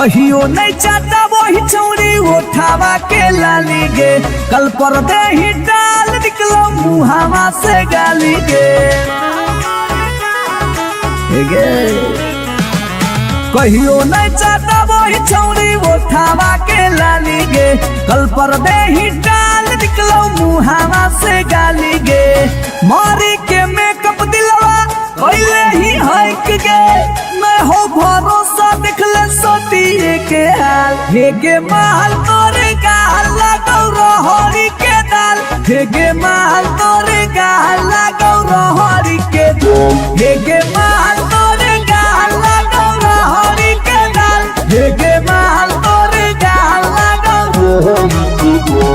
कहियो नहीं चाहता वही चौड़ी उठावा के लाली गे, कल पर दे ही डाल निकलो मुहावा से गाली गे। कहियो नहीं चाहता वही चौड़ी उठावा के लाली गे, कल पर दे ही डाल निकलो मुहावा से गाली गे। मारी के मेकअप दिलवा पहले ही हक गे, मैं हो भरोसा दिखले सोती के हाल। हे गे माल तोरे गाल लगौ रहरी के दाल, हे गे माल तोरे गाल लगौ रहरी के दाल, हे गे माल तोरे गाल लगौ रहरी के दाल, हे गे माल तोरे गाल लगौ रहरी के दाल।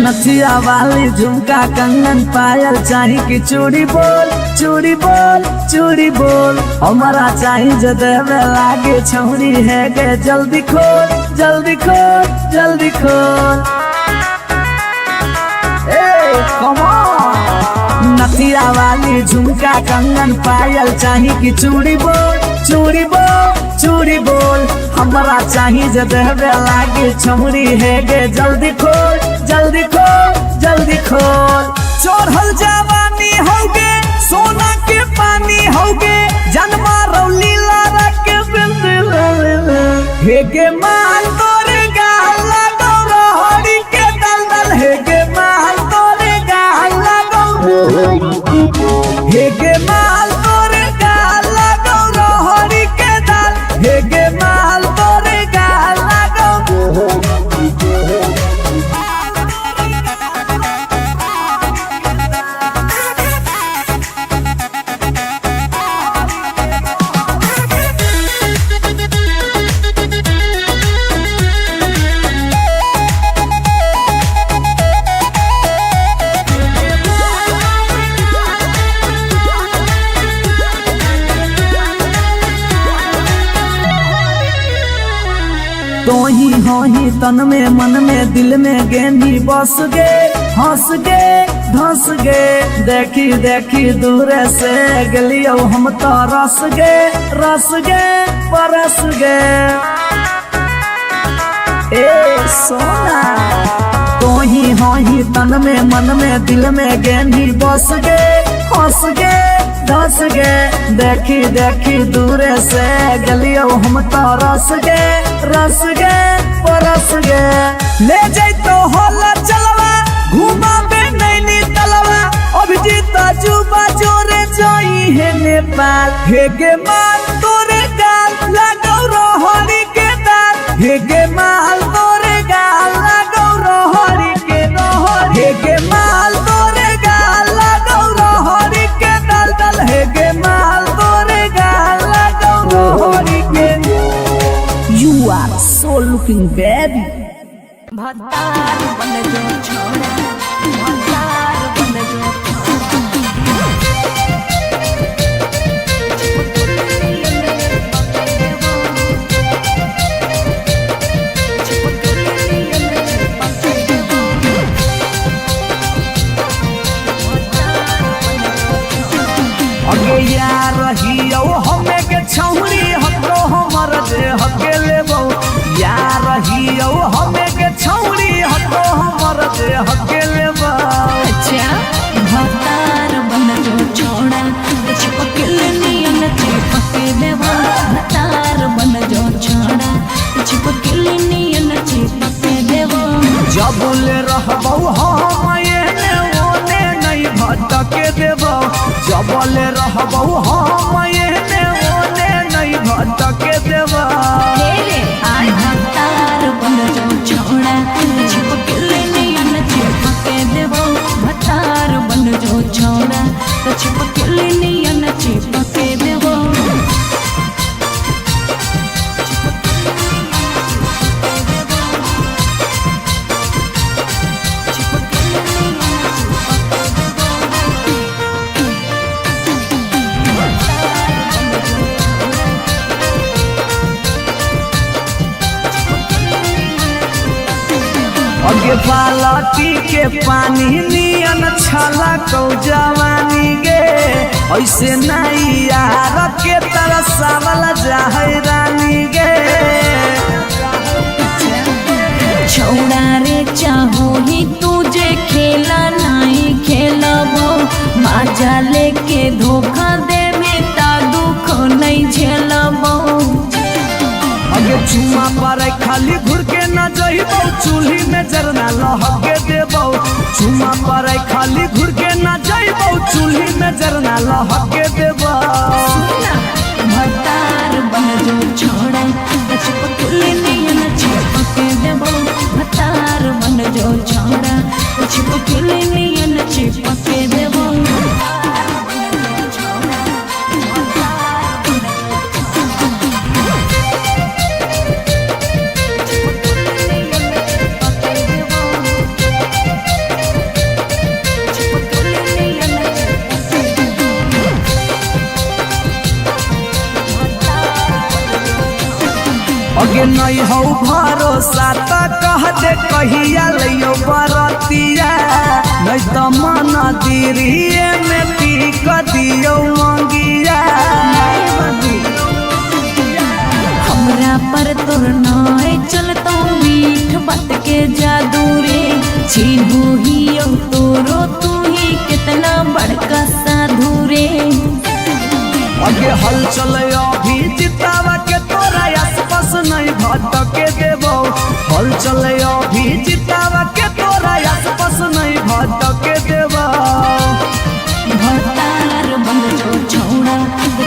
नथिया वाली झुमका कंगन पायल चाही की चूड़ी बोल चूड़ी बोल चूड़ी बोल, हमारा चाही जो देवे लागे छौरी है गे, जल्दी खोल जल्दी खोल जल्दी खोल। Come on. नथिया वाली झुमका कंगन पायल चाही की चूड़ी बोल चूड़ी बोल चूड़ी बोल, हमारा चाही जो देवे लागे छौरी है गे, जल्दी खोल जल्दी खोल जल्दी खोल। चोरहल जवानी होगे सोना के पानी होगे, जन्मा रौली लारा के बिंदिल, हे गे माल तोरे गाल लगौ रहरी के दलदल, हे गे माल तोरे गाल लगौ, हे गे माल तोरे गाल लगौ रहरी के दल, हे गे माल तोरे गाल लगौ। तो ही हो ही तन में मन में दिल में गेंदी बस गे, हंस गे धंस गे, देखी देखी दूर से गलियो हम तो रस गे परस गे। ए सोना तो ही हो ही तन में मन में दिल में गेंदी बस गे, हंस गे धंस गे, देखी देखी दूर से गलियो हम तो रस गे परस गे। ले जाई तो होला चलवा घुमा बे नैनी तलवा, अभिजीत जुबा जोरे जोई है नेपाल, हे गे माल तोरे गाल लगौ रहरी के दाल, हे गे माल तोरे गाल लगौ रहरी के रहरी, हे गे माल तोरे गाल लगौ रहरी के दल, हे गे माल तोरे गाल लगौ रहरी के। You are so looking baby. भतार बन जो छोड़ा, भतार बन जो अगे यार रहियो हमें के छौरी हको हमर दे हके लेबो, यार रहियो हमें के छौरी हको हमर दे हके लेबो। अच्छा भतार बन जो छोड़ा, चिपकल नियन चिपके देबो, भतार बन जो छोड़ा, चिपकल नियन चिपके देबो। जब ले रहबो हम एने ओने नहीं भटके देबो, जब ले रहबो हम एने ओने नहीं भटके देबो। आई भतार बन जो छोड़ा, चिपकल नियन चिपके देबो, भतार बन जो छोड़ा, चिपकल नियन चिपके देबो। बालटी के पानी नियन छला कौ जवानी गे ऐसे नहीं यार के तरसावल जाहे रानी गे छौड़ा रे चाहो ही तुझे खेला नहीं खेलबो माजा लेके धोखा दे बेटा दुख नहीं झेलबो अगे चुमा पर खाली घुर के न जइबो चूल्ही में जरना लहके देबो चुमा पर खाली घुर के न जइबो चूल्ही में जरना लहके देबो भतार बन जो छोड़ा चिपकली नियन चिपके देबो भतार बन जो छोड़ा चिपकली नियन चिपके देबो अगे नहीं हो भरोसा त कह दे कहिया लियो बरतिया नहीं तो मन दिरिए में पीक दियो मंगिया हमरा पर तोर नाय चलतो मीठ बात के जादू रे छीनू ही तोरो तू ही कितना बड़का साधु रे अगे हल चले अभी जितावा के तोरा आसपास नहीं भटके देबो हल चले अभी जितावा के तोरा आसपास नहीं भटके देबो भतार बन जो छोड़ा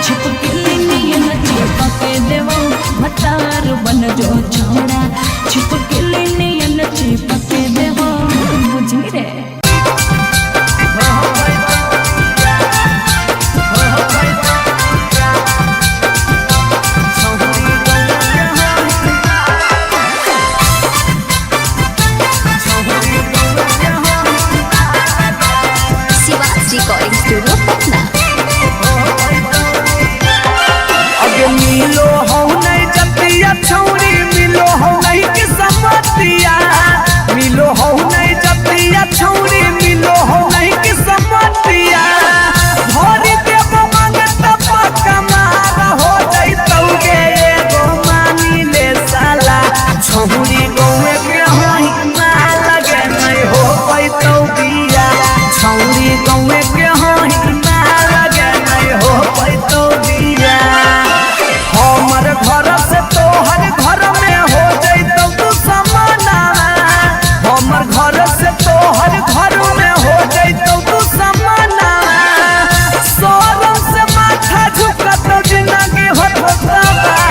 छिपकली नियन चिपके देबो भतार बन जो छोड़ा छिपकली नियन चिपके देबो बुझी रे रिकॉर्डिंग स्टूडियो पटना। अगे मिलो हो नहीं जतिया छौरी मिलो हो नहीं किस्मतिया मिलो हो नहीं जतिया छौरी मिलो हो नहीं किस्मतिया भरी देव मांगत पक्का मार हो जइतौ गे एगो मानी ले साला छौरी गौवे के होई ना लगे नहीं हो पैतौ बिया छौरी गौवे के होई ना लगे नहीं हो पैतौ बिया हमर घर से तोहर घर में हो जइतौ तू समाना हमर घर से तोहर घर में हो जइतौ तू समाना सोरम से माथा झुकत जिंदगी होता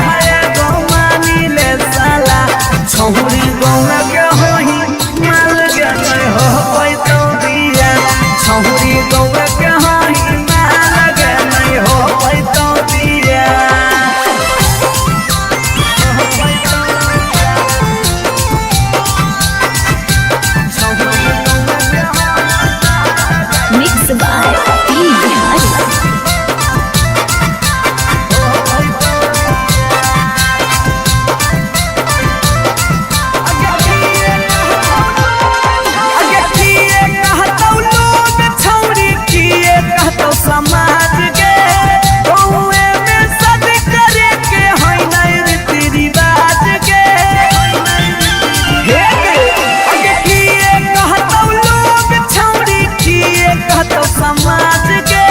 है गो मानी ले साला छौरी गौवे के होई ना लगे नहीं हो पैतौ बिया छौरी गौवे के होई ना लगे नहीं हो पैतौ बिया मिक्स बाय पी बिहारी अगे किए कहतौ लोग छौरी किए कहतौ समाज के गौए में सद करे के होई नहीं रीति रिवाज के हे अगे किए कहतौ लोग छौरी किए कहतौ समाज के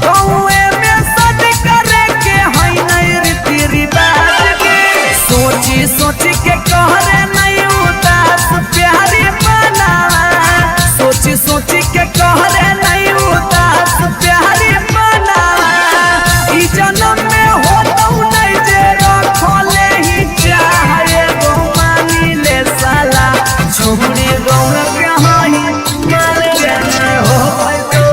गौए में सद करे के होई नहीं रीति रिवाज के सोची सोची के कहरे नहीं उदास प्यारी बना सोची सोची के कहरे नहीं उदास प्यारी बना ई जन्म में होतौ नहीं जे रखले ही चाहे गो मानी ले साला छोड़ी गौर के होई मार गए हो पैतो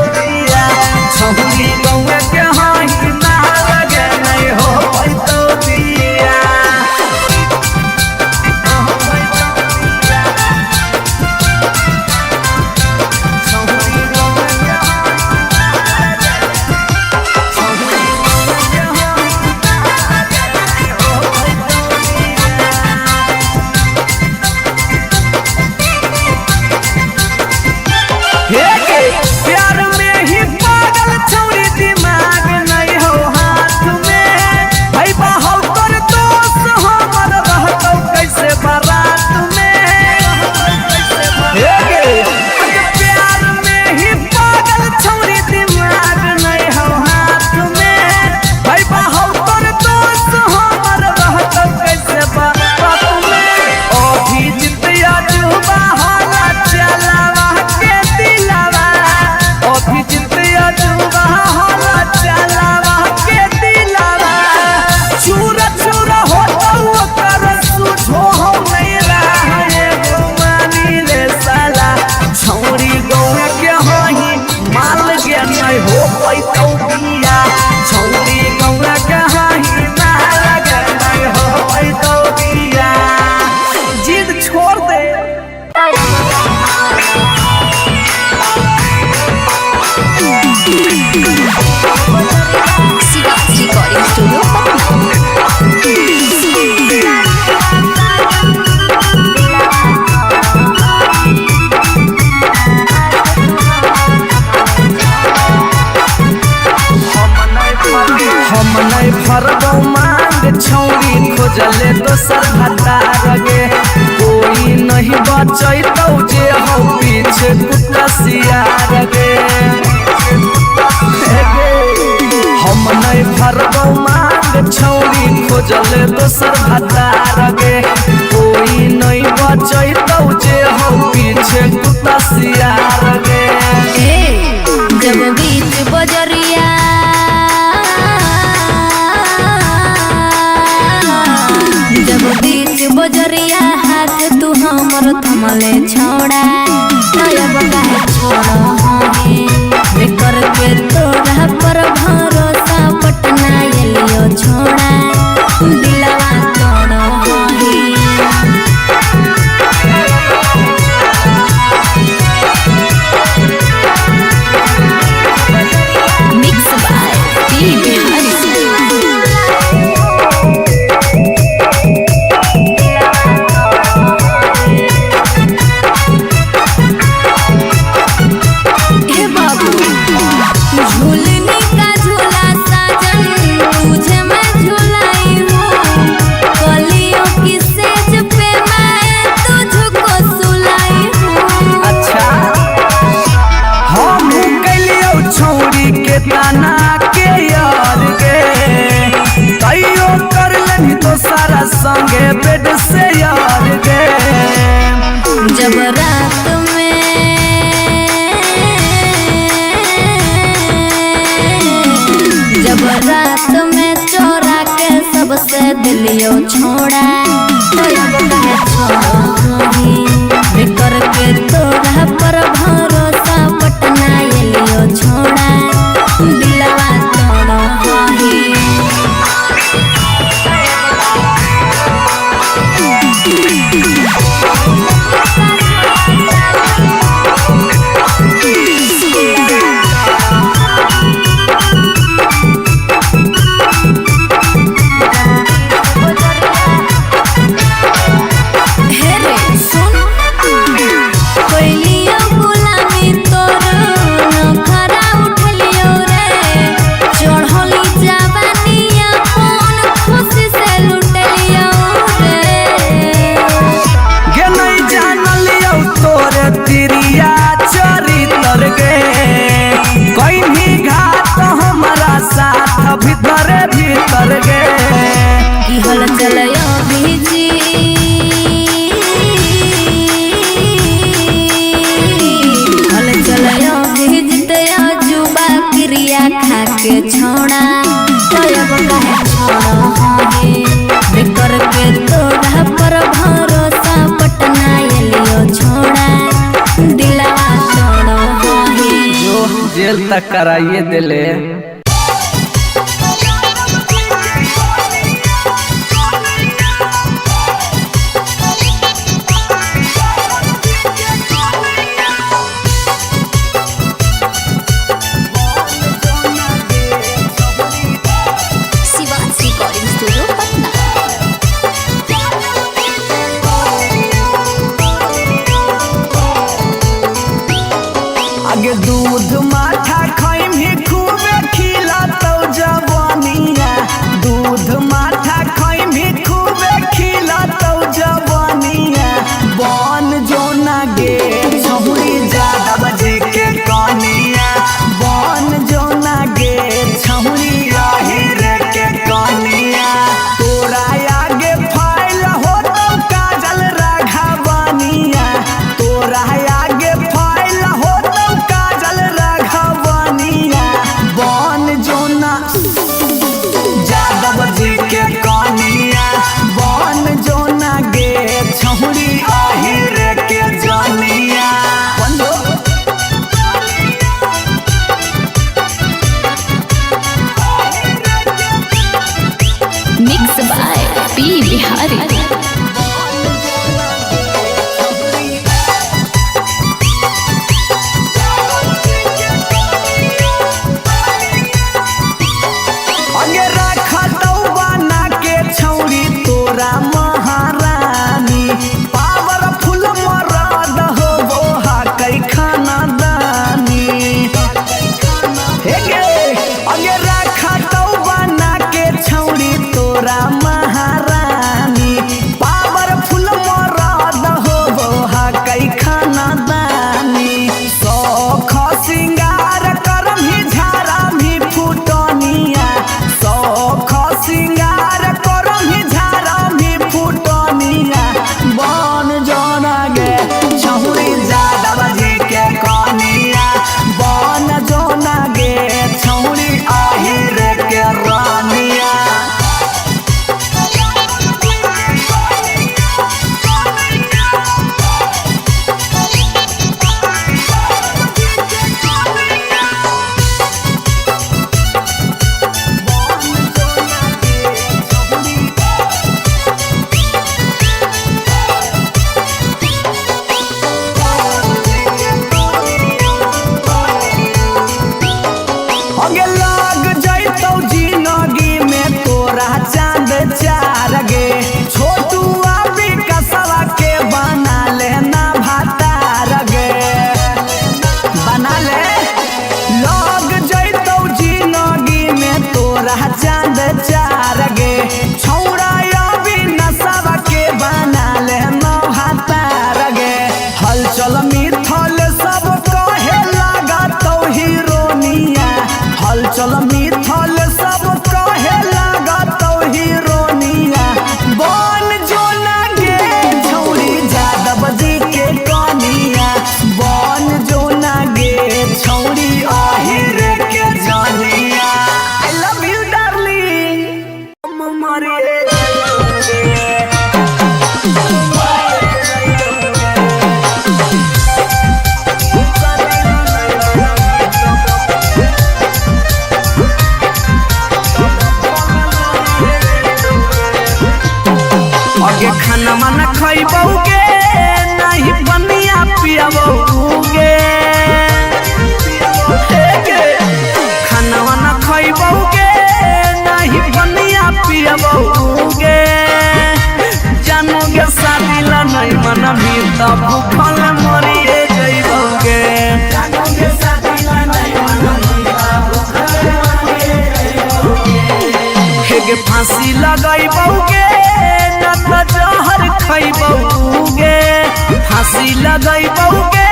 शिवाज रिकॉर्डिंग स्टूडियो पटना। हम नहीं भरबौ मांग छौरी खोजले दोसर भतार गे कोई नहीं बचैतौ जे हौ पीछे कुत्ता सियार गे हम नहीं भरबौ मांग छौरी खोजले दोसर भतार गे कोई नहीं बचैतौ जे हौ पीछे कुत्ता सियार गे जब बीच बजरिया जब बीच बजरिया हाथ तू हमर थमले छोड़ा अब काहे छोड़ बेकर के तोरा पर भरोसा पटना एलियो छोड़ा दिलवा तोड़ मिक्स बाय पी बिहारी ताना के यार गे तैयो कर लनी तो सारा संगे बेड से यार गे जब रात में चोरा के सबसे दिलियो छोड़ा बेकर के तोरा पर भरोसा पटना एलियो छोड़ा दिलवा तोड़ भीतर गे की हल चलयो भीजी हल चलयो भीजते जुबा क्रिया खा के छोड़ा अब काहे छोड़ बेकर के तोरा पर भरोसा पटना एलियो छोड़ा दिलवा तोड़ जो जेल तक कराइए दिले शिवाज रिकॉर्डिंग स्टूडियो पटना। आगे दूध माठा खाइम ही खूबे खिलातौ जवानिया दूध माठा खाइम ही खूबे खिलातौ जवानिया बन जोना गे छहुरी ज्यादा बजे के कनिया बन जोना गे छहुरी आहिर के कनिया तोरा आगे फाइल होतौ काजल राघवनिया तोरा आगे फाइल होतौ काजल राघव चल मिथल सब कहे लगा तो हीरोनिया बन जो ना गे छौरी यादव जी के कनिया बन जो ना गे छौरी आहिर के जानिया आई लव यू डार्लिंग ममरे आगे खाना माना खइबौगे नहीं बनिया पियबौगे खाना माना खइबौगे नहीं बनिया पियबौगे जानोगे शादी ला नहीं मना भी तो भूखल मरिए जइबौगे जानोगे शादी ला नहीं मना भी तो भूखल मरिए जइबौगे हेगे फांसी लगाइबौगे जहर खइबौगे फांसी लगइबौगे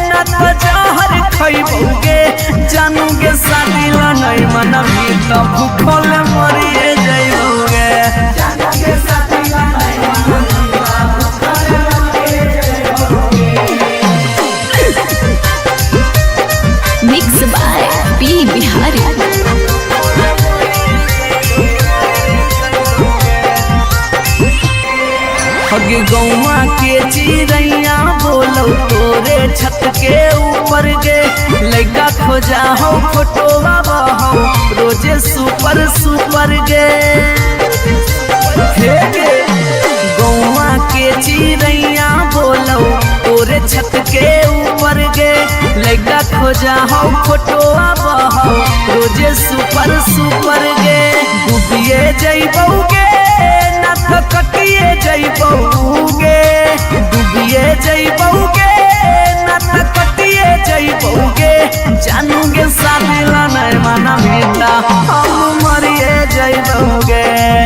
न त जहर खइबौगे जानोगे शादी ला नहीं मनबी त भूखल मरिए जइबौगे जानोगे शादी ला नहीं मनबी त भूखल मरिए जइबौगे मिक्स बाय पी बिहारी। हगे गौवा के चिड़ैया बोलो तोरे छत के ऊपर गे लइका खोजा हो फोटोवा बहो रोजे सुपर सुपर गे हे गे गौवा के चिड़ैया बोलो तोरे छत के ऊपर गे लइका खोजा हो फोटोवा बहो रोजे सुपर सुपर गे डूबिए जइबौगे कटिए जइबौगे डूबिए जइबौगे न त कटिए जइबौगे जानोगे शादी ला नहीं मना मिला हम मरिए जइबौगे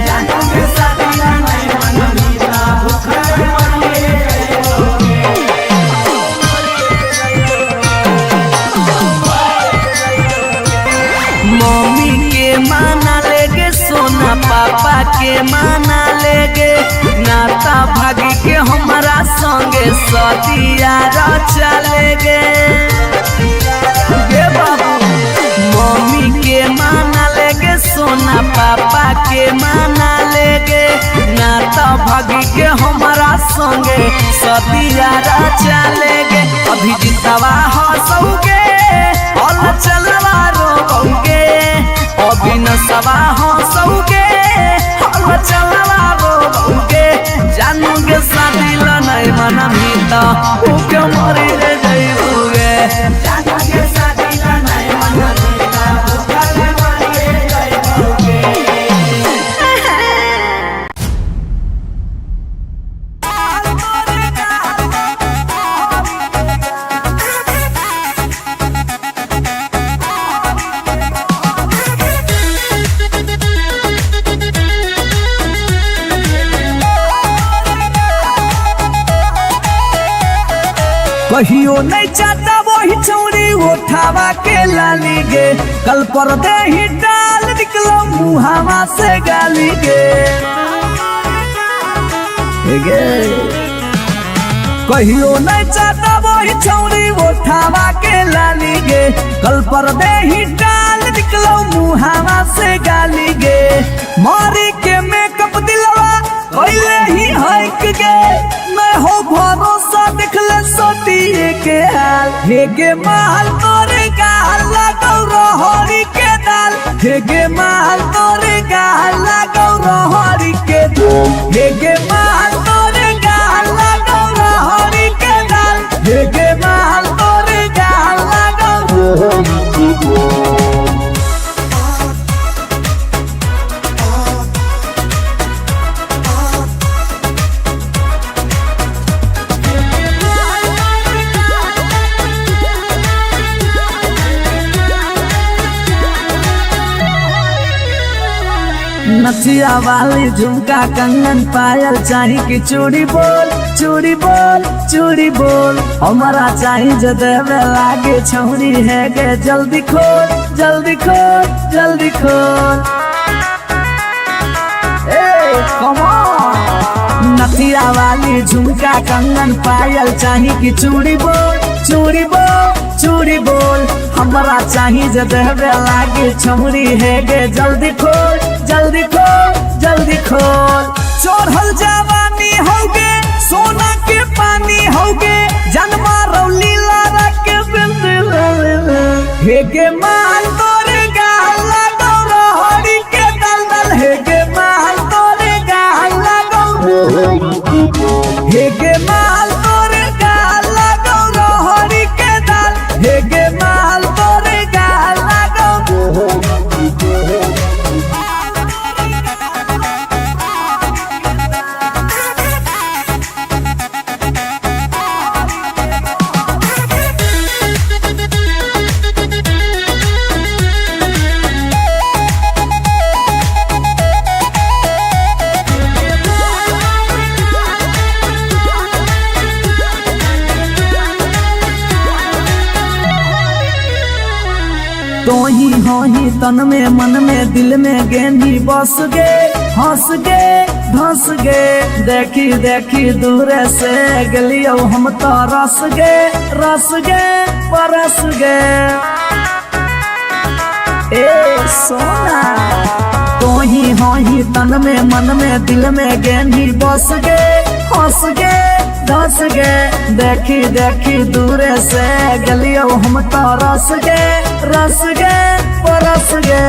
जानोगे शादी ला नहीं मना मिला भूखल मरिए मम्मी के माना लेगे सोना पापा के माना लेगे नाता भागी के हमारा संगे सदिया चलेगे गे बाबू मम्मी के माना लेगे सोना पापा के माना लेगे नाता भागी के हमारा संगे सदिया चलेगे अभी जितवा हंसोगे और चलवा रोगे अभी न सवा हंसोगे और चलवा रोगे जानोगे शादी ला नहीं मना मिलता भूखे मरी रे जइबौगे जानोगे शादी ला नहीं मना मिलता भूखे मरी रे जइबौगे कहियो नहीं चाहता वही चौड़ी उठावा के लाली गे कल पर दे ही डाल निकलो मुहावा से गाली गे कहियो नहीं चाहता वही चौड़ी उठावा के लाली गे कल पर दे ही डाल निकलो मुहावा से गाली गे मारी के मेकअप दिलवा कोइले ही हक गे मैं हो भरोसा दिखले सोतिए के हाल हेगे माल तोरे गाल लगौ रहरी के दाल हेगे माल तोरे गाल लगौ रहरी के दाल हेगे माल तोरे गाल लगौ रहरी के दाल हेगे माल तोरे गाल लगौ रहरी के दाल नथिया वाली झुमका कंगन पायल चाही कि चूड़ी बोल चूड़ी बोल चूड़ी बोल हमारा चाही जो देवे लागे छौरी है गे जल्दी खोल जल्दी खोल जल्दी खोल। Come on. नथिया वाली झुमका कंगन पायल चाही कि चूड़ी बोल चूड़ी बोल चूड़ी बोल। हमरा चाही जे देहबे लागे छमड़ी है गे जल्दी खोल जल्दी खोल जल्दी खोल। चढ़ल जवानी होगे सोना के पानी होगे जन्मा रौली लारा के बिंद हे गे माल तोरे गाल लगो रहड़ी के दलदल हे गे माल तोरे गाल लगो हे गे माल तोरे गाल लगो रहड़ी के दल हे गे माल तोरे गाल लगो। तो ही हो ही तन में मन में दिल में गेंदी बस गे हंस गे धंस गे। देखी देखी दूर से गलियो हम तो रस गे परस गे। ए सोना तो ही हो ही तन में मन में दिल में गेंदी बस गे हंस गे धंस गे। देखी देखी दूर से गलियो हम तो रस गे परस गे।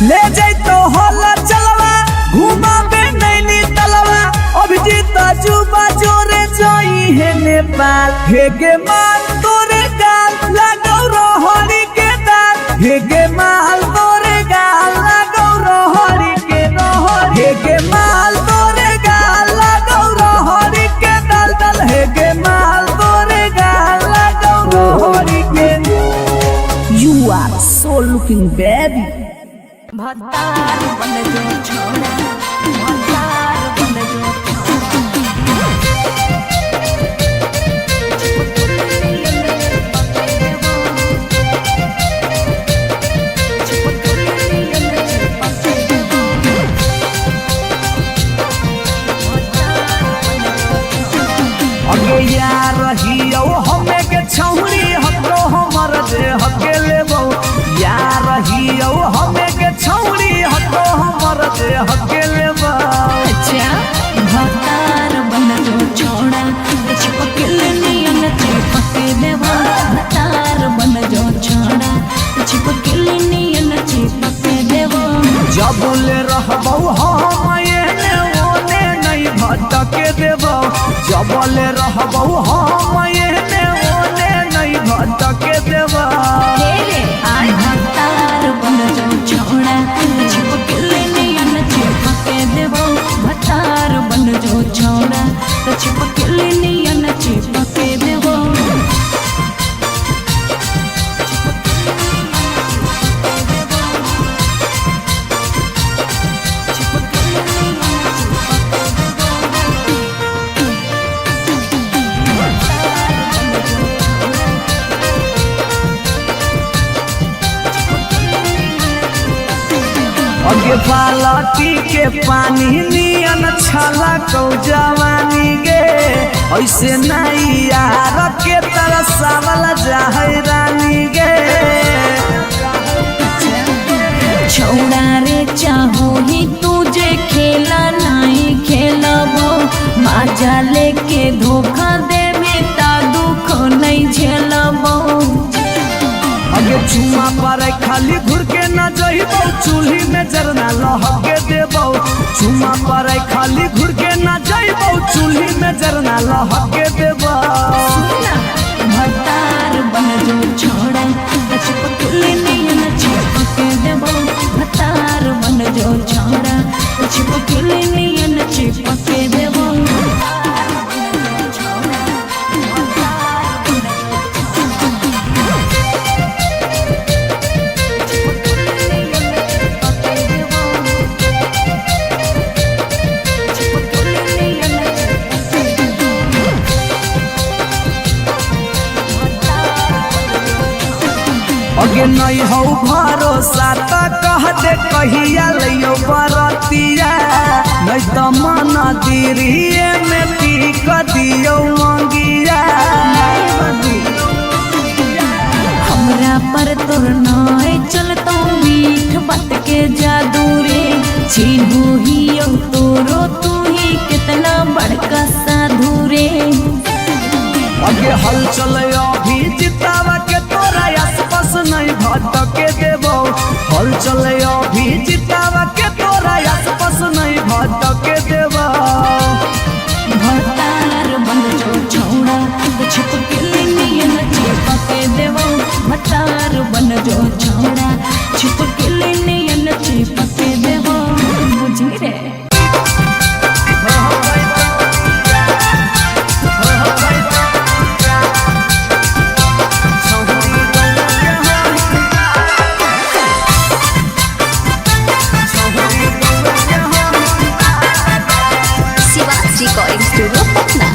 ले जैतो होला चलवा घुमा बे नैनी तलवा अभिजीत जुबा जोरे जोई है नेपाल हे गे माल तोरे गाल लगो रहड़ी के दाल हे गे माल तोरे गाल लगो रहड़ी के हे गे माल तोरे गाल लगो रहड़ी के दल हे गे माल तोरे गाल लगो रहड़ी के। You are so looking baby। भतार बन जो छोड़ा भतार बन जो अगे यार रहियो हमे के छौरी हतो हमर जे हके लेबो यार रहियो हमे के छौरी हतो हमर जे हके लेबो। अच्छा भतार बन जो छोड़ा चिपकल नियन चिपके देवा भतार बन जो छोड़ा चिपकल नियन चिपके देवा। जब ले रहबो हम एने ओने नहीं भटके देबो जब ले रहबो हम एने ओने नहीं भटके देबो। भतार बन जो छोड़ा चिपकल नियन चिपके देवा भतार बन जो छोड़ा चिपकल नियन चिपके देवा। अगे बालटी के पानी नियन छला कौ जवानी गे ऐसे नहीं यार के तरह सावल जाहे रानी गे। छोड़ा रे चाहो ही तुझे खेला नहीं खेलबो माजा लेके धोखा देवे ता दुख नहीं झेलबो। अगे चुमा पर खाली घुर के न जइबो चूल्ही में जरना लहके देबो चुमा पर खाली घुर के न जइबो चूल्ही में जरना लहके देबो। भतार बन जो छोड़ा चिपकल नियन चिपके देबो भतार बन जो छोड़ा चिपकल नियन चिपके देबो। अगे नहीं हो भरोसा तो कह दे कहिया लियो बरतिया नहीं तो मन दिरिए में पी क दियो मंगिया हमरा पर तोर नाय चलतो मीठ बात के जादू रे छीनू ही तोरो तू ही कितना बड़का साधु रे अगे हल चले अभी जितावा के तोरा आसपास नहीं भटके देबो हल चले अभी जितावा के तोरा आसपास नहीं भटके देबो भतार बंद जो छौड़ा छिप के नियन छिपके देबो भतार बन जो छौड़ा छिप के नियन छिपके देबो बुझी रे रिकॉर्डिंग स्टूडियो पटना।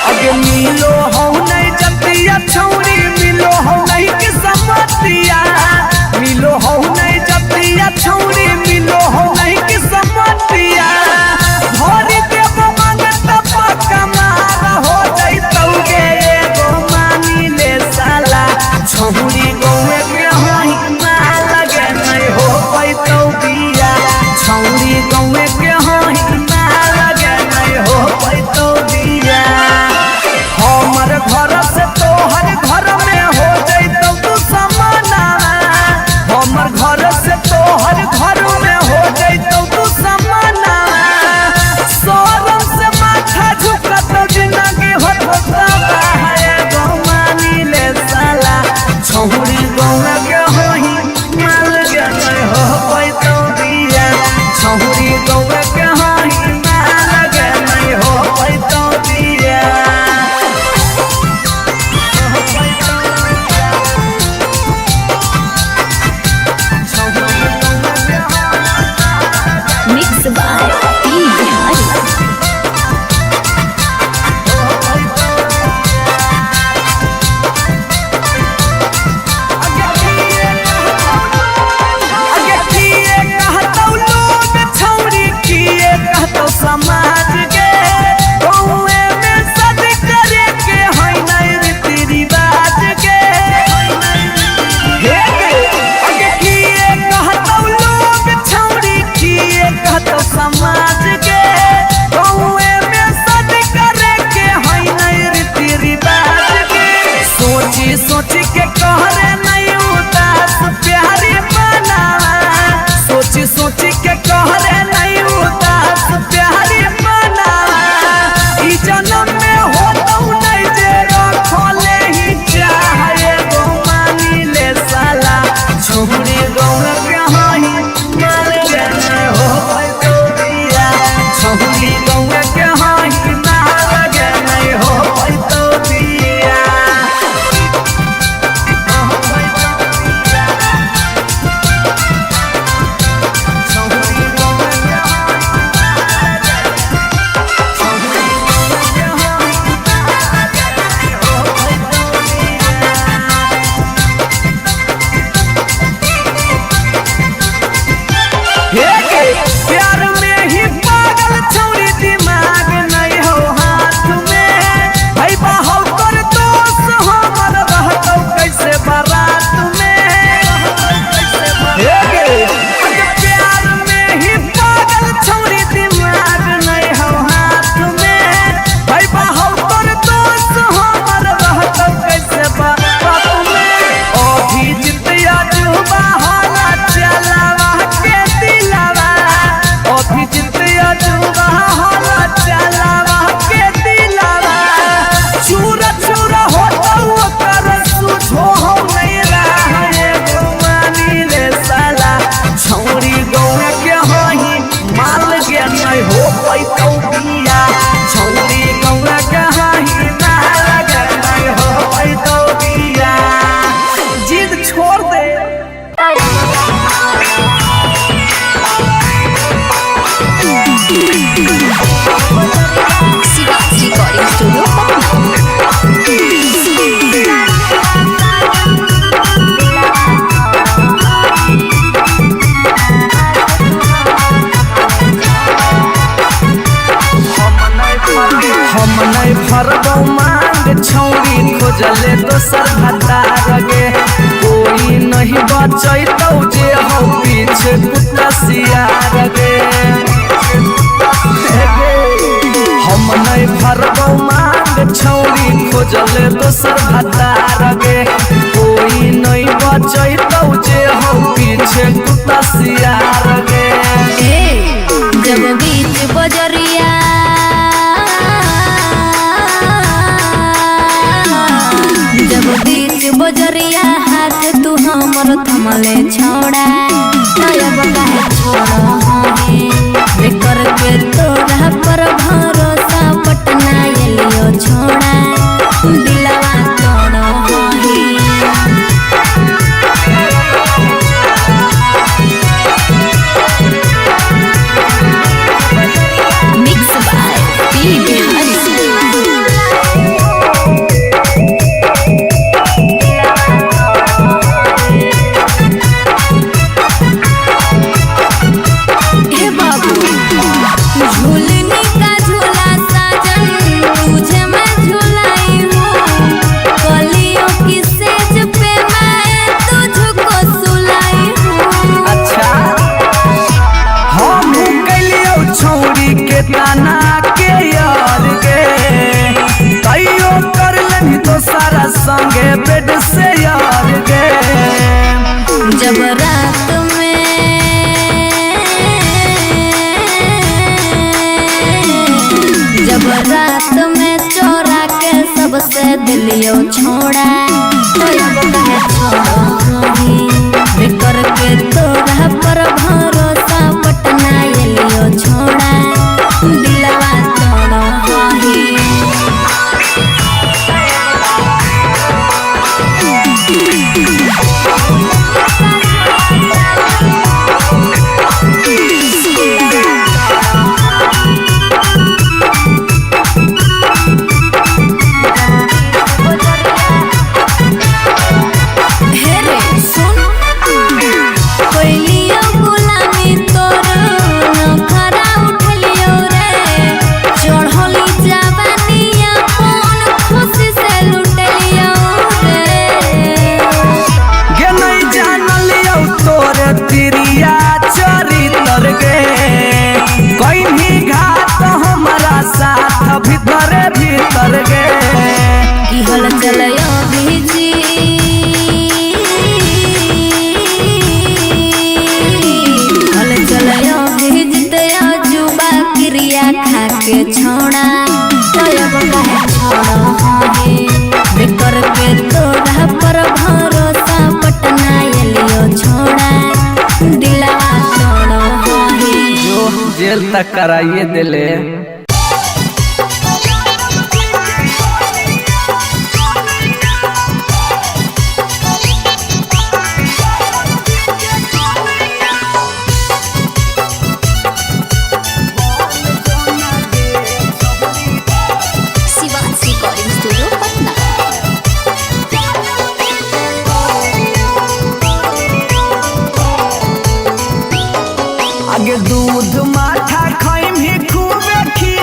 अगे मिलो हो नहीं जतिया छौरी मिलो हो नहीं किस्मतिया मिलो हो नहीं जतिया छौरी मिलो हो नहीं किस्मतिया भरी देव मांगत पक्का मार हो जइतौगे एगो मानी ले साला छौरी गौवे के हाई ना लगे नहीं हो पैतौ बिया छौरी गौवे के हाई ना लगे नहीं हो पैतौ बिया हमर घर से तोहर घर में हो जइतौ तू समाना हमर घर से तोहर घर में हो जइतौ तू समाना सोरम से माथा झुकत जिंदगी होता है गो मानी ले साला छौरी गौवा के होई माल गए हो पैतौ बिया छौरी गौवा के होई माल गए हो पैतौ बिया मिक्स बाय पी बिहारी। अगे किए कहतौ लोग छौरी किए कहतौ समाज के गौए में सद करे के है नहीं रीति रिवाज के हे अगे किए कहतौ लोग छौरी किए कहतौ समाज के गौए में सद करे के है नहीं रीति रिवाज के सोची सोची के कहरे नहीं उदास प्यारी बना सोची सोची के कहरे नहीं उदास प्यारी बना ई जन्म में होतौ नहीं जे रखले ही चाहे गो मानी ले साला छौरी गौवा के हाई माल गए हो पैतौ बिया छौरी गौवा के हाई माल गए हो पैतौ बिया भतार गे कोई नहीं बचैतौ जे हो पीछे कुत्ता सियार गे हम नहीं भरबौ मांग छौरी खोजले दोसर भतार गे कोई नहीं बचैतौ जे हो पीछे कुत्ता सियार गे जब बीच बजरिया जब बीच बजरिया हाथ तू हमर थमले छोड़ा अब काहे छोड़ो हे बेकर के तोरा पर भरोसा पटना एलियो छोड़ा दिलवा तोड़ो हे Mixed by P. Bihari. हे बाबू झूलने का झूला साजन तुझे मैं झूलाई हूँ कलियों की सेज पे मैं तुझको सुलाई हूँ। अच्छा हम कलियो छौरी के ताना के यार गे तैयो कर लेनी तो सारा संगे बेड से यार गे जब रात में चोरा के सबसे दिलियो छोड़ा तो अब काहे छोड़ो ही बेकर के तोरा पर भरोसा पटना एलियो छोड़ा दिलवा तोड़ो ही भीतर गे की हल चलयो भीजी हल चलयो भीजते जुबा क्रिया खा के छोड़ा तो अब काहे छोड़ो हे बेकर के तोरा पर भरोसा पटना एलियो छोड़ा दिलवा तोड़ो हे जो जेल तक कराइए दिले शिवांश रिकॉर्डिंग स्टूडियो पटना। आगे दूध माठा खाइम ही खूबे खी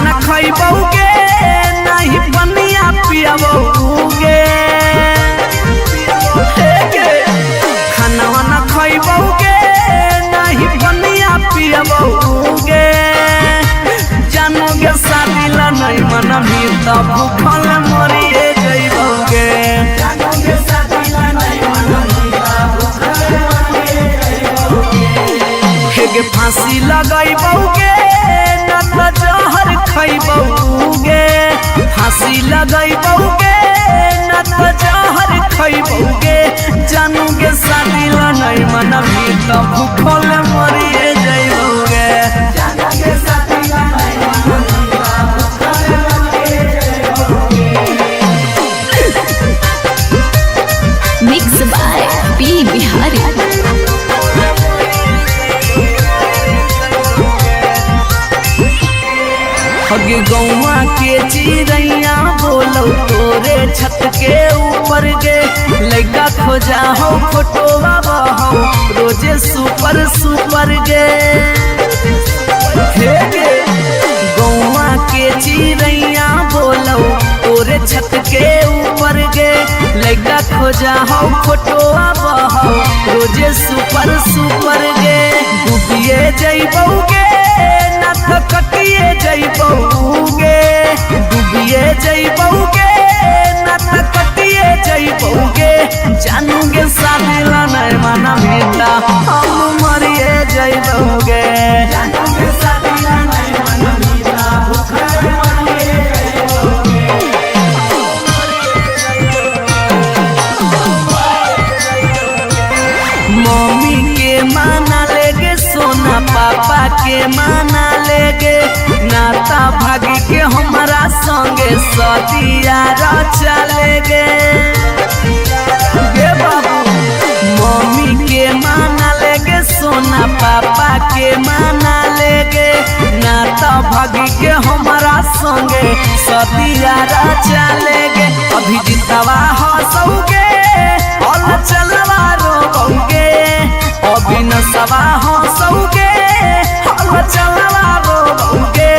न खइबौगे नहीं पनिया पियबौगे खाना न खइबौगे नहीं पनिया पियबौगे जानोगे शादी ला नहीं मनमी तब भूखल मरिए जइबौगे जानोगे शादी ला नहीं मनमी तब भूखल मरिए जइबौगे हेगे फांसी लगइबौगे न त जहर खइबौगे फांसी लगइबौगे न त जहर खइबौगे जानोगे शादी ला नहीं मनमी तब भूखल मरिए जइबौगे जानोगे शादी ला नहीं मनमी तब भूखल मरिए जइबौगे Mixed by P. Bihari. हगे गौवा के चिड़ैया बोलो तोरे छत के ऊपर गे लइका खोजा हो फोटो बाबा हो रोजे सुपर सुपर गे हे गौवा के चिड़ैया बोलो तोरे छत के ऊपर गे लइका खोजा हो फोटो बाबा हो रोजे सुपर सुपर गे डूबिए जइबौगे न त कटिए जइबौगे डूबिए जइबौगे न त कटिए जइबौगे जानोगे शादी ला नहीं मनमी तब हम मरिए जइबौगे जानोगे शादी ला नहीं मनमी तब भूखल मरिए जइबौगे मम्मी के माना लेगे सोना पापा के माना लेगे नाता भागी के हमारा संगे सदिया चलेगे गे बाबू मम्मी के माना लेगे सोना पापा के माना लेगे नाता भागी के हमारा संगे सदिया चलेगे अभी जितवा हंसोगे और चलवा रोगे अभी नसवा हंसोगे और चलवा रोगे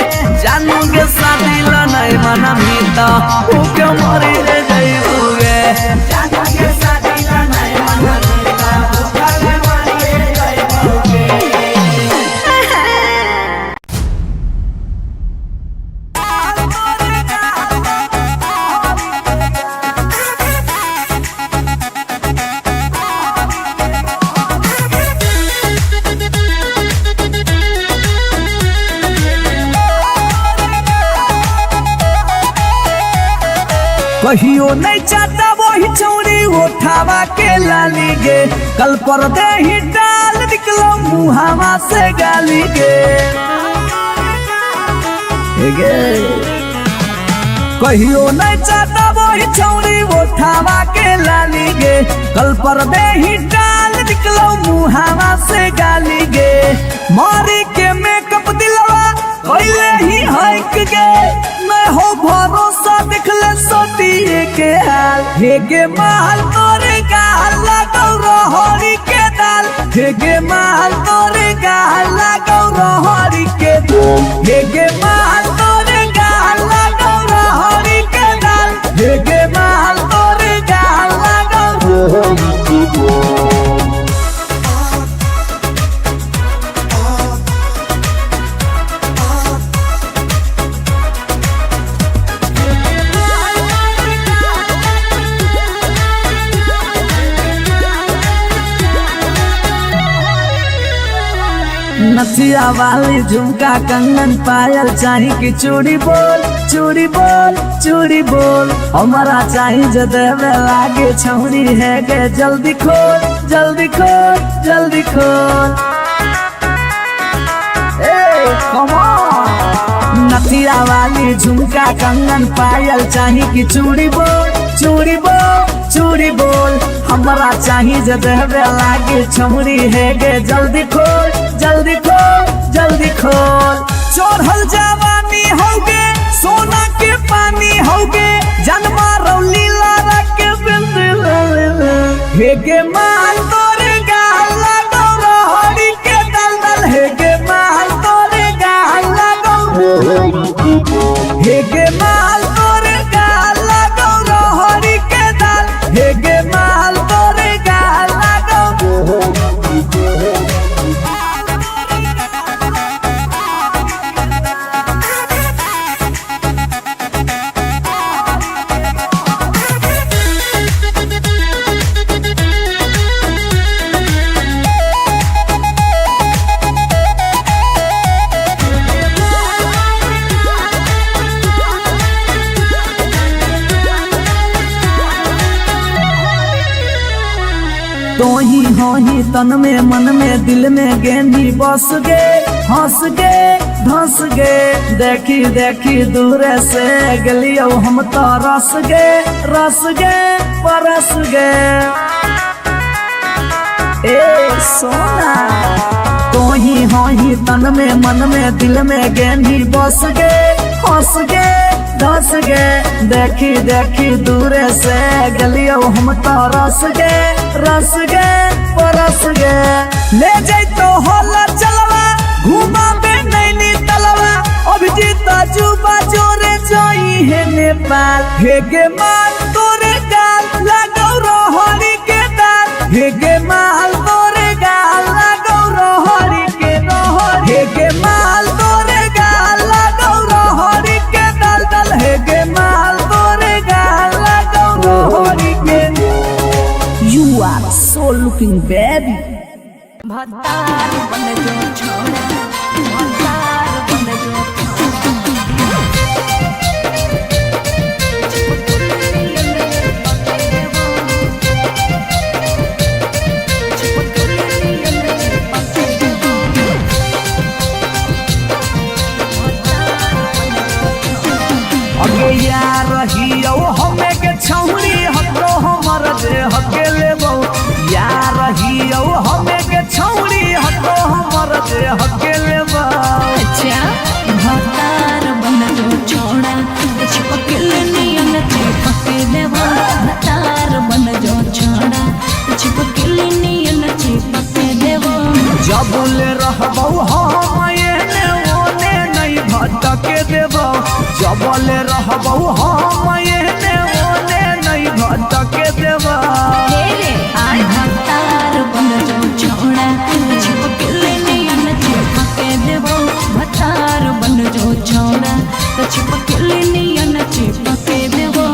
जानोगे शादी ला नहीं मनमी तब भूखे मरिए जइबौगे जानोगे शादी ला नहीं मनमी तब भूखल मरिए जइबौगे कहियो नहीं चाहता वही चौड़ी उठावा के लाली गे कल पर दे ही डाल निकलो मुहावा से गाली गे कहियो नहीं चाहता वही चौड़ी उठावा के लाली गे कल पर दे ही डाल निकलो मुहावा से गाली गे मारी के मेकअप दिलवा कोइले ही हक गे मैं हो भरोसा दिखले सोतिए के हाल हेगे माल तोरे गाल लगौ रहरी के दाल हेगे माल तोरे गाल लगौ रहरी के दाल हेगे माल तोरे गाल लगौ रहरी के दाल हेगे माल तोरे गाल लगौ रहरी के दाल नथिया वाली झुमका कंगन पायल चाही की चूड़ी बोल चूड़ी बोल चूड़ी बोल हमारा चाही जो देवे लागे छौरी है गे जल्दी खोल जल्दी खोल जल्दी खोल नथिया वाली झुमका कंगन पायल चाही की चूड़ी बोल चूड़ी बोल चूड़ी बोल हमारा चाही जो देवे लागे छौरी है गे जल्दी खोल जल्दी खोल जल्दी खोल चढ़ल जवानी होगे सोना के पानी होगे जन्मा रौली लारा के बिंद हेगे माल तोरे गाल लगौ रहरी के दल दल हेगे माल तोरे गाल लगौ हेगे माल तोरे गाल लगो रहरी के दाल हेगे माल तोरे गाल लगो तोही होही तन में मन में दिल में गेंदी बस गे हंस गे धंस गे देखी देखी दूर से गलियो हम तो रस गे परस गे ए सोना तोही होही तन में मन में दिल में गेंदी बस गे हंस गे धस गे देखी देखी दूर से गलियो हम तो रस गे परस गे ले जैतो होला चलवा घुमा बे नैनी तलवा अभिजीत जुबा जोरे जोई है नेपाल हेगे माल तोरे गाल लगो रहरी के दाल हेगे माल तोरे गाल लगो रहरी के हेगे माल तोरे गाल लगो रहरी के दाल हेगे माल तोरे गाल लगो रहरी के You are so looking baby भतार बन जो छोड़ा भतार बन जो अगे यार रहियो हमें के छौरी हतो हमर जे हकेले बो यार रहियो हमें के छौरी हतो हमर जे हकेले बो अच्छा भतार बन जो छोड़ा चिपकल नियन चिपके देवा भतार बन जो छोड़ा चिपकल नियन चिपके देवा जब ले रहबो हम एने ओने नहीं भटके देबो जब ले रहबो हम एने ओने नहीं भटके देबो रे आय भतार बन जो छोड़ा चिपकल नियन चिपके देवा भतार बन जो छोड़ा चिपकल नियन चिपके देवा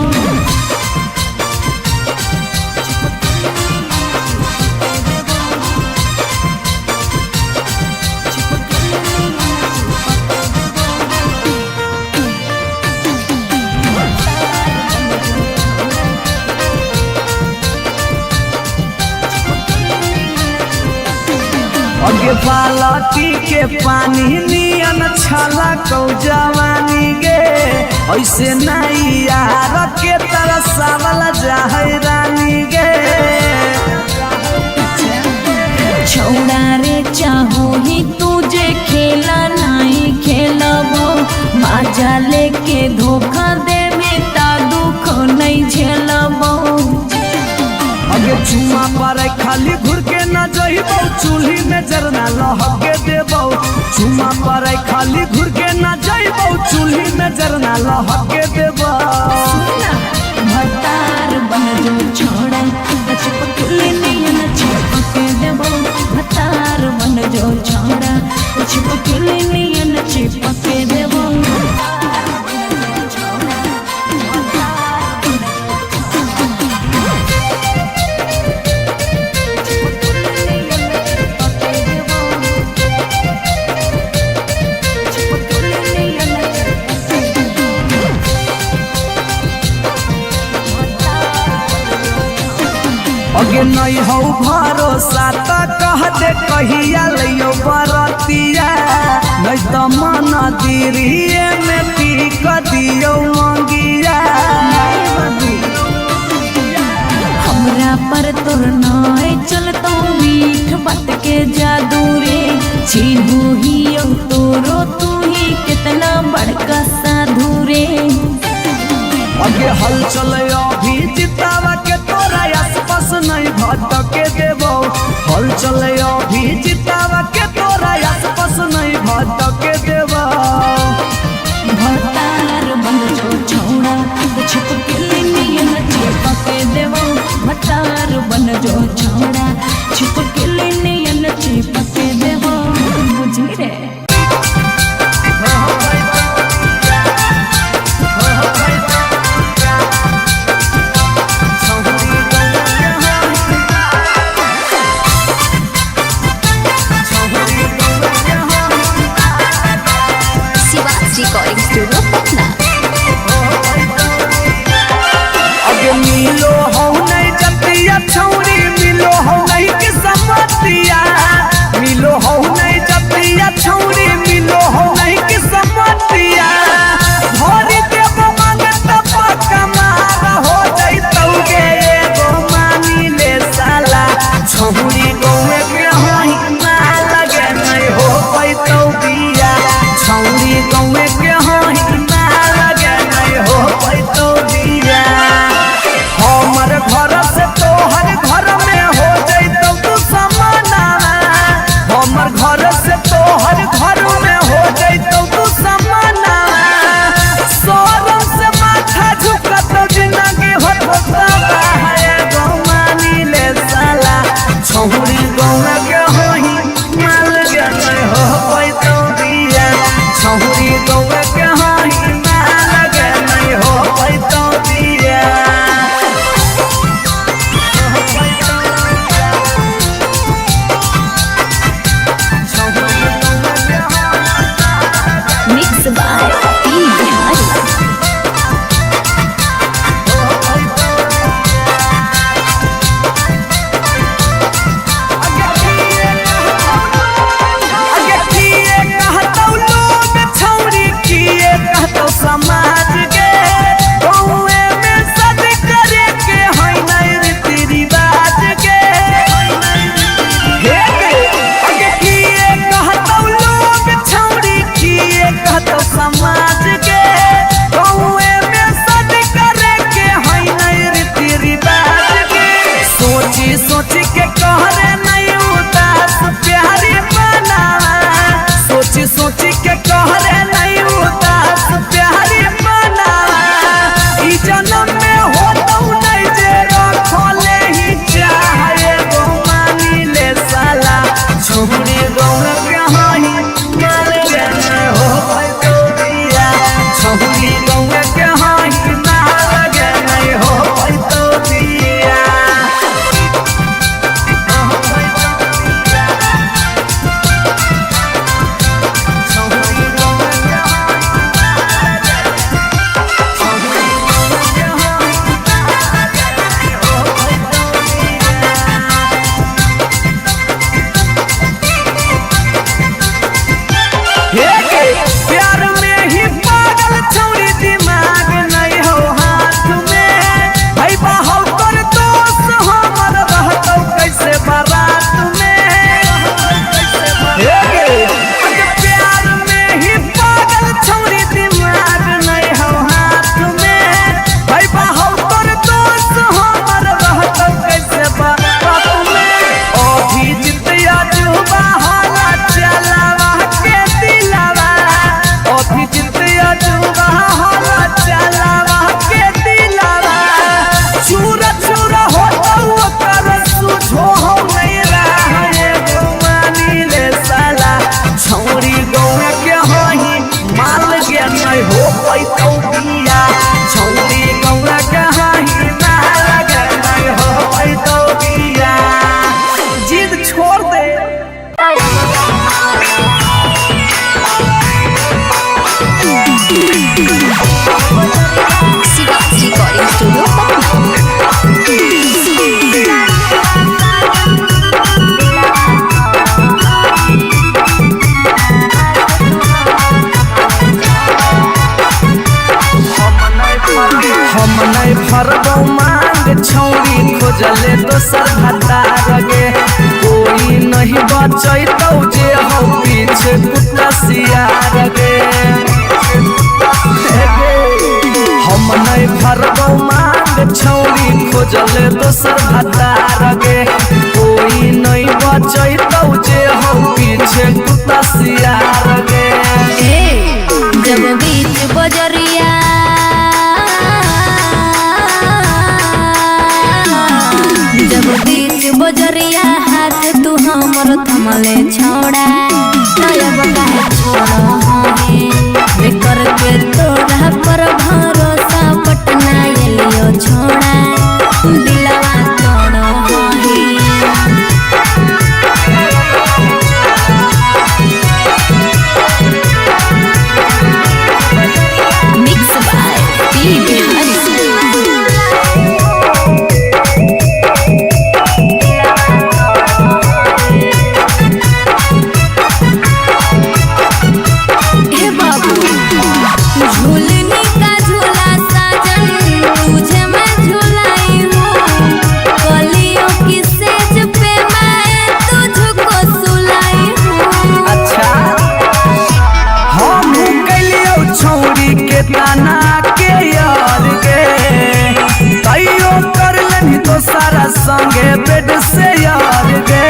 अगे बालटी के पानी नियन छला कौ जवानी गे ऐसे नहीं यार के तरह सावल जाहै रानी गे छोड़ा रे चाहो ही तुझे खेला नहीं खेलबो माजा लेके धोखा दे में ता दुख नहीं झेलबो अगे चुमा पर खाली घुर के न जइबो चूल्ही में जरना लहके देबो चुमा पर खाली घुर के न जइबो चूल्ही में जरना लहके देबो भतार बन जो छोड़ा चिपकल नियन चिपके देबो भतार बन जो छोड़ा चिपकल नियन चिपके देबो अगे नहीं हो भरोसा त कह दे कहिया लियो बरतिया नहीं तो मन दिरिए में पी क दियो मंगिया हमरा पर तोर नाय चलतो मीठ बात के जादू रे छीनू ही तोरो तू ही कितना बड़का साधु रे अगे हल चले अभी जितावा के तोरा आसपास नहीं भटके देबो हल चले अभी जितावा के तोरा आसपास नहीं भटके देबो भतार छिपकली नियन चिपके देवो भतार बन जो छोड़ा छिपकली नियन चिपके देवो बुझी रे रिकॉर्डिंग स्टूडियो पटना। अगे मिलो हो नहीं जतिया छौरी मिलो हो नहीं के समतिया मिलो हो नहीं जतिया छौरी मिलो हो नहीं के समतिया भोरी देव मांगत पक्का मार हो जइतौगे एगो मानी ले साला छौरी गौवे के होई ना लगे नहीं हो पैतौ बिया छौरी गौवे के होई ना लगे नहीं हो पैतौ बिया हमर घर से तोहर घर में हो जइतौ तू समाना हमर घर से तोहर घर में हो जइतौ तू समाना सोरम से माथा झुकत जिंदगी होता है गौ मानी ले साला छौरी गौवा के होई माल के नहीं हो पैतौ बिया छौरी गौवा के होई माल के नहीं हो पैतौ बिया मिक्स बाय पी बिहारी। अगे किए कहतौ लोग छौरी किए कहतौ समाज के गौए में सद करे के होई नहीं रीति रिवाज के हे अगे किए कहतौ लोग छौरी किए कहतौ समाज के गौए में सद करे के होई नहीं रीति रिवाज के सोची सोची के कहरे नहीं उदास प्यारी बनावा सोची सोची के कहरे नहीं उदास प्यारी बनावा ई जन्म में होतौ नहीं जे रखले ही चाहे गो मानी ले साला छौरी गौवा के होई माल के नहीं हो पैतौ बिया छौरी गौवा के होई माल के नहीं हो पैतौ बिया प्यार में ही पागल छौरी दिमाग नहीं हो हाथ में भाई बाहौ कर दोस्त हमर रहतौ कैसे बारात में प्यार में ही पागल छौरी दिमाग नहीं हो हाथ में भाई बाहौ कर दोस्त हमर रहतौ कैसे बारात में अभी जितिया जुबा होला चलावा के दिलावा अभी जितिया जुबा होला चलावा के दिलावा चूरा चूरा होतौ ओकर सुझो हो नहीं रहे गो मानी ले साला छौरी गौवा के होई माल के नहीं हो पैतौ बिया छौरी गौवा के होई माल के नहीं हो पैतौ बिया जिद छोड़ दे रिकॉर्डिंग स्टूडियो पटना। हम नहीं फरबौ मांग छौरी खोजले दोसर भतार गे कोई नहीं बचैतौ जे हो पीछे कुत्ता सियार गे हम नहीं फरबौ मांग छौरी खोजले दोसर भतार गे कोई नहीं बचैतौ जे हो पीछे कुत्ता सियार गे जब बीच बजरिया बजरिया हाथ तू हमर थमले छोड़ा तब काहे छोड़ो हे बेकर के तोरा पर भरोसा पटना एलियो छोड़ा दिलवा तोड़ो हे मिक्स बाय पी बिहारी झूलनी का झूला साजन तुझे मैं झूलाई हूँ कलियों की सेज पे मैं तुझको सुलाई हूँ। अच्छा हम कलियो छौरी के ताना के यार गे तैयो कर लेनी तो सारा संगे बेड से यार गे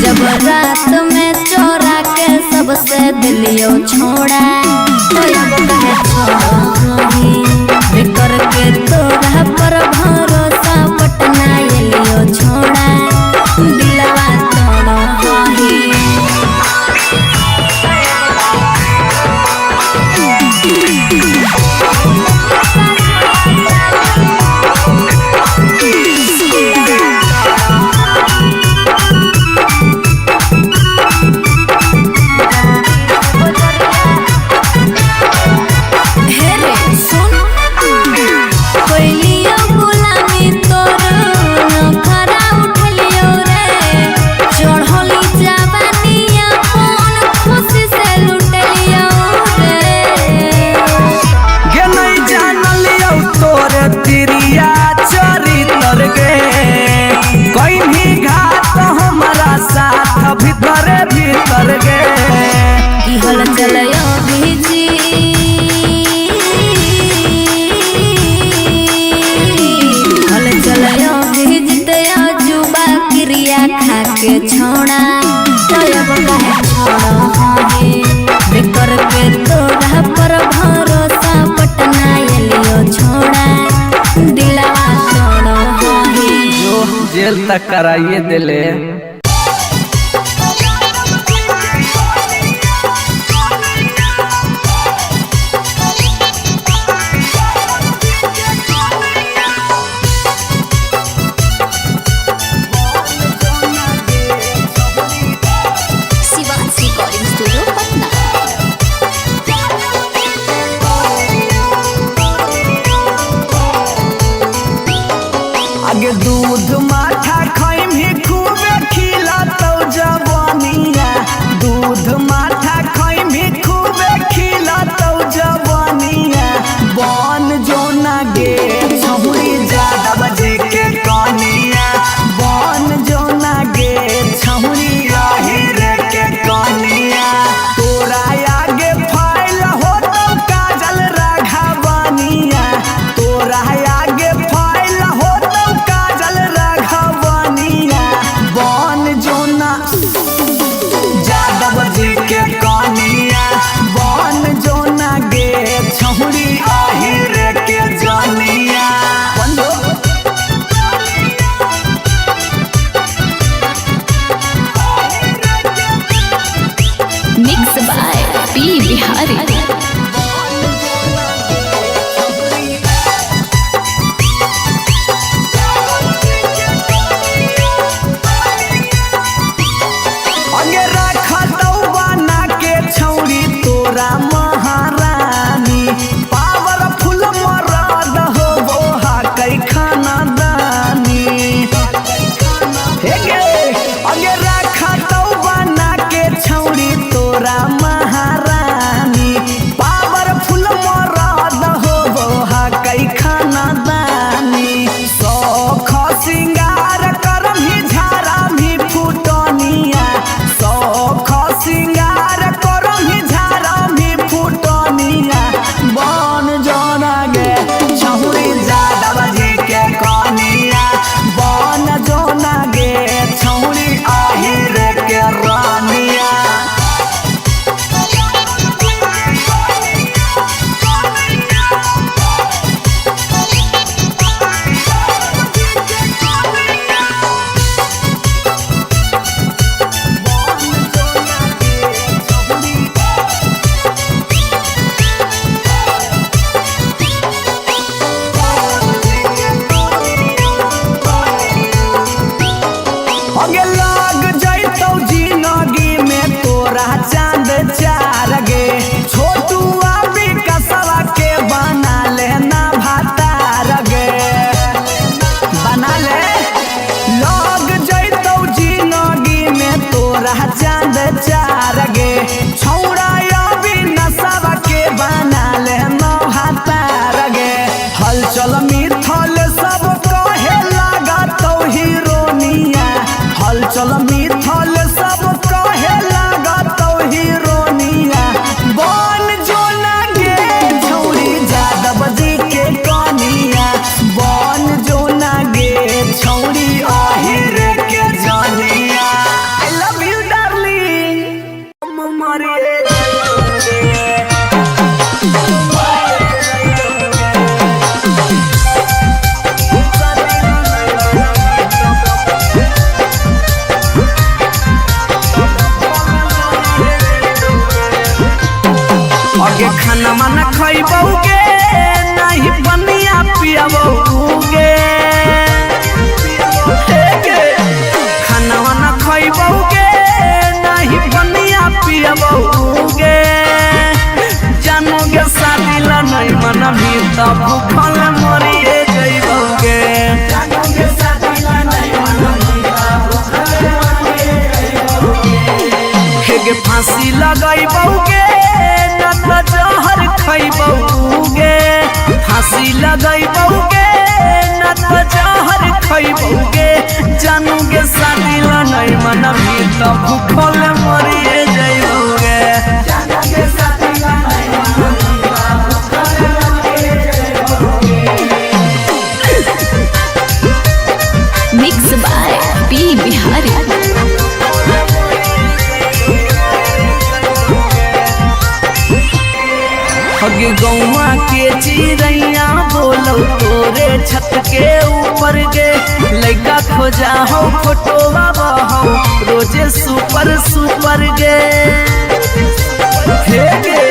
जब रात में चोरा के सबसे दिलियो छोड़ा तब काहे छोड़ो ही बेकर के तोरा पर भरोसा पटना एलियो छोड़ा दिलवा तोड़ो ही के छोड़ा तब काहे छोड़ो हे बेकर के तोरा पर भरोसा पटना एलियो छोड़ा दिलवा तोड़ो हे जो जेल तक कराइए दिले आगे दूध माठा खाइम ही खूबे खिला तो जवानिया दूध माठा खाइम ही खूबे खिला तो जवानिया बन जो ना गे छहुरी ज्यादा बजे के कनिया बन जो ना गे छहुरी हीरे के कनिया तोरा आगे फाइल हो तो काजल राघवानिया तोरा आगे फाइल हो मिक्स बाय पी बिहारी तोरा महारानी पावरफुल मरद हो वो हाकै खानदानी अगे रखा तो बना के छौरी तोरा महारानी मिथल सब कहे लागत हीरोनिया बन जो ना गे छौरी यादव जी के कनिया बन जो ना गे छौरी आहिर के जानिया आई लव यू डार्लिंग मरे आगे खाना माना खइबौगे नहीं बनिया पियबौगे खाना माना खइबौगे नहीं बनिया पियबौगे जानोगे शादी ला नहीं मना भी तब भूखल मरिए जइबौगे जानोगे शादी ला नहीं मना भी तब भूखल मरिए जइबौगे हेगे फांसी लगाइबौगे जहर खइबौगे फांसी लगइबौगे न त जहर खइबौगे जानोगे शादी ला नहीं मनबी त भूखल मरिए जइबौगे जानोगे शादी ला नहीं मनबी त भूखल मरिए जइबौगे। Mix by P Bihari. हगे गौवा के चिड़ैया बोलो तोरे छत के ऊपर गे लइका खोजा हो फोटोवा बहो रोजे सुपर सुपर गे हे गे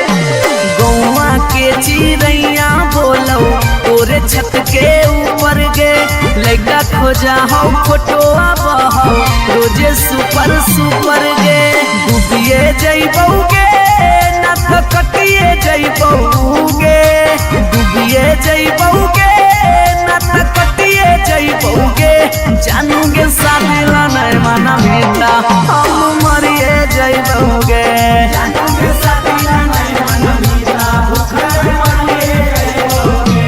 गौवा के चिड़ैया बोलो तोरे छत के ऊपर गे लइका खोजा हो फोटोवा बहो रोजे सुपर सुपर गे डूबिए जइबौगे कटिए जइबौगे डूबिए जइबौगे न त कटिए जइबौगे जानोगे शादी ला नहीं मना बेटा हम मरिए जइबौगे जानोगे शादी ला नहीं मना बेटा भूखल मरिए जइबौगे।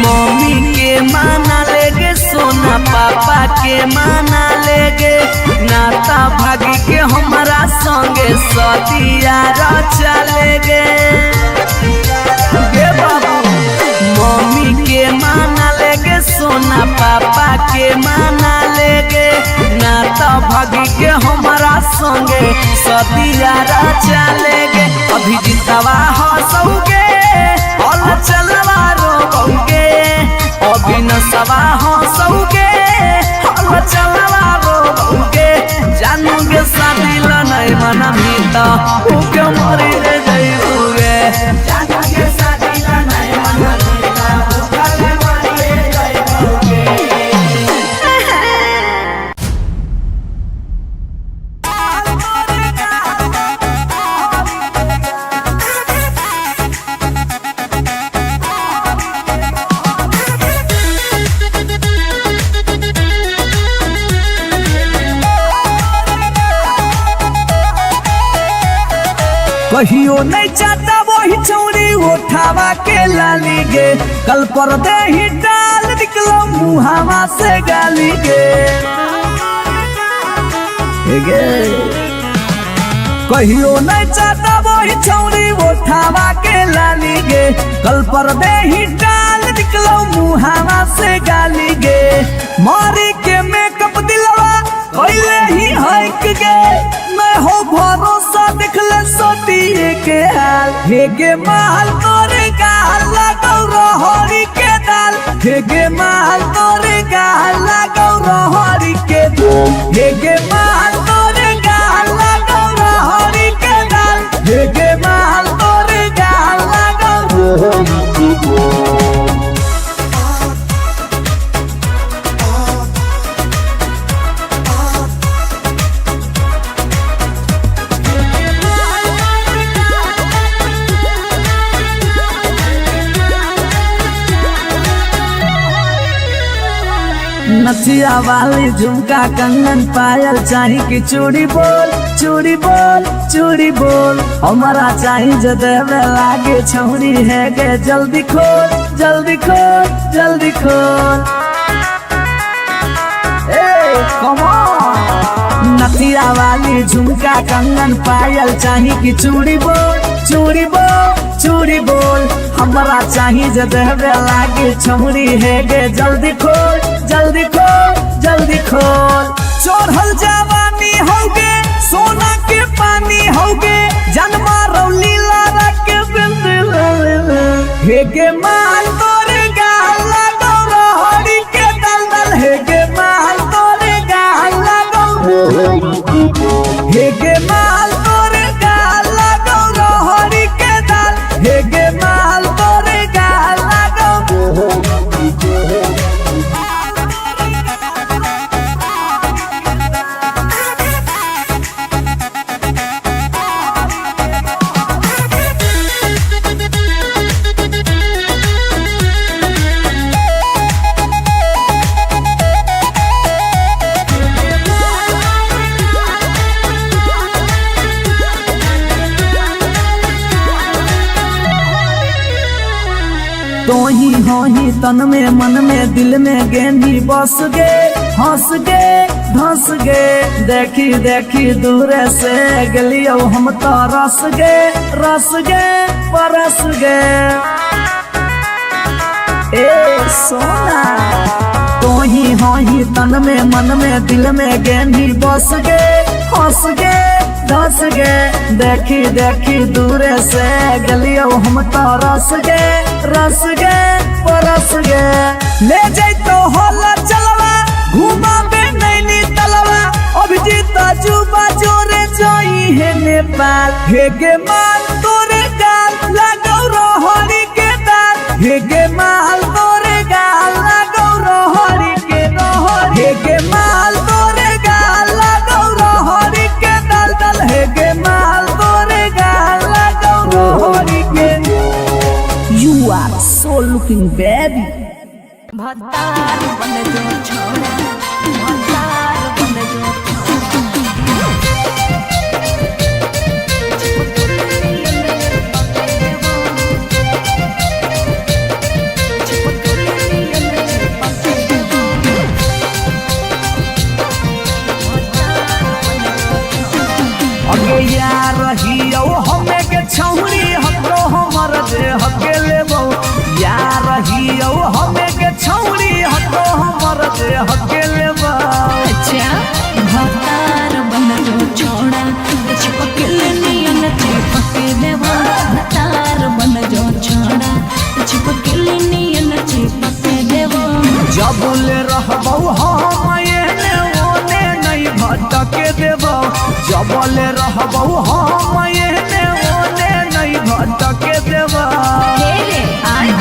मम्मी के माना लेगे सोना पापा के माना लेगे नाता भागी के हमारा संगे सतिया चलेगे गे बाबू मम्मी के माना लेगे सोना पापा के माना लेगे नाता भागी के हमारा संगे सतिया चलेगे अभी जितवा हंसोगे और चलवा रोबोगे अभी नसवा हंसोगे और चलवा रोबोगे जानोगे शादी ला नहीं मना भीता उके मरी रे जइबौगे जानोगे शादी ला नहीं मना भीता उके मरी रे जइबौगे। कहियो नहीं चाहता वही चौड़ी उठावा के लाली गे कल पर दे ही डाल निकलो मुहावा से गाली गे कहियो नहीं चाहता वही चौड़ी उठावा के लाली गे कल पर दे ही डाल निकलो मुहावा से गाली गे मारी के मेकअप दिलवा कोइले ही हक गे मैं हो भरोसा दिखले सोतिए के हाल हेगे माल तोरे गाल लगौ रहरी के दाल हेगे माल तोरे गाल लगौ रहरी के दाल हेगे माल तोरे गाल लगौ रहरी के दाल हेगे माल तोरे गाल लगौ रहरी के दाल। नथिया वाली झुमका कंगन पायल चाही कि चूड़ी बोल चूड़ी बोल चूड़ी बोल हमारा चाही जो देवे लागे छौरी है गे जल्दी खोल जल्दी खोल जल्दी खोल। नथिया वाली झुमका कंगन पायल चाही कि चूड़ी बोल चूड़ी बोल चूड़ी बोल हमारा चाही जो देवे लागे छौरी है गे जल्दी खोल जल्दी खोल जल्दी खोल। चढ़ल जवानी होगे सोना के पानी होगे जन्मा रौली लारा के बिंद हेगे माल तोरे गाल लगो रहड़ी के दलदल हेगे माल तोरे गाल लगो हेगे माल तोरे गाल लगो रहड़ी के दल हेगे माल तोरे गाल लगो। तो ही हो ही तन में मन में दिल में गेंदी बस गे हंस गे धंस गे देखी देखी दूर से गलियो हम तो रस गे परस गे। ए सोना तो ही हो ही तन में मन में दिल में गेंदी बस गे हंस गे धस गे देखी देखी दूर से गलियो हम तो रस गे परस गे। ले जैतो होला चलवा घुमा बे नैनी तलवा अभिजीत जुबा जोरे जोई है नेपाल हेगे माल तोरे गाल लगो रहड़ी के दाल हेगे माल तोरे गाल लगो रहड़ी के हेगे माल तोरे गाल लगो रहड़ी के दल हेगे माल तोरे गाल लगो रहड़ी के। You are so looking baby। भतार बन जो छोड़ा भतार बन जो अगे यार रहियो हमें के छौरी हको हमर दे हके लेबो यार रहियो हमें के छौरी हको हमर दे हके लेबो। अच्छा भतार बन जो छोड़ा चिपकल नियन चिपके देवा भतार बन जो छोड़ा चिपकल नियन चिपके देवा। जब ले रहबो हम एने ओने नहीं भटके देबो जब ले रहबो हम एने ओने नहीं भटके देबो।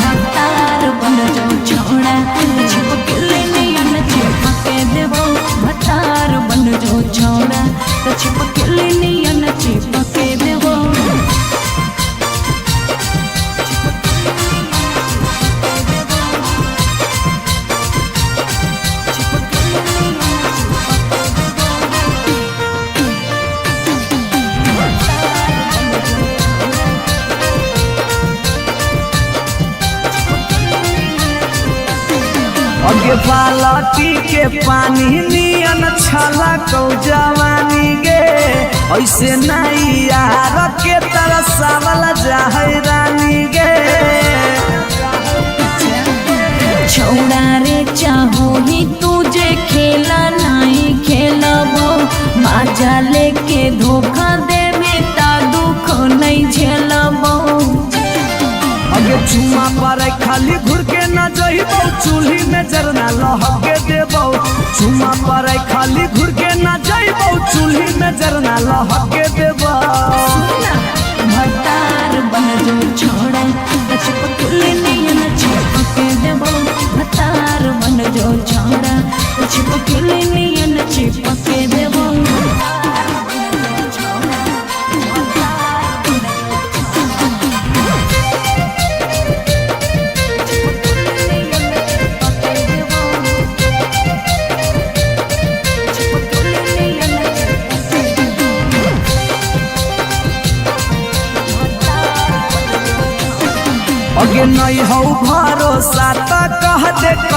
भतार बन जो छोड़ा चिपकल नियन चिपके देवा भतार बन जो छोड़ा चिपकल नियन चिपके देवा। अगे बालटी के पानी नियन छला कौ जवानी गे ऐसे नहीं यार के तरह सावल जाहे रानी गे। छौड़ा रे चाहो ही तुझे खेला नहीं खेलबो माजा लेके धोखा देवे ता दुख नहीं झेलबो। अगे चुमा पर खाली घुर के न जइबो चूल्ही में जरना लहके देबो चुमा पर खाली घुर के न जइबो चूल्ही में जरना लहके देबो। भतार बन जो छोड़ा चिपकल नियन चिपके देबो भतार बन जो छोड़ा चिपकल नियन चिपके देबो।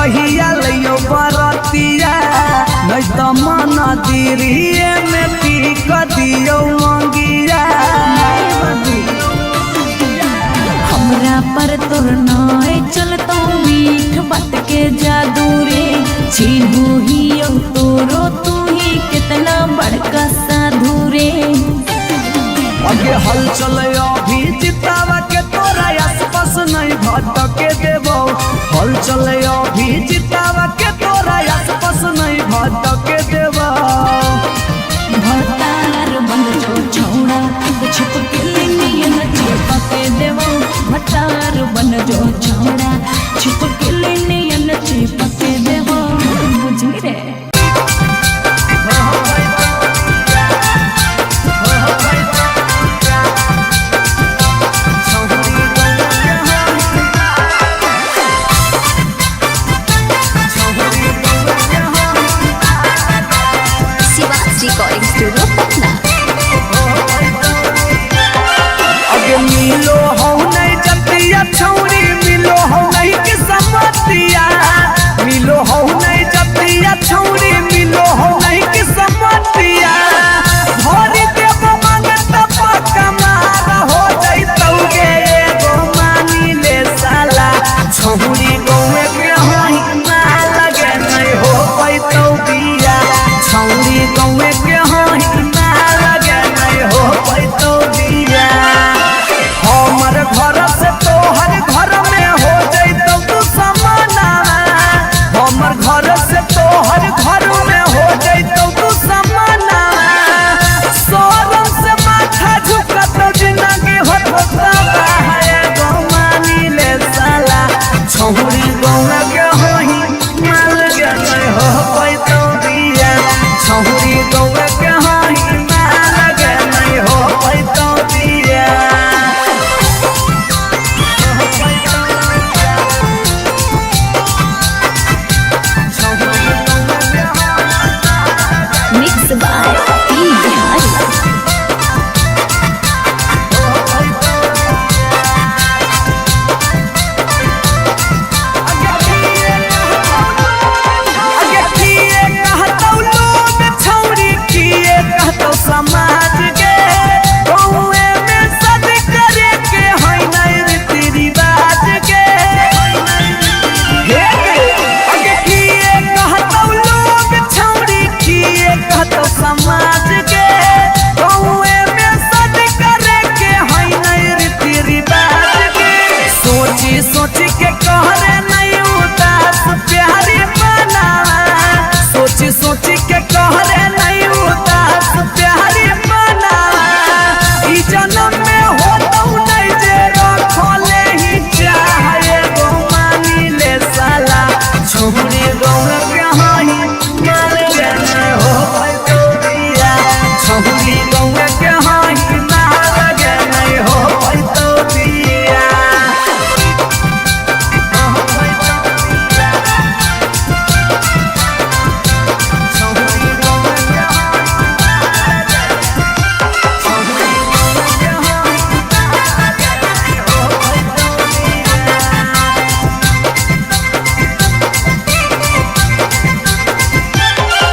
कहिया लियो बरतिया नहीं तो मन दिरिए में पी क दियो मंगिया हमरा पर तोर नाय चलतो मीठ बात के जादू रे छीनू ही तोरो तू ही कितना बड़का साधु रे आगे हल चले अभी जितावा के तोरा आसपास नहीं भटके देबो हल चले अभी जितावा के तोरा आसपास नहीं भटके देबो भतार बंद जो छौड़ा छिप के नियन छिपके देबो भतार बन जो छौड़ा छिप के नियन छिपके देबो बुझी रे रिकॉर्डिंग स्टूडियो पटना। अगे मिलो हो नहीं जतिया छौरी मिलो हो नहीं किस्मतिया मिलो हो नहीं जतिया छौरी मिलो हो नहीं किस्मतिया भरी देव मांगत पक्का मार हो जइतौगे एगो मानी ले साला छौरी गौवे के होई ना लगे नहीं हो पैतौ बिया छौरी गौवे के होई ना लगे नहीं हो पैतौ बिया हमर घर से तोहर घर में हो जइतौ तू समाना हमर घर से तोहर घर में हो जइतौ तू समाना सोरम से माथा झुकत जिंदगी होता है गो मानी ले साला छौरी गौवा के होई माल के नहीं हो पैतौ बिया छौरी गौवा के होई माल के नहीं हो पैतौ बिया मिक्स बाय पी बिहारी। आगे किए कहतौ लोग छौरी किए कहतौ समाज के गौए में सद करे के है नहीं रीति रिवाज के हे आगे किए कहतौ लोग छौरी किए कहतौ समाज के गौए में सद करे के है नहीं रीति रिवाज के सोची सोची के कहरे नहीं उदास प्यारी बना सोची सोची के कहरे नहीं उदास प्यारी बना ई जन्म में होतौ नहीं जे रखले ही चाहे गो मानी ले साला छौरी गौवा के होई माल के नहीं हो पैतौ बिया छौरी गौवा के होई माल के नहीं हो पैतौ बिया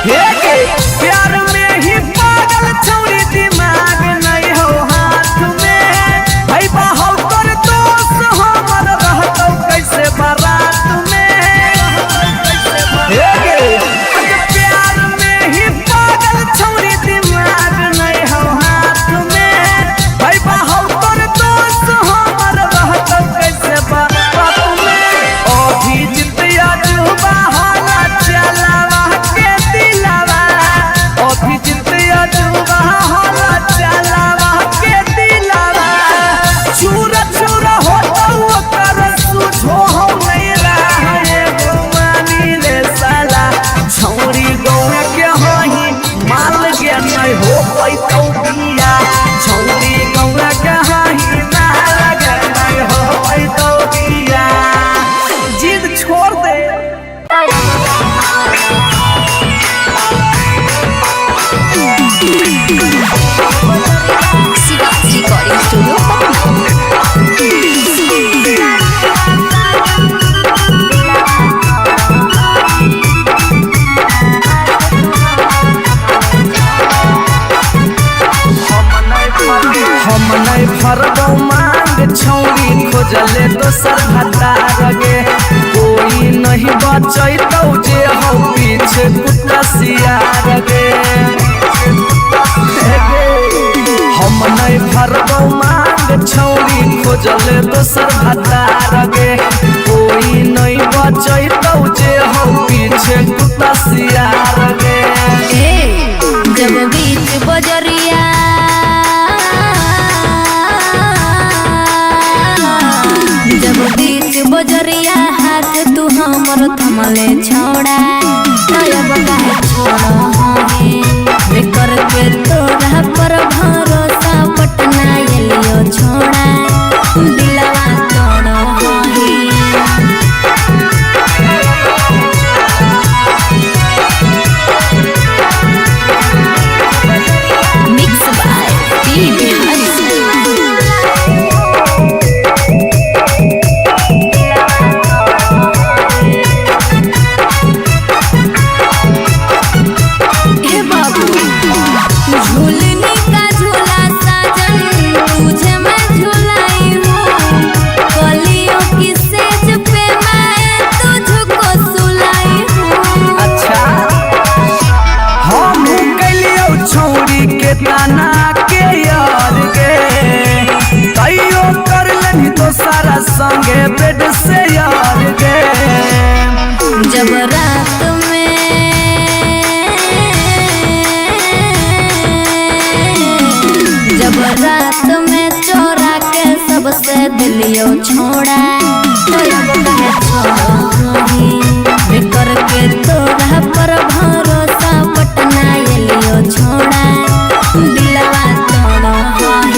प्यार में ही पागल छौरी दिमाग नहीं हो हाथ में भाई बाहौ कर दोस्त हमर रहतौ कैसे बारात में प्यार में ही पागल छौरी दिमाग नहीं हो हाथ में भाई बाहौ कर दोस्त हमर रहतौ कैसे बारात में अभी जितिया जुबा हाला चलावा के दिलावा अभी जितिया जुबा हाला चलावा के दिलावा चूरा चूरा होतौ कर सुझो हो नहीं रहा गो मानी ले साला छौरी गौवा के होई माल के नहीं हो पैतौ बिया छौरी गौवा के होई माल के नहीं हो पैतौ बिया जिद छोड़ दे रिकॉर्डिंग स्टूडियो पटना। दोसर भतार गे कोई नहीं बचैतौ जे हो पीछे कुत्ता सियार गे हम नहीं भरबौ मांग छौरी खोजले दोसर भतार गे कोई नहीं बचैतौ जे हो पीछे कुत्ता सियार गे जब बीच बजरिया बजरिया हाथ तू हमर थमले छोड़ा तब काहे छोड़ बेकर के तोरा पर भरोसा पटना एलियो छोड़ा दिलवा तोड़ मिक्स बाय पी बिहारी सारा संगे बेड से यार गे जब रात में चोरा के सबसे दिलियो छोड़ा बेकर के तोरा पर भरोसा पटना एलियो छोड़ा दिलवा तोड़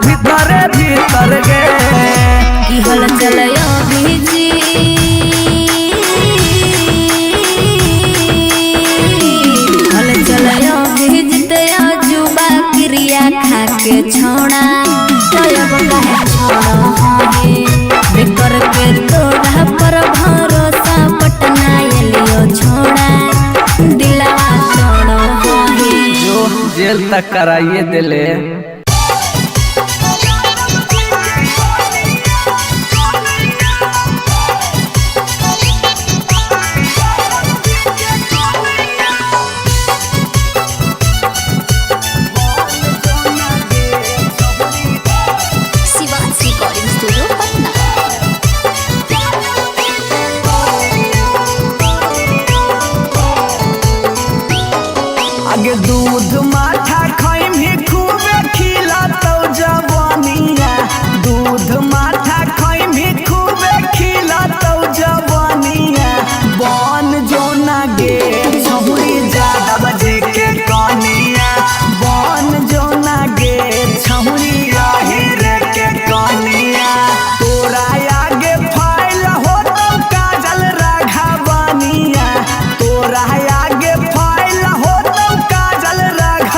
भीतर गे की हल चलयो भीजी हल चलयो भीजते जुबा क्रिया खा के छोड़ा तब काहे छोड़ बेकर के तोरा पर भरोसा पटना एलियो छोड़ा दिलवा तोड़ जो जेल तक कराइए दिले आगे दूध माठा खाइम ही खूबे खिलातौ जवानिया दूध माठा खाइम ही खूबे खिलातौ जवानिया बन जो ना गे छहुरी ज्यादा बजे के कनिया बन जो ना गे छहुरी रे के कनिया तोरा आगे फाइल होतौ काजल राघवानिया तोरा आगे फाइल होतौ काजल राघवानिया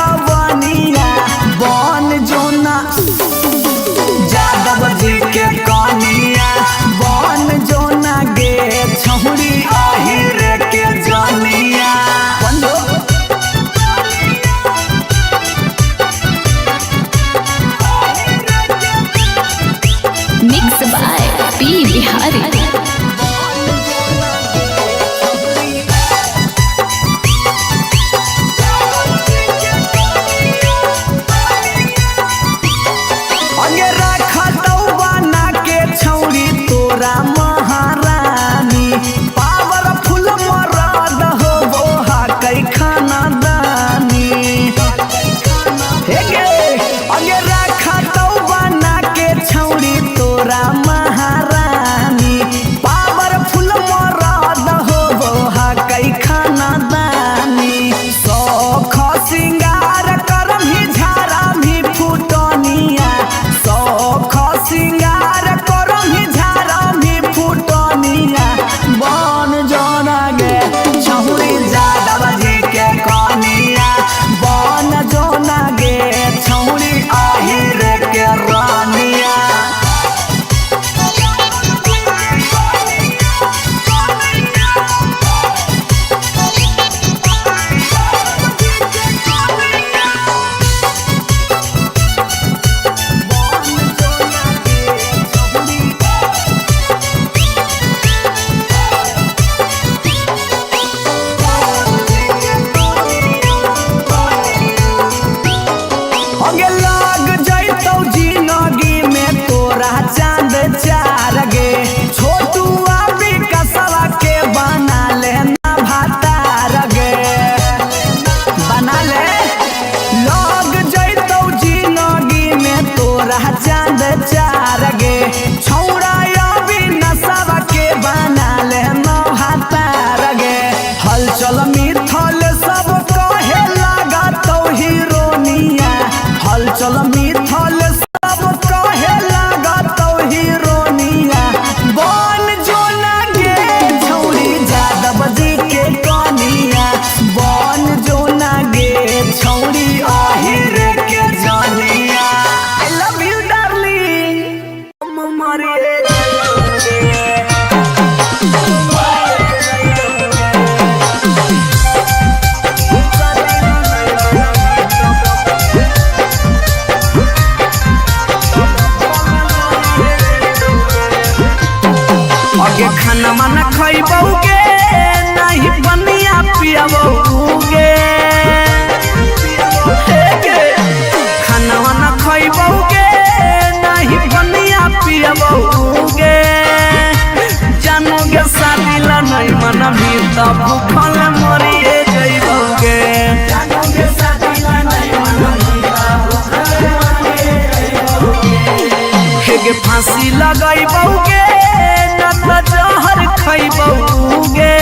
हलचल मिथल सब कहे लगा तो हीरोनिया हलचल मिथल सब कहे लगा तो हीरोनिया बन जो लगे छौरी जादव जी के कनिया बन जो लगे छौरी आहिर के जानिया आई लव यू डार्लिंग मरे आगे खाना माना खइबौगे नहीं बनिया पियबौगे खाना माना खइबौगे नहीं बनिया पियबौगे जानोगे शादी ला नहीं मन भी तो भूखल मरिए जइबौगे जानोगे शादी ला नहीं मन भी तो भूखल मरिए जइबौगे हेगे फांसी लगाइबौगे जहर खइबौगे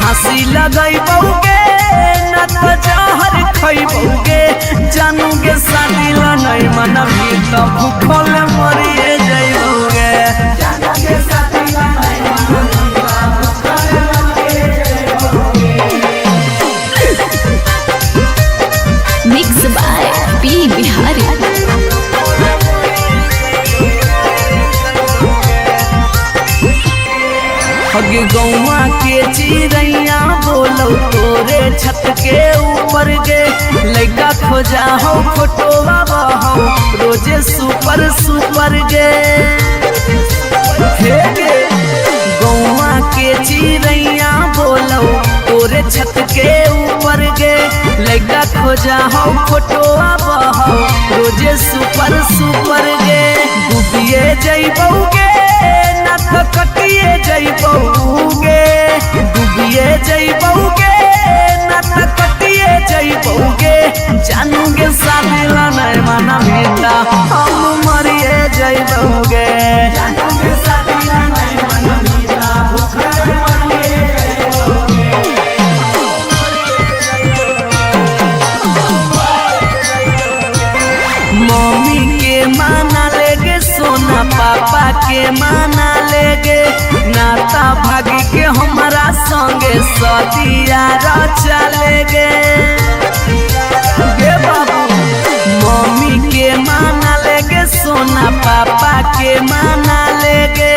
फांसी लगइबौगे न त जहर खइबौगे जानोगे शादी ला नहीं मन भी तो भूखल मरिए जइबौगे जानोगे शादी ला नहीं मन भी तो भूखल मरिए जइबौगे मिक्स बाय पी बिहारी। हगे गौवा के चिड़ैया बोलो तोरे छत के ऊपर गे लइका खोजा हो फोटोवा बहो रोजे सुपर सुपर गे हे गे गौवा के चिड़ैया बोलो तोरे छत के ऊपर गे लइका खोजा हो फोटोवा बहो रोजे सुपर सुपर गे डूबिए जइबौगे ना तो कटिए जइबौगे डूबिए जइबौगे ना तो कटिए जइबौगे जानोगे शादी ला नहीं माना बेटा हम मरिए जइबौगे जानोगे शादी ला नहीं माना बेटा भूखल मरिए मम्मी के माना लेगे सोना पापा के माना लेगे नाता भागी के हमारा संगे सदिया चलेगे बाबू मम्मी के माना लेगे सोना पापा के माना लेगे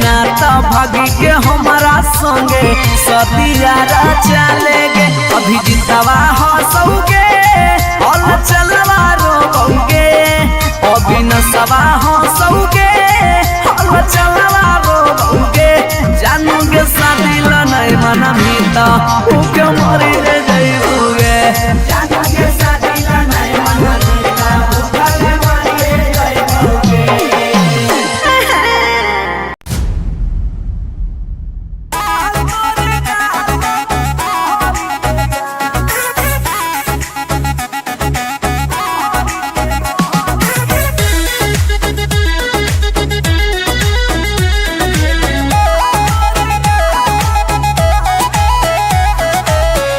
नाता भागी के हमारा संगे सदिया चलेगे अभी जितवा हंसोगे और चलवा रोगे अभी नसवा हंसोगे और चलवा रोगे जानोगे शादी ला नहीं मना भीता भूखे मरी जइबोगे जानोगे शादी ला नहीं मना भीता भूखे मरी जइबोगे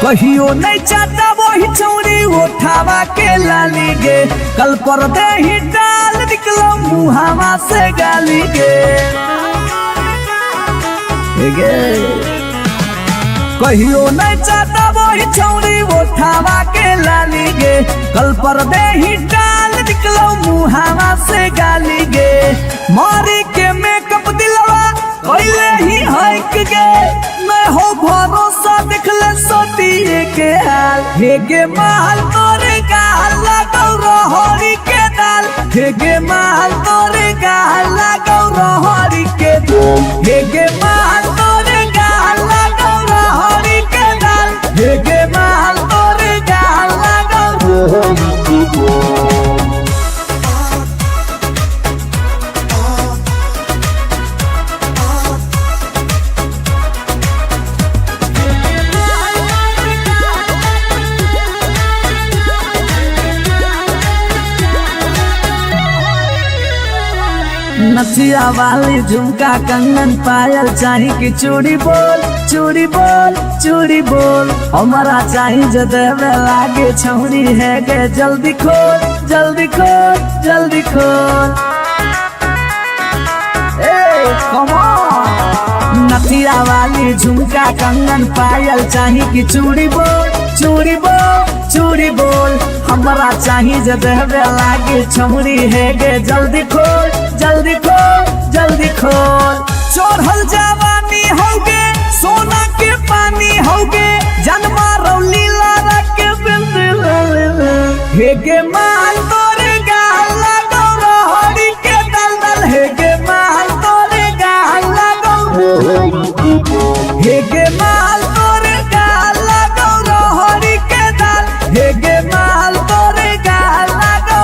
कहियो नहीं चाहता वही चौड़ी उठावा के लाली गे कल पर दे ही डाल निकलो मुहावा से गाली गे कहियो नहीं चाहता वही चौड़ी उठावा के लाली गे कल पर दे ही डाल निकलो मुहावा से गाली गे मारी के मेकअप दिलवा कोइले ही हक गे मैं हो भरोसा दिखले सोतिए के हाल हेगे माल तोरे गाल लगौ रहरी के दाल हेगे माल तोरे गाल लगौ रहरी के दाल हेगे माल तोरे गाल लगौ रहरी के दाल हेगे माल तोरे गाल लगौ रहरी के दाल नथिया वाली झुमका कंगन पायल चाही कि चूड़ी बोल चूड़ी बोल चूड़ी बोल हमारा चाही जो देवे लागे छौरी है गे जल्दी खोल जल्दी खोल जल्दी खोल। नथिया वाली झुमका कंगन पायल चाही कि चूड़ी बोल चूड़ी बोल चूड़ी बोल हमारा चाही जो देवे लागे छौरी है गे जल्दी खोल जल्दी खोल जल्दी खोल। चढ़ल जवानी होगे सोना के पानी होगे जन्मा रौली लारा के बिंद हे गे माल तोरे गाल लगो रोहड़ी के दलदल हे गे माल तोरे गाल लगो हे गे माल तोरे गाल लगो रोहड़ी के दल हे गे माल तोरे गाल लगो।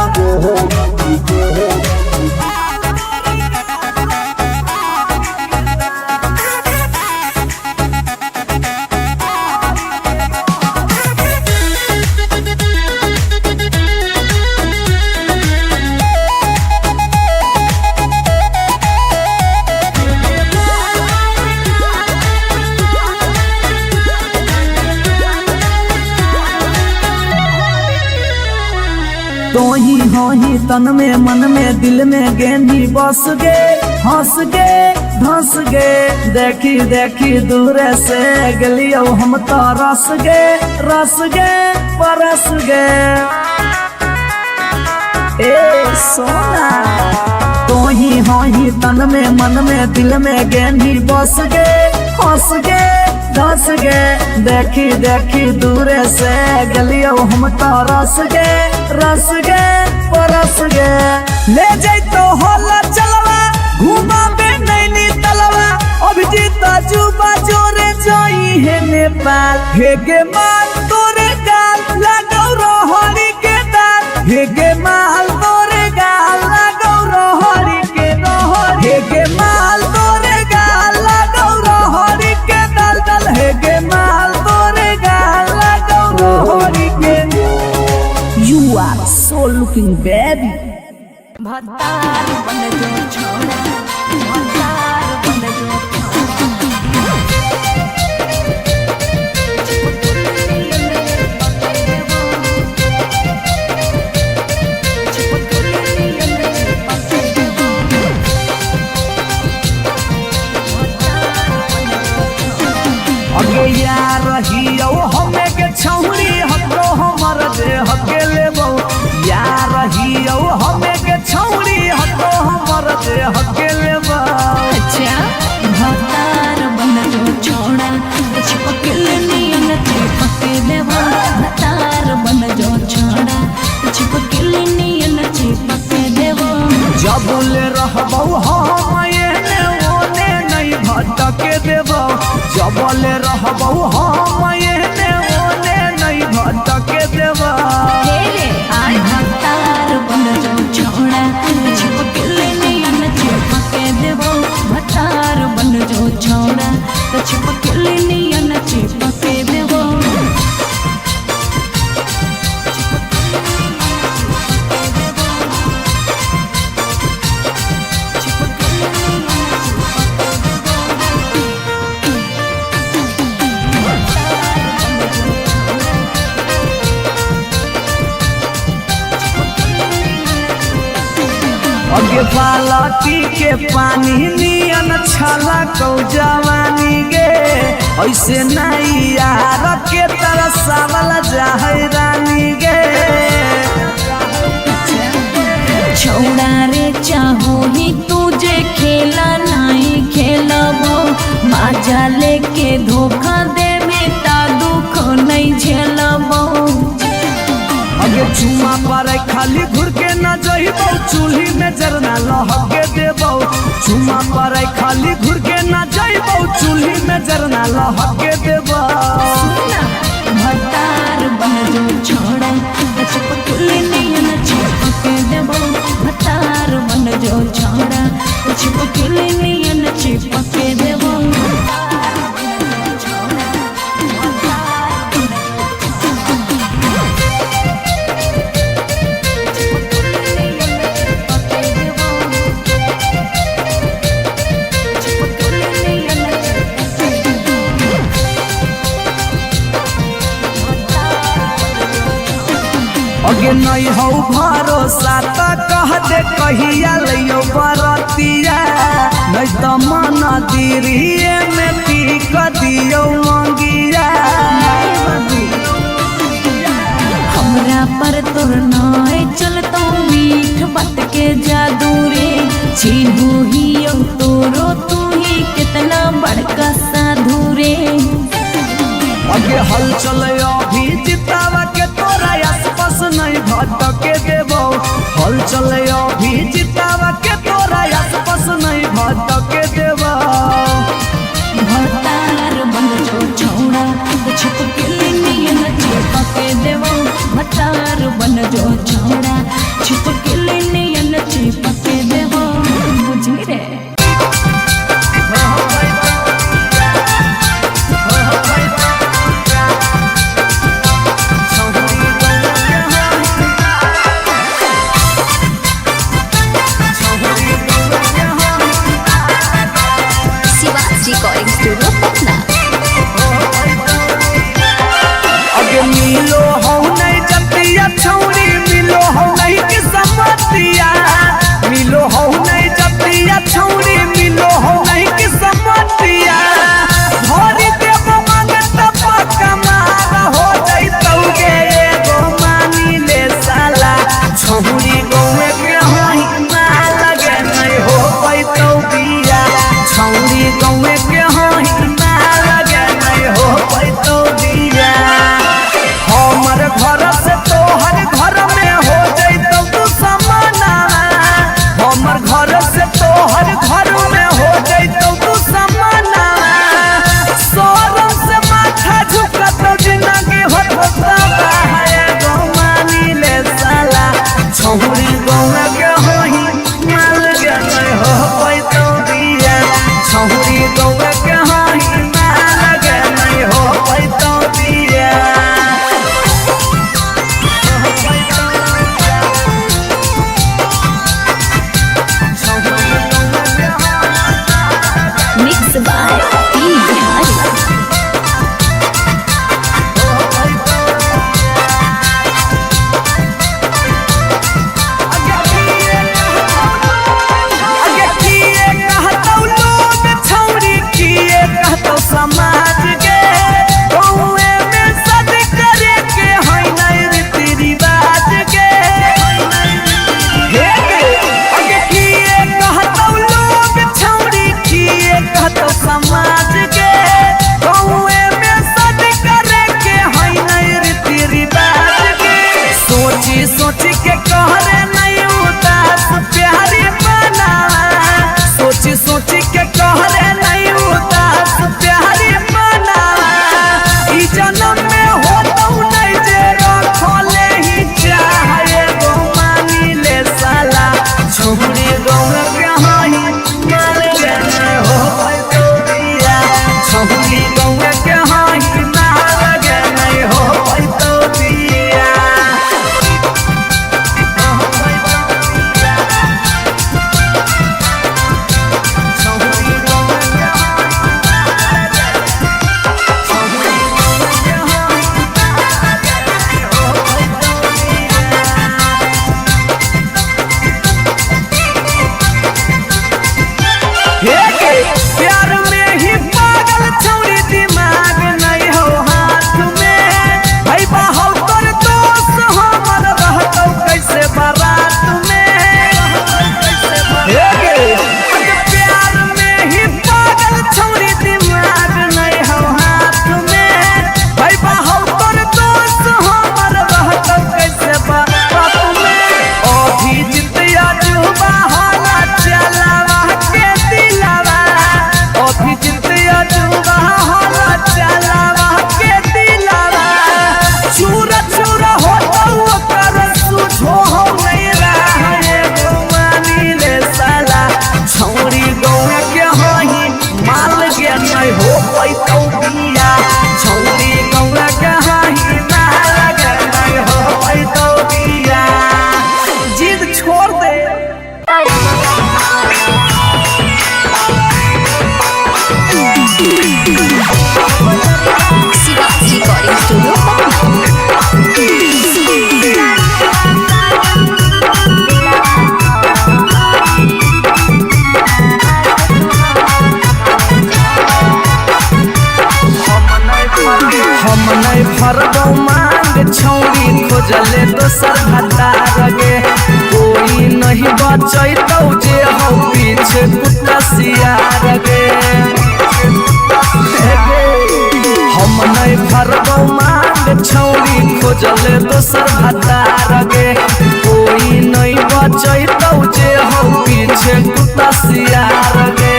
तो ही हो ही तन में मन में दिल में गेंदी बस गे हंस गे धंस गे देखी देखी दूर से गलियो हम तो रस गे परस गे ए सोना। तो ही हो ही तन में मन में दिल में गेंदी बस गे हंस गे धंस गे देखी देखी दूर से गलियो हम तो रस गे परस गे। ले जाई तो होला चलवा घुमा बे नैनी तलवा अभिजीत जुबा जोरे जोई है नेपाल हे गे माल तोरे गाल लगो रोहड़ी के दाल हे गे माल तोरे गाल लगो रोहड़ी के रोहड़ी हे गे माल तोरे गाल लगो रोहड़ी के दल दल हे गे माल तोरे गाल लगो रोहड़ी के। You are so looking baby। भतार बन जो छोड़ा भतार बन जो अगे यार रहियो हमें के छौरी हतो हमर दे हके लेबो यार रहियो हमें के छौरी हतो हमर दे हके लेबो। अच्छा भतार बन जो छोड़ा चिपकल नियन चिपके देवा भतार बन जो छोड़ा चिपकल नियन चिपके देवा। जब ले रहबो हम एने ओने नहीं भटके देबो जब ले रहबो हम एने ओने नहीं भटके देबो। भतार बन जो छोड़ा चिपकल नियन चिपके देवा भतार बन जो छोड़ा चिपकल नियन चिपके देवा। अगे बालटी के पानी नियन छला कौ जवानी गे ऐसे नहीं यार के तरसावल जाहै रानी गे। छौड़ा रे चाहो ही तुझे खेला नहीं खेलबो माजा लेके धोखा दे में ता दुख नहीं झेलबो। अगे चुमा पर खाली घुर के न जइबो चूल्ही में जरना लहके देबो चुमा पर खाली घुर के न जइबो चूल्ही में जरना लहके देबो। भतार बन जो छोड़ा चिपकल नियन चिपके देबो भतार बन जो छोड़ा चिपकल नियन चिपके देबो। अगे नहीं हो भरोसा त कह दे कहिया लियो बरतिया नहीं तो मन दिरिए में पीक दियो मंगिया हमरा पर तोर नाय चलतो मीठ बात के जादू रे छीनू ही तोरो तू ही कितना बड़का साधु रे अगे हल चले अभी जितावा के तोरा आसपास नहीं भटके देबो हल चले अभी जितावा के तोरा आसपास नहीं भटके देबो भतार बन जो छौड़ा छुप के लिए न चिपके देवो भतार बन जो छौड़ा छुप के लिए न चिपके देवो बुझी रे रिकॉर्डिंग स्टूडियो पटना। अगे मिलो हो नहीं जतिया छौरी मिलो हो नहीं कि समतिया मिलो हो नहीं जतिया छौरी मिलो हो नहीं कि समतिया भरी देव मांगत पक्का मार हो जइतौ गे एगो मानी ले साला छौरी गौए के होई ना लगे नहीं हो पैतौ बिया छौरी गौए के होई ना लगे नहीं हो पैतौ बिया हमर घर से तोहर घर में हो जइतौ तू समाना हमर घर से तोहर घर में हो जइतौ तू समाना सोरम से माथा झुकत जिंदगी होता है गो मानी ले साला छौरी गौए के होई ना लगे नहीं हो पैतौ बिया छौरी गौए के होई ना लगे नहीं हो पैतौ बिया मिक्स बाय पी बिहारी। नहीं भरबो मांग छौरी खोजले दोसर भतार गे कोई नहीं बचैतौ जे हो पीछे कुत्ता सियार गे हम नहीं भरबो मांग छौरी खोजले दोसर भतार गे कोई नहीं बचैतौ जे हो पीछे कुत्ता सियार गे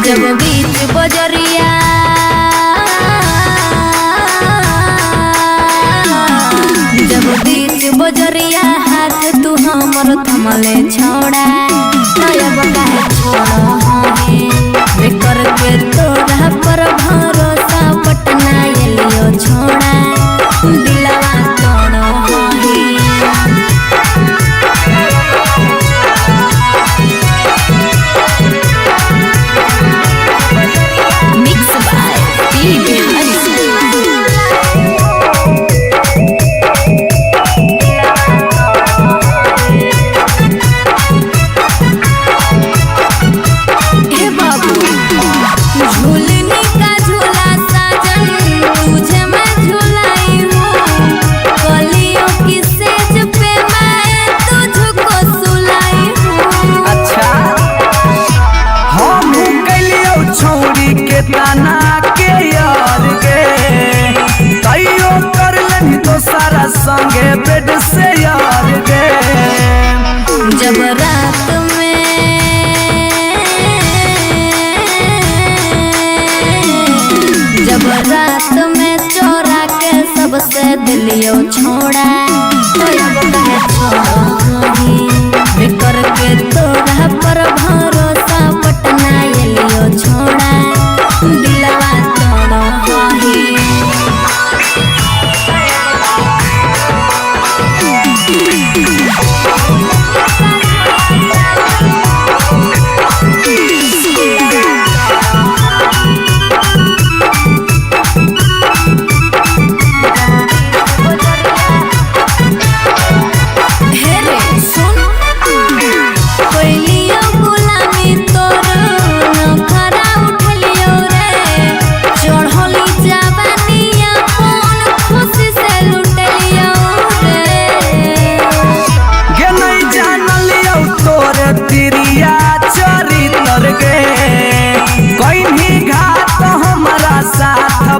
जब बीच बजरिया जब बीच बजरिया हाथ तू हमर थमले छोड़ा तब काहे छोड़ो हमें करके तोरा पर भरोसा पटना एलियो छोड़ा दिलवा तोड़ो मिक्स बाय पी बिहारी ताना के यार गे तैयो कर लेनी तो सारा संगे बेड से यार गे जब रात में चोरा के सबसे दिलियो छोड़ा करके तोरा पर भरोसा पटना एलियो छोड़ा दिलवा तोड़ो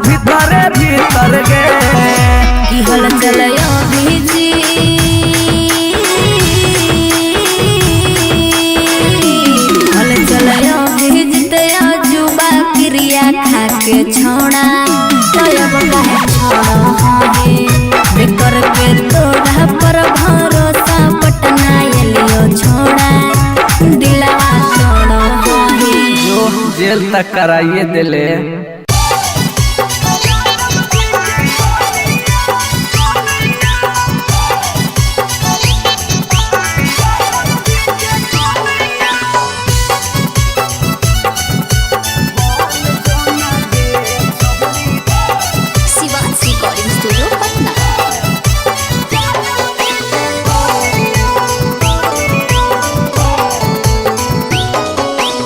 भीतर भीतर गे की हल चलयो भीजी हल चलयो भीजते जुबा क्रिया खा के छोड़ा तब काहे छोड़ो हमें करके तोरा पर भरोसा पटना एलियो छोड़ा दिलवा तोड़ो जो जेल तक कराइए दिले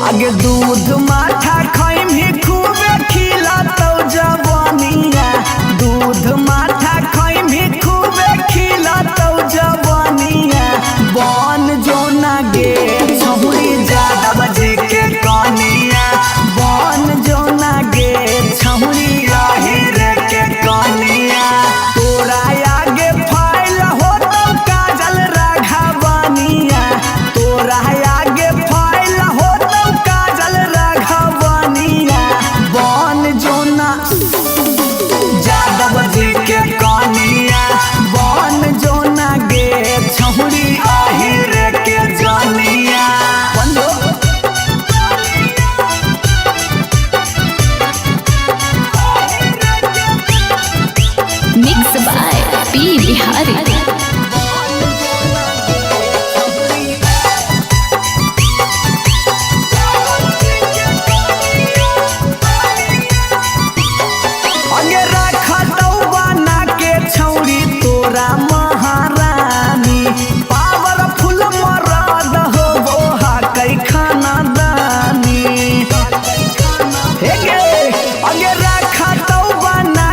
आगे दूध माठा खाई भी खूबे खिलातौ जवानिया दूध माठा खाई भी खूबे खिलातौ जवानिया बन जोना गे छहुरी ज्यादा बजे के कनिया बन जोना गे छहुरी रे के कनिया तोरा आगे फाइल हो तो काजल राघवानिया तोरा आगे फाइल हो काजल राघवानिया बन जोना यादव जी के कनिया बन जोना गे छहुरी रे के जानिया मिक्स बाय पी बिहारी तोरा महारानी पावरफुल मरद हो वो हा कई खाना दानी हे गे अगे रखा तो बना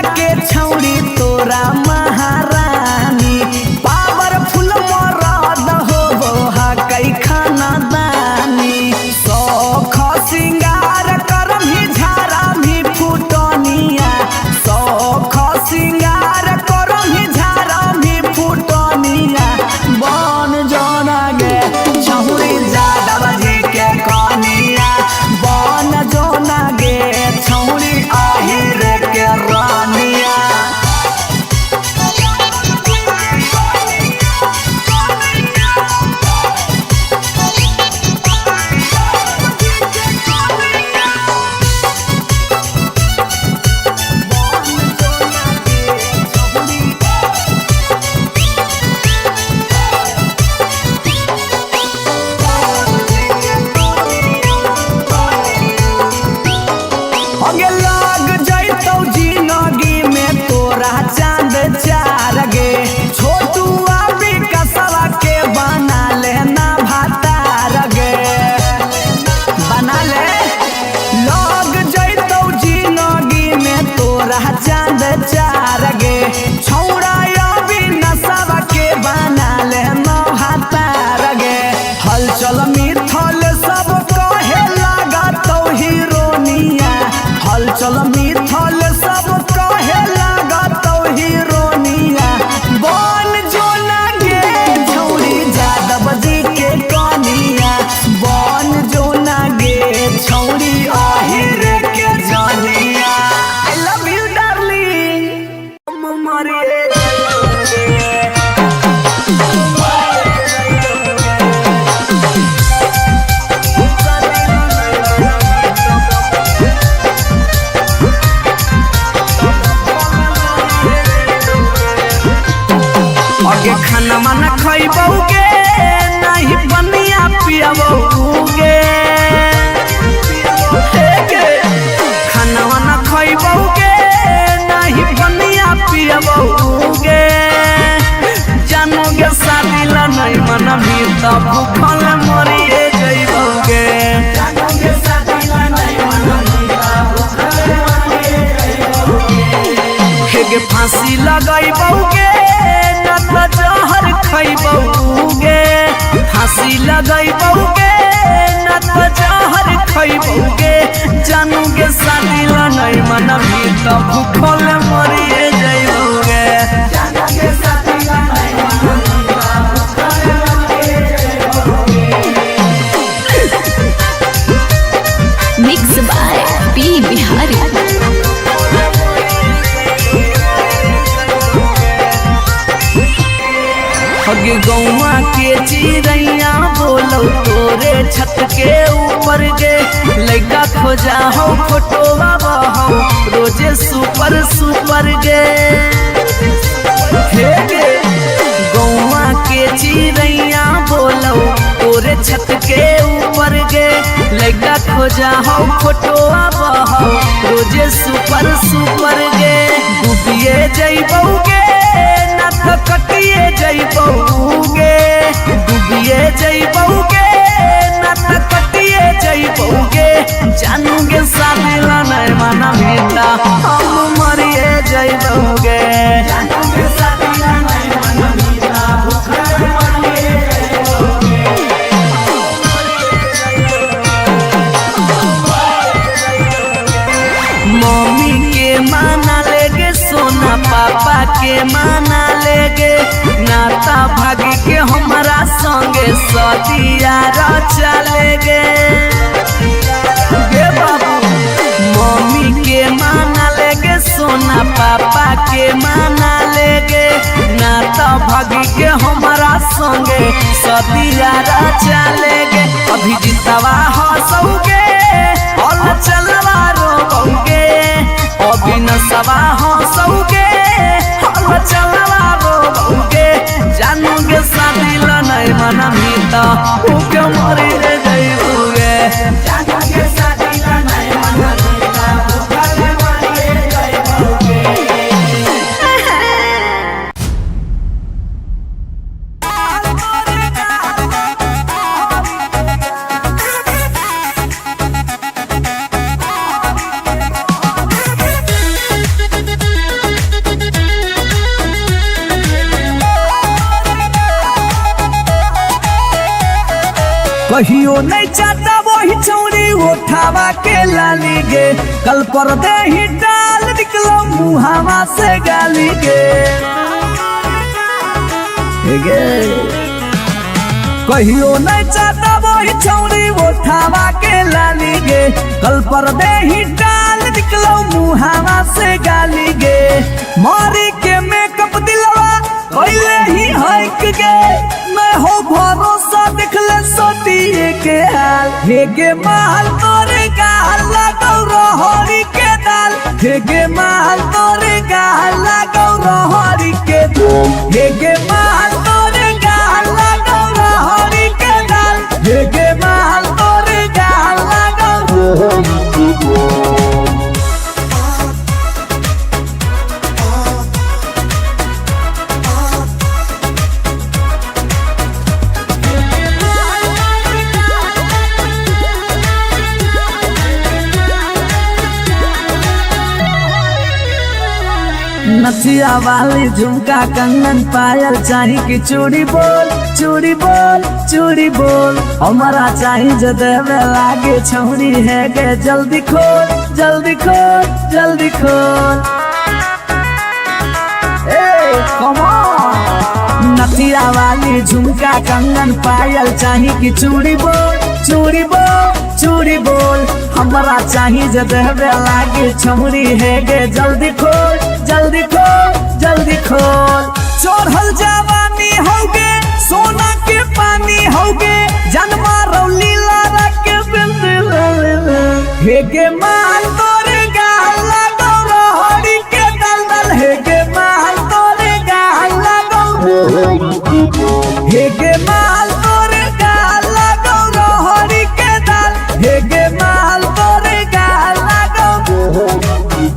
मरिए आगे खाना माना खइबौगे नहीं बनिया पियबौगे खाना माना खइबौगे नहीं बनिया पियबौगे जानोगे शादी ला नहीं मना भी तब भूखल मरिए जइबौगे हेगे फांसी लगइबौगे जहर खइबौगे फांसी लगइबौगे न तो जहर खइबौगे जानूगे शादी ला नहीं मना भी तब भूखल मरिए जइबौगे मिक्स बाय पी बिहारी। हगे गौवा के चिड़ैया बोलो तोरे छत के ऊपर गे लइका खोजा हो फोटोवा बहो रोजे सुपर सुपर गे हे गे गौवा के चिड़ैया बोलो तोरे छत के ऊपर गे लइका खोजा हो फोटोवा बहो रोजे सुपर सुपर गे डूबिए जइबौगे न कटिए जइबौगे डूबिए जइबौगे न कटिए जइबौगे जानूगे शादी ला नहीं मना बेटा हम मरिए जइबौगे मम्मी के माना लेगे सोना पापा के माना लेगे नाता भागी के हमारा संगे सदिया रचा लेगे बाबू मम्मी के माना लेगे सोना पापा के माना लेगे नाता भागी के हमारा संगे सदिया रचा लेगे अभी जितवा हंसोगे और चलवा रोगे अभी नसवा हंसोगे और चलवा रोगे जानूगे शादी ला नहीं मना भी तो भूखे मरी रे जइबौगे जानूगे शादी ला नहीं मना भी तो भूखे मरी रे जइबौगे कहियो नहीं चाहता वही चौड़ी उठावा के लाली गे कल पर दे ही डाल निकलो मुहावा से गाली गे कहियो नहीं चाहता वही चौड़ी उठावा के लाली गे कल पर दे ही डाल निकलो मुहावा से गाली गे मारी के मेकअप दिलवा पहले ही हक गे मैं हो भरोसा दिखले सोतिए के हाल हेगे माल तोरे गाल लगौ रहरी के दाल हेगे माल तोरे गाल लगौ रहरी के दाल हेगे माल तोरे गाल लगौ रहरी के दाल हेगे माल तोरे गाल लगौ रहरी के दाल नथिया वाली झुमका कंगन पायल चाही कि चूड़ी बोल चूड़ी बोल चूड़ी बोल हमारा चाही जो देवे लागे छौरी है गे जल्दी खोल जल्दी खोल जल्दी खोल नथिया वाली झुमका कंगन पायल चाही कि चूड़ी बोल चूड़ी बोल चूड़ी बोल हमारा चाही जो देवे लागे छौरी है गे जल्दी खोल जल्दी खोल जल्दी हेगे माल तोरे गाल लगो रोहड़ी के दलदल हेगे माल तोरे गाल लगो हेगे माल तोरे गाल लगो रोहड़ी के दल हेगे माल तोरे गाल लगो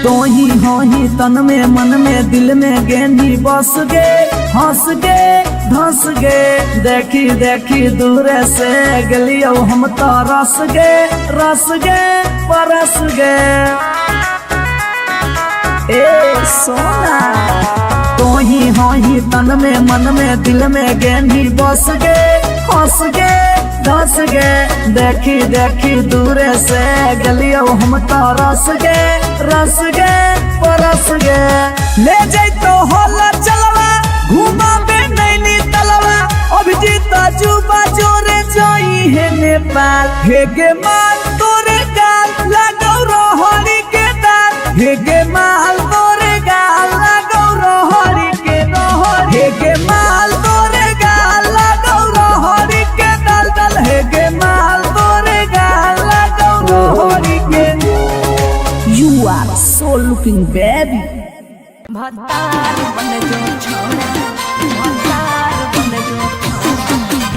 तो ही हो ही तन में मन में दिल में गेंदी बस गे हंस गे धंस गे देखी देखी दूर से गलियो हम तो रस गे परस गे ए सोना तो ही हो ही तन में मन में दिल में गेंदी बस गे हंस गे धंस गे देखी देखी दूर से गलियो हम तो रस गे परस गे ले जाई तो होला चलवा घुमा बे नैनी तलवा अभिजीत जुबा जोरे जोई है नेपाल हेगे माल तोरे गाल लगो रोहड़ी के दाल हेगे माल तोरे गाल लगो रोहड़ी के हेगे माल तोरे गाल लगो रोहड़ी के दल हेगे माल तोरे गाल लगो रोहड़ी के You are so looking baby भतार बन जो छोड़ा भतार बन जो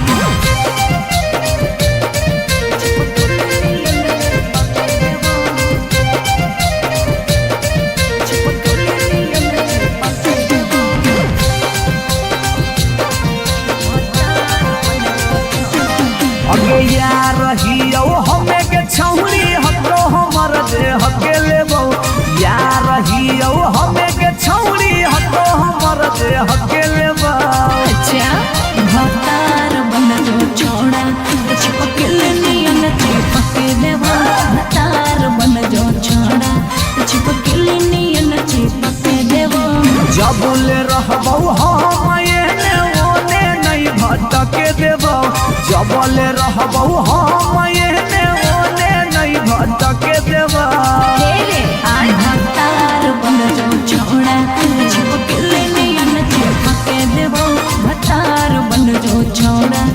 अगे यार रहियो हमें के छौरी हतो हमर दे हके लेबो यार रहियो हमें के छौरी हतो हमर दे हके लेबो अच्छा भतार बन जो छोड़ा चिपकल नियन चिपके देवा भतार बन जो छोड़ा चिपकल नियन चिपके देवा जबले रहबो हम एने ओने नहीं भटके देबो जबले रहबो हम एने ओने नहीं भटके देबो तेरे आय भतार बन जो छोड़ा चिपकल नियन चिपके देवा भतार बन जो छोड़ा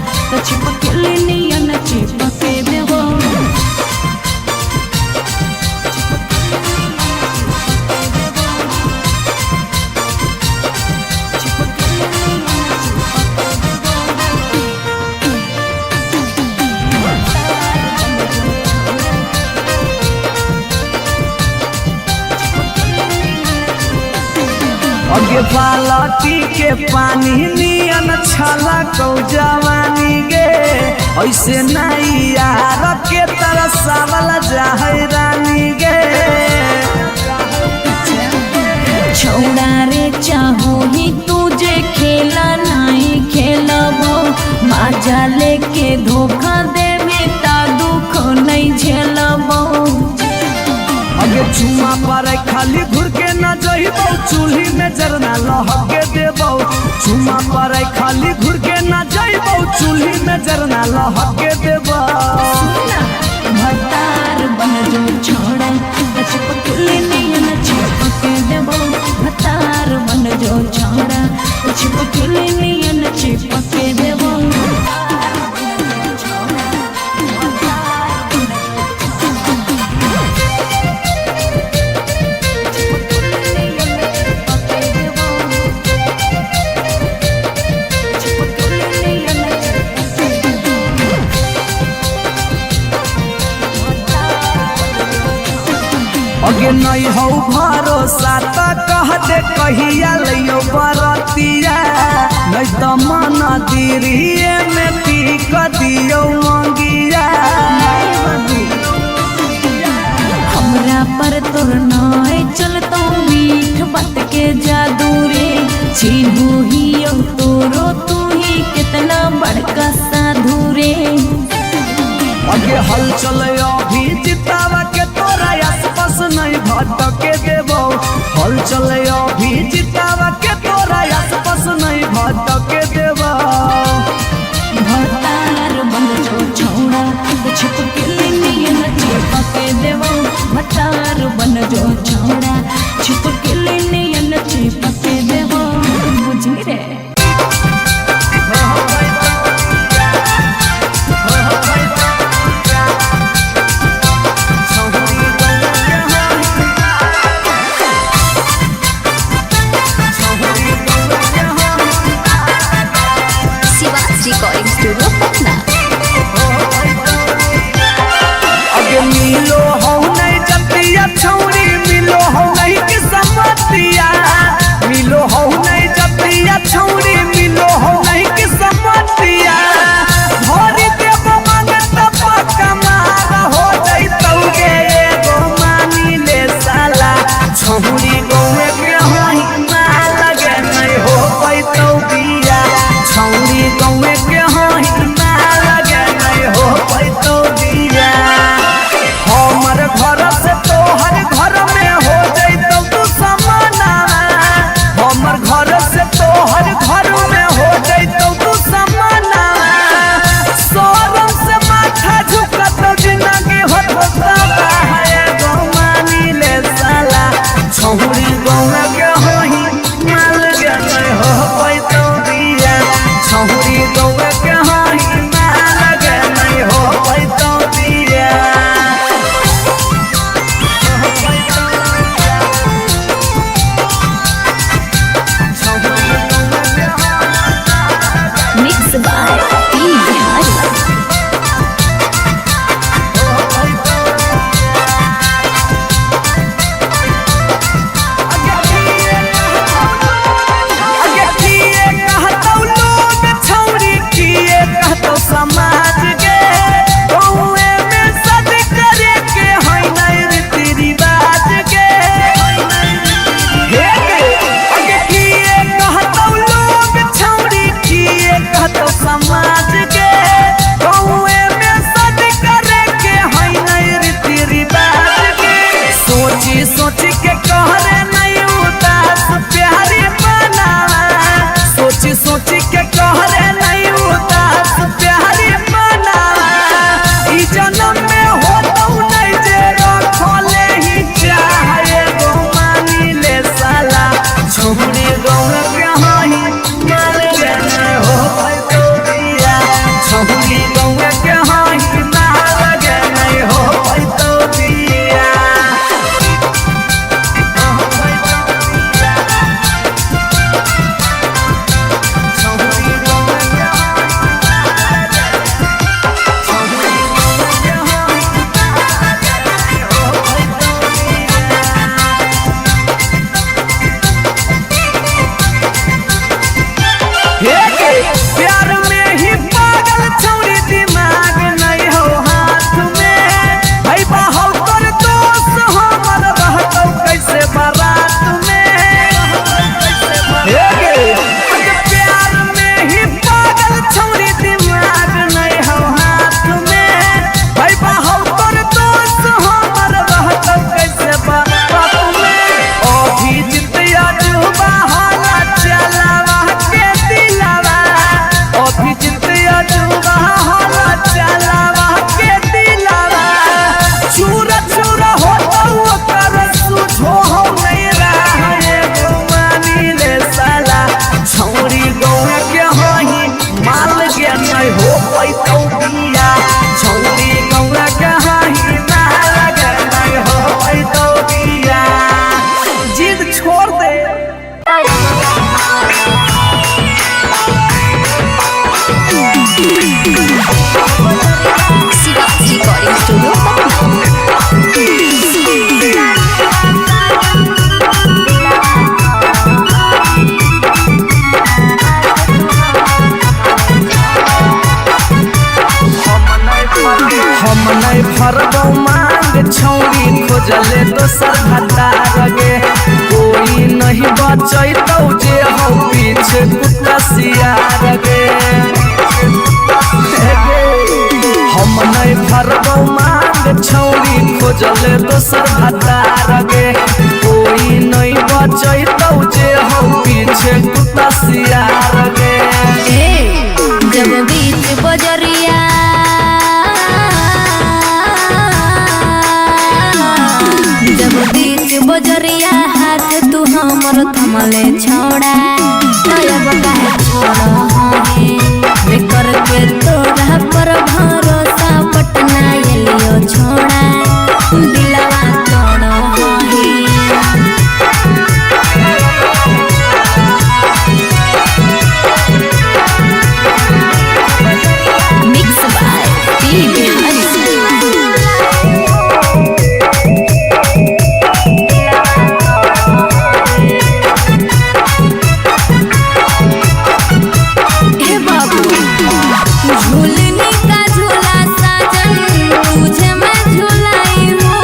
चिपकल नियन चिपके देवा अगे बालटी के पानी नियन छला कौ जवानी गे ऐसे नहीं यार के तरसावल जाहै रानी गे छौड़ा रे चाहो ही तुझे खेला नहीं खेलबो माजा लेके धोखा देवे ता दुख नहीं झेलबो अगे चुमा पर खाली घुर के न जइबो चूल्ही में जरना लहके देबो चुमा पर खाली घुर के न जइबो चूल्ही में जरना लहके देबो भतार बन जो छोड़ा चिपकल नियन चिपके देबो भतार बन जो छोड़ा चिपकल नियन चिपके देबो अगे नहीं हो भरोसा त कह दे कहिया लियो बरतिया नहीं तो मन दिरिए में पी क दियो मंगिया हमरा पर तोर नाय चलतो मीठ बात के जादू रे छीनू ही तोरो तू ही कितना बड़का साधु रे अगे हल चल अभी जितावा के तोरा आसपास नहीं भट हटके देवा भतार बन जो छौड़ा छिपके नियन चिपके देवा भतार बन जो छौड़ा छिपके नियन चिपके देवा बुझनी रे रिकॉर्डिंग स्टूडियो पटना। अगे मिलो हो नहीं जतिया छौरी मिलो हो नहीं किस्मतिया मिलो हो नहीं जतिया छौरी मिलो हो नहीं किस्मतिया भरी देव मांगत पक्का मार हो जइतौगे एगो मानी ले साला छौरी गौए के होई मार लगे नहीं हो पैतौ बिया छौरी गौए के होई मार लगे नहीं हो पैतौ बिया हमर घर से तोहर घर में हो जइतौ तू समाना हमर घर से तोहर घर में हो जइतौ तू समाना सोरम से माथा झुकत जिंदगी होता है गो मानी ले साला छौरी गौए के होई मार लगे नहीं हो पैतौ बिया छौरी गौए के होई मार लगे नहीं हो पैतौ बिया मिक्स बाय पी बिहारी। समाज के गौए में सद करे के होई नहीं रीति रिवाज के अगे किए कहतौ लोग छौरी किए कहतौ समाज के गौए में सद करे के होई नहीं रीति रिवाज के सोची सोची के कहरे नहीं उदास प्यारी बनावा सोची सोची के कहरे नहीं उदास प्यारी बनावा ई जन्म में होतौ नहीं जे रखले ही चाहे गो मानी ले साला छौरी गौए के होई मार ले हो पैतौ बिया छौरी गौए के होई मार ले नहीं हो पैतौ बिया प्यार में ही पागल छौरी दिमाग नहीं हो हाथ में भाई बाहु कर दोस्त हमर रहतौ कैसे बारात में प्यार में ही पागल छौरी दिमाग नहीं हो हाथ में भाई बाहु कर दोस्त हमर रहतौ कैसे बारात में अभिजीत अजूबा हाला चलावा के दिलावा अभिजीत अजूबा हाला चलावा के दिलावा चूर चूर होतौ कर सुझो हो नहीं रहे गो मानी ले साला छौरी गौए के होई मार लगे नहीं हो पैतौ बिया छौरी गौए के होई मार लगे नहीं हो पैतौ बिया जिद छोड़ दे रिकॉर्डिंग स्टूडियो पटना। हम नहीं फरबौ मांग छौरी खोजले दोसर भतार गे कोई नहीं बचैतौ जे हो पीछे कुत्ता सियार गे हम नहीं फरबौ मांग छौरी खोजले दोसर भतार गे कोई नहीं बचैतौ जे हो पीछे कुत्ता सियार गे छोड़ा तब काहे छोड़ो है वे करके तोरा पर भरोसा पटना एलियो छोड़ा दिलवा तोड़ो है। Mix by P Bihari। हे बाबू झूलने का झूला साजन तुझे मैं झूलाई हूँ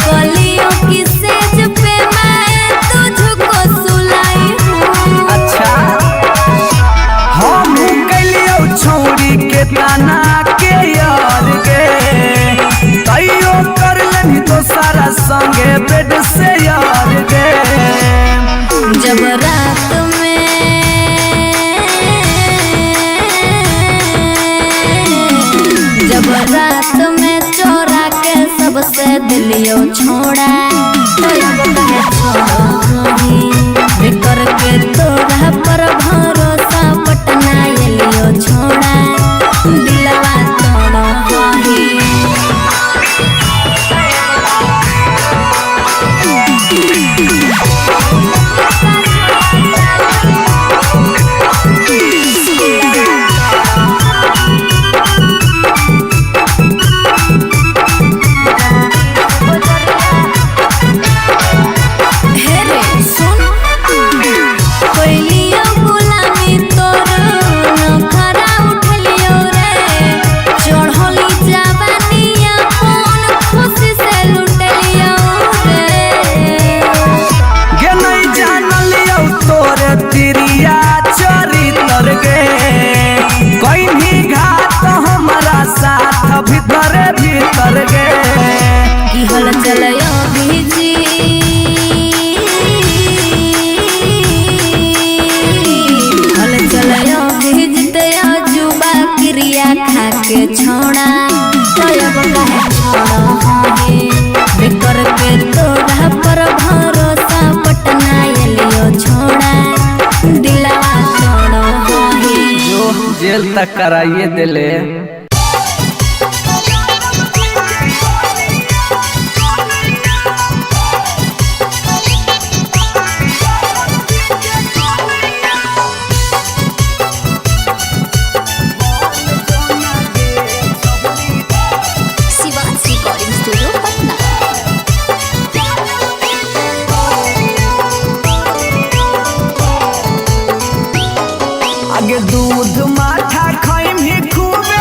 कलियों की सेज पे मैं तुझको सुलाई हूँ। अच्छा हम कलियो छौरी के ताना के यार गे तैयो कर लेनी तो सारा संगे बेड से यार गे जब रात में चोरा के सबसे दिलियो छोड़ा तब काहे छोड़ो है करके तोरा पर भरोसा पटना एलियो छोड़ा दिलवा तोड़ो है। भीतर गे की हल चलयो भीजी हल चलयो भीजते जुबा क्रिया खा के छोड़ा तब काहे छोड़ो है करके तोरा पर भरोसा पटना एलियो छोड़ा दिलवा तोड़ो है। जो जेल तक कराइए दिले। Shivaj recording studio Patna. आगे दूध माठा खाइम ही खूबे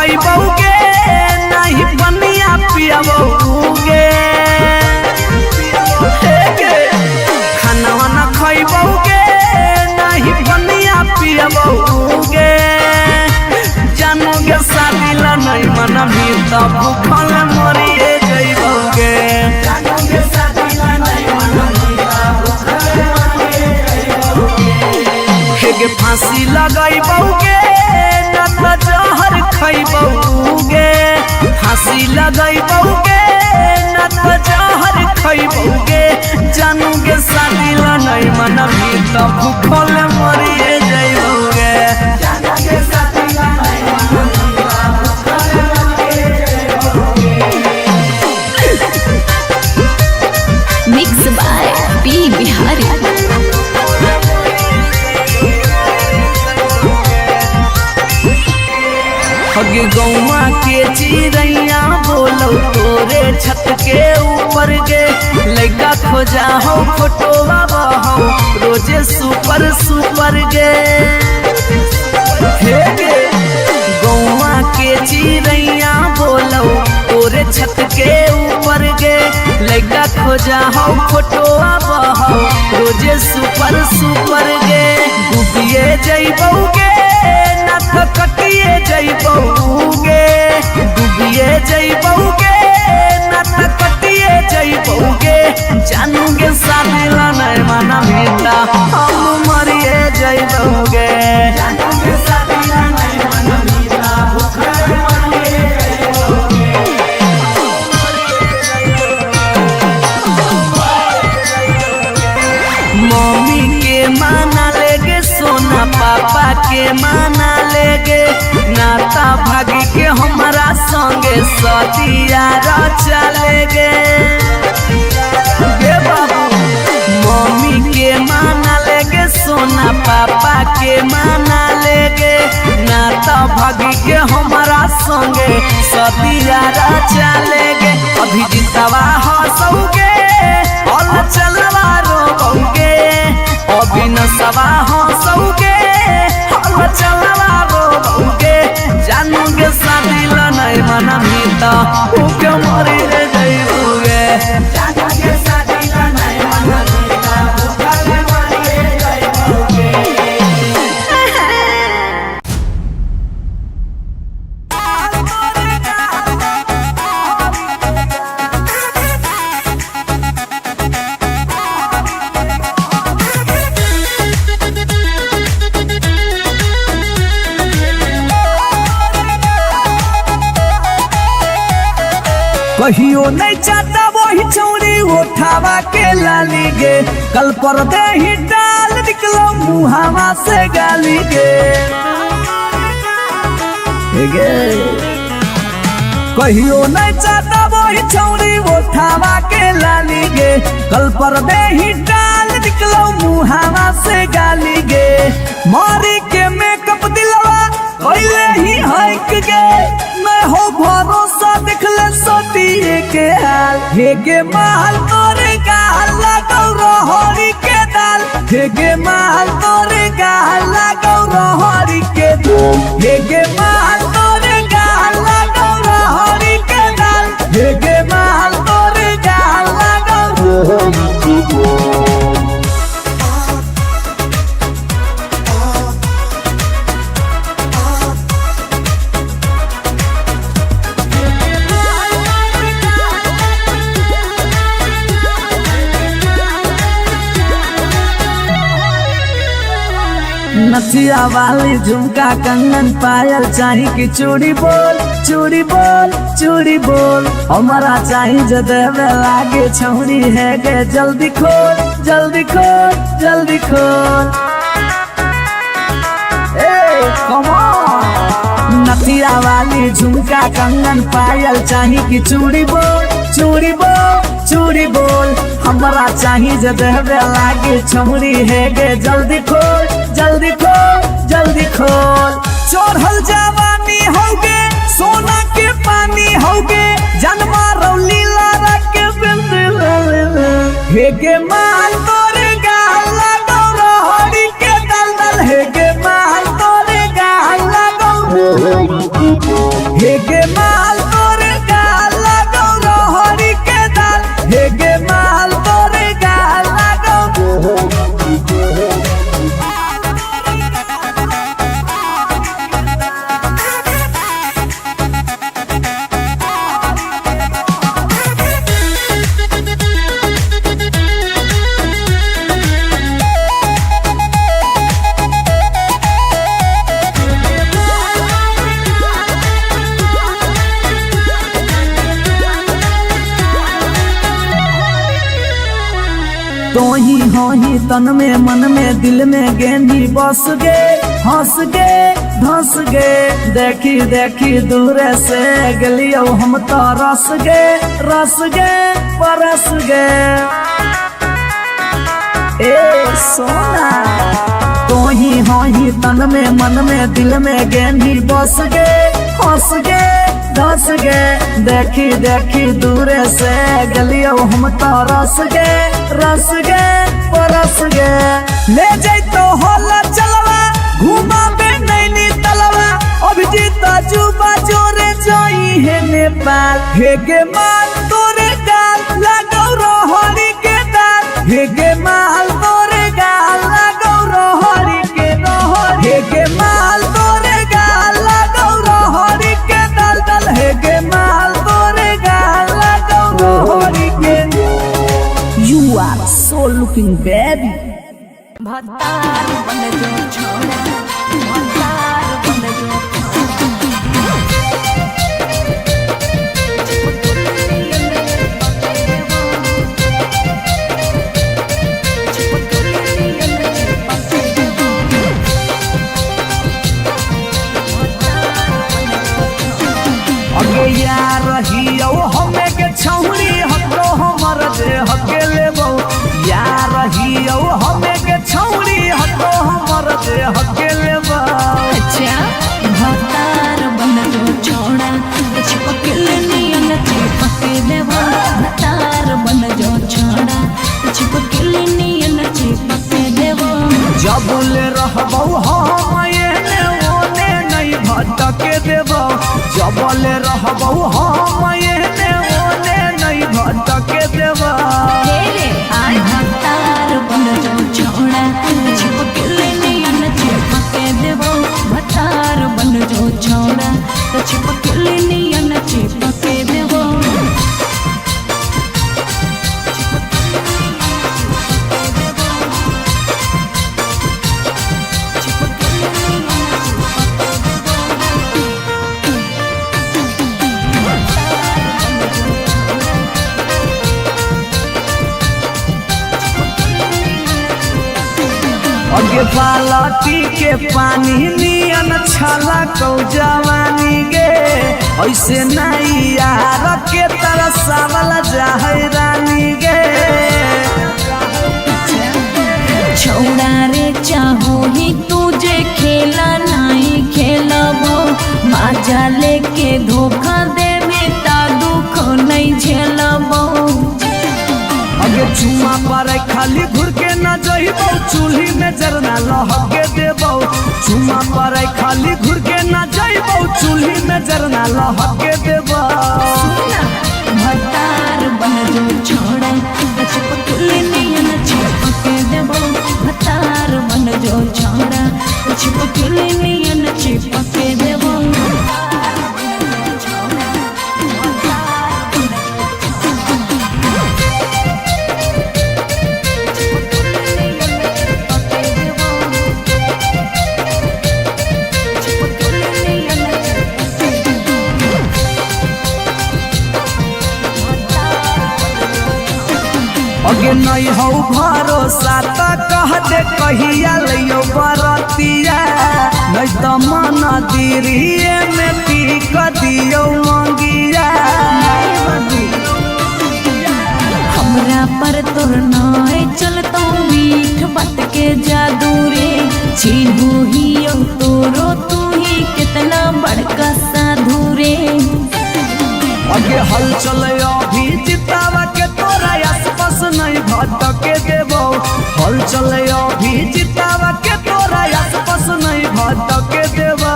खइबौगे नहीं बनिया पियबौगे खाना न खइबौगे नहीं बनिया पियबौगे जानोगे शादी ला नहीं मनबी तब भूखल मरिए जइबौगे जानोगे शादी ला नहीं मनबी तब भूखल मरिए जइबौगे के फांसी लगइबौगे न त जहर खइबौगे फांसी लगइबौगे न त जहर खइबौगे जानोगे शादी ला नहीं मनबी तब भूखल मरिए जइबौगे जानोगे शादी ला नहीं मनबी तब भूखल मरिए जइबौगे। Mix by P Bihari. हगे गौवा के चिड़ैया बोलो तोरे छत के ऊपर गे लइका खोजा हो फोटो बाबा हो रोजे सुपर सुपर गे हे गे गौवा के चिड़ैया बोलो तोरे छत के ऊपर गे लइका खोजा हो फोटो बाबा हो रोजे सुपर सुपर गे डूबिए जइबौगे न त कटिए जइबौगे डूबिए जइबौगे न त कटिए जइबौगे जानोगे शादी ला नहीं मनबी त हम मरिए जइबौगे जानोगे शादी ला नहीं मनबी त भूखल मरिए मम्मी के माना लेगे सोना पापा के माना लेगे नाता भागी के हमारा संगे सदिया चलेगे बाबू मम्मी के माना लेगे सोना पापा के माना लेगे नाता भागी के हमारा संगे सदिया चलेगे अभी जितवा हंसोगे और चलवा रोगे अभी नसवा हंसोगे और चलवा रोगे जानोगे शादी ला नहीं मनबी त भूखे मरिए जइबौगे जानोगे शादी ला नहीं मनबी त भूखल मरिए जइबौगे। कहियो नहीं चाहता वही चौड़ी उठावा के लाली गे कल पर दे ही डाल निकलो मुहावा से गाली गे कहियो नहीं चाहता वही चौड़ी उठावा के लाली गे कल पर दे ही डाल निकलो मुहावा से गाली गे मारी के मेकअप दिलवा पहले ही हक गे मैं हो भरोसा दिखले सोतिए के हाल हे गे माल तोरे गाल लगौ रहरी के दाल हे गे माल तोरे गाल लगौ रहरी के दाल हे गे माल तोरे गाल लगौ रहरी के दाल हे गे माल तोरे गाल लगौ रहरी के दाल। नथिया वाली झुमका कंगन पायल चाही कि चूड़ी बोल चूड़ी बोल चूड़ी बोल हमारा चाही जो देवे लागे छौरी है गे जल्दी खोल जल्दी खोल जल्दी खोल कम ऑन नथिया वाली झुमका कंगन पायल चाही कि चूड़ी बोल चूड़ी बोल चूड़ी बोल हमारा चाही जो देवे लागे छौरी है गे जल्दी खोल जल्दी खोल जल्दी खोल चढ़ल जवानी होगे सोना के पानी होगे जन्मा रौली लारा के बिंद हे गे माल तोरे गाल लगौ रहरी के दल दल हे गे माल तोरे गाल लगौ तो ही हो ही तन में मन में दिल में गेंदी बस गे हंस गे धंस गे देखी देखी दूर से गलियो हम तो रस गे परस गे ए सोना तो ही हो ही तन में मन में दिल में गेंदी बस गे हंस गे धंस गे देखी देखी दूर से गलियो हम तो रस गे परस गे ले जाई तो होला चलवा घुमा बे नैनी तलवा अभिजीत जुबा जोरे जोई है नेपाल हे गे माल तोरे गाल लगौ रोहरी के दाल हे गे माल तोरे गाल लगौ रोहरी के रोहर हे गे माल तोरे गाल लगौ रोहरी के दाल दाल हे गे माल तोरे गाल लगौ रोहरी के You are so looking baby भतार बन जो छोड़ा भतार बन जो अगे यार रहियो हमें के छौरी हतो हमर दे हके लेबो यार रहियो हमें के छौरी हतो हमर दे हके लेबो अच्छा भतार बन जो छोड़ा चिपकल नियन चिपके देबो भतार बन जो छोड़ा चिपकल नियन चिपके देबो जब ले रहबो हम एने ओने नहीं भटके देबो जब ले रहबो हम एने ओने नहीं भटके देबो तेरे आय भतार बन जो छोड़ा चिपकल नियन चिपके देबो भतार बन जो छोड़ा चिपकल नियन चिपके देबो अगे बालटी के पानी नियन छला कौ जवानी गे ऐसे नहीं यार के तरसावल जाहै रानी गे छोड़ा रे चाहो ही तुझे खेला नहीं खेलबो माजा लेके धोखा दे बेटा दुख नहीं झेलबो अगे चुमा पर खाली घुर के न जइबो चूल्ही में जरना लहके देबो चुमा पर खाली घुर के न जइबो चूल्ही में जरना लहके देबो भतार बन जो छोड़ा चिपकल नियन चिपके देबो भतार बन जो छोड़ा चिपकल नियन चिपके देबो अगे नहीं हो भरोसा तो कह दे कहिया लियो बरतिया नहीं तो मन दिरिए में पीक दियो मंगिया हमरा पर तोर नाय चलतो मीठ बात के जादू रे छीनू ही तोरो तू ही कितना बड़का साधु रे अगे हल चले अभी जितावा के तोरा आसपास नहीं भटके देबो हल चले अभी जितावा के तोरा आसपास नहीं भटके देबो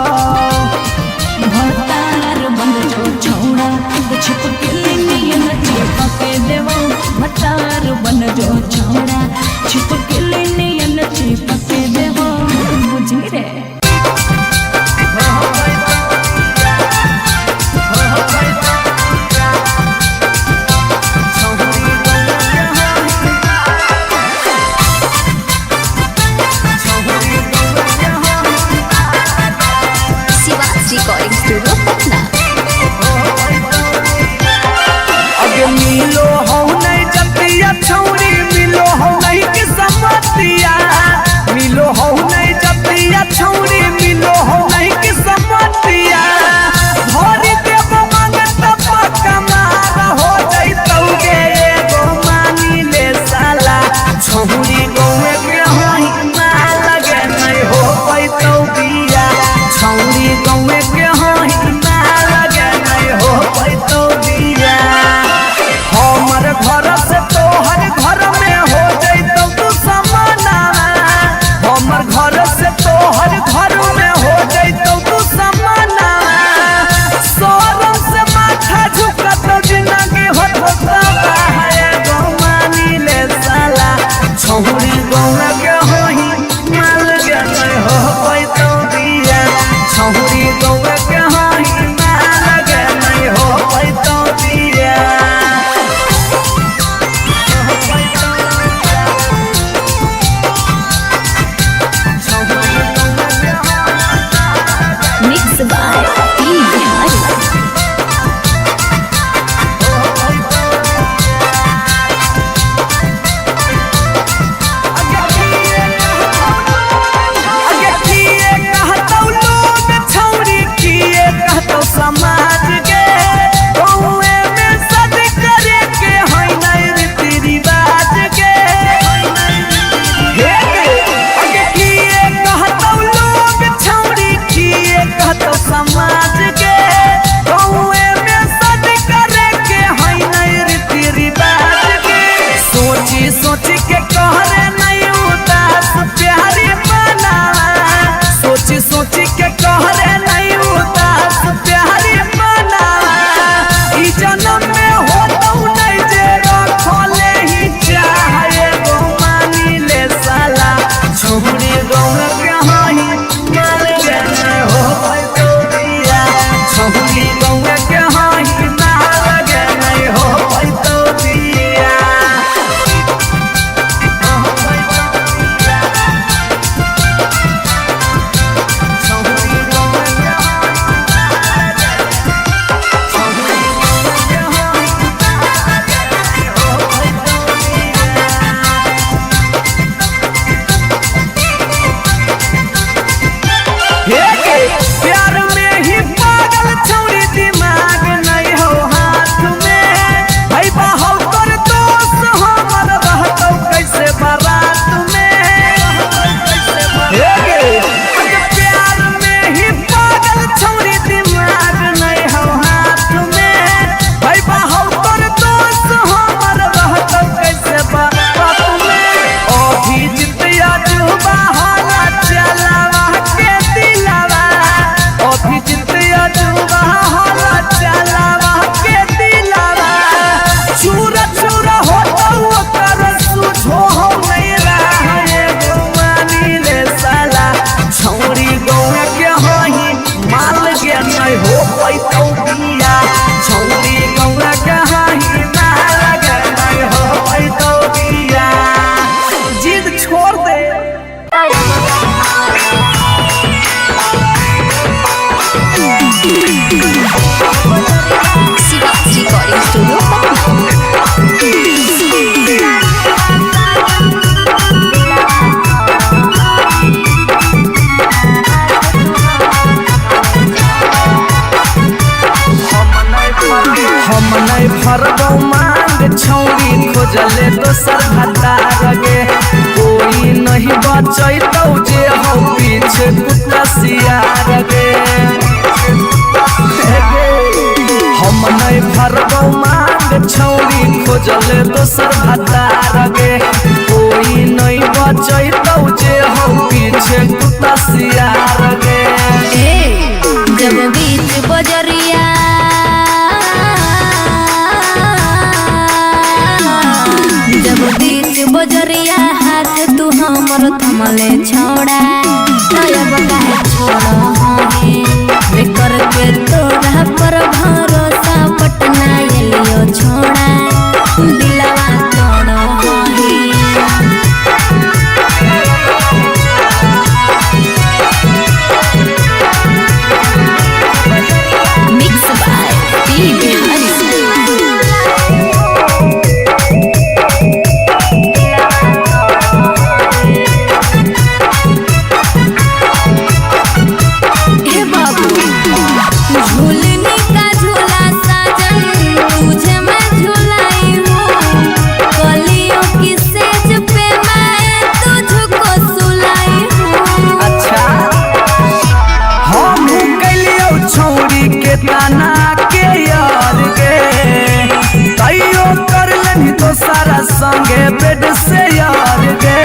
भतार बन जो छोड़ा चिपकल नियन चिपके देबो भतार बन जो छोड़ा चिपकल नियन चिपके देबो बुझी रे रिकॉर्डिंग स्टूडियो पटना। अगे मिलो हो नहीं जतिया छौरी मिलो हो खोजले दोसर भतार गे कोई नहीं बचैतौ जे हो पीछे कुत्ता सियार गे हम नहीं भरबौ मांग छौरी खोजले दोसर भतार गे कोई नहीं बचैतौ जे हो पीछे कुत्ता सियार गे जब बीच बजरिया जब बीच बजरिया हाथ तू हमर थमले छोड़ा तब काहे छोड़ो हे करके तोरा पर भरोसा पटना एलियो छोड़ा दिलवा तोड़ो हे Mix by P. हे बाबू झूलने का झूला साजन तुझे मैं झूलाई हूँ कलियों की सेज पे मैं तुझको सुलाई हूँ अच्छा हम कलियो छौरी के ताना के यार गे तैयो कर लेनी तो सारा संगे बेड से यार गे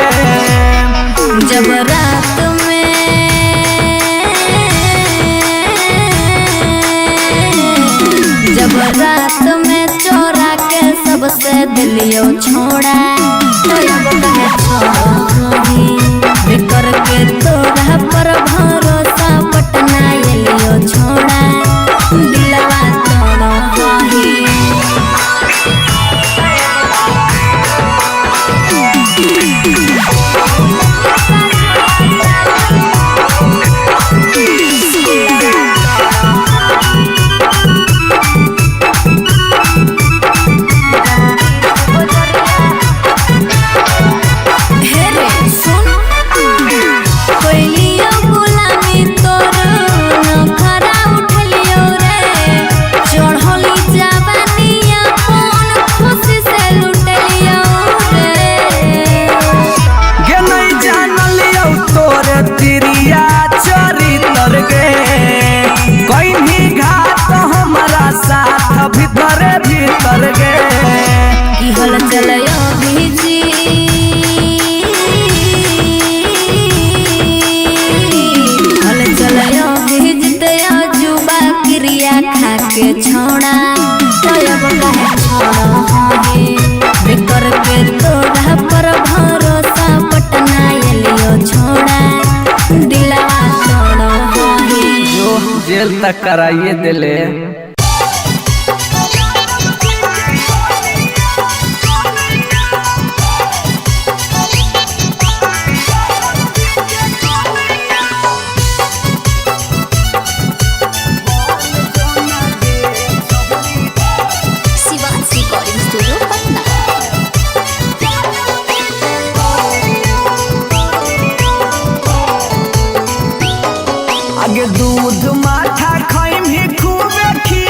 जब रात में चोरा के सबसे दिलियो छोड़ा तब कहे छोड़ो करके तोरा पर भरोसा पटना एलियो छोड़ा दिलवा तोड़ो भीतर गे की हल चलयो भीजी हल चलयो भीजते जुबा क्रिया खा के छोड़ा तब कहे छोड़ो करके तोरा पर भरोसा पटना एलियो छोड़ा दिलवा तोड़ो जो जेल तक कराइए दिले आगे दूध माठा खाइम ही खूबे खी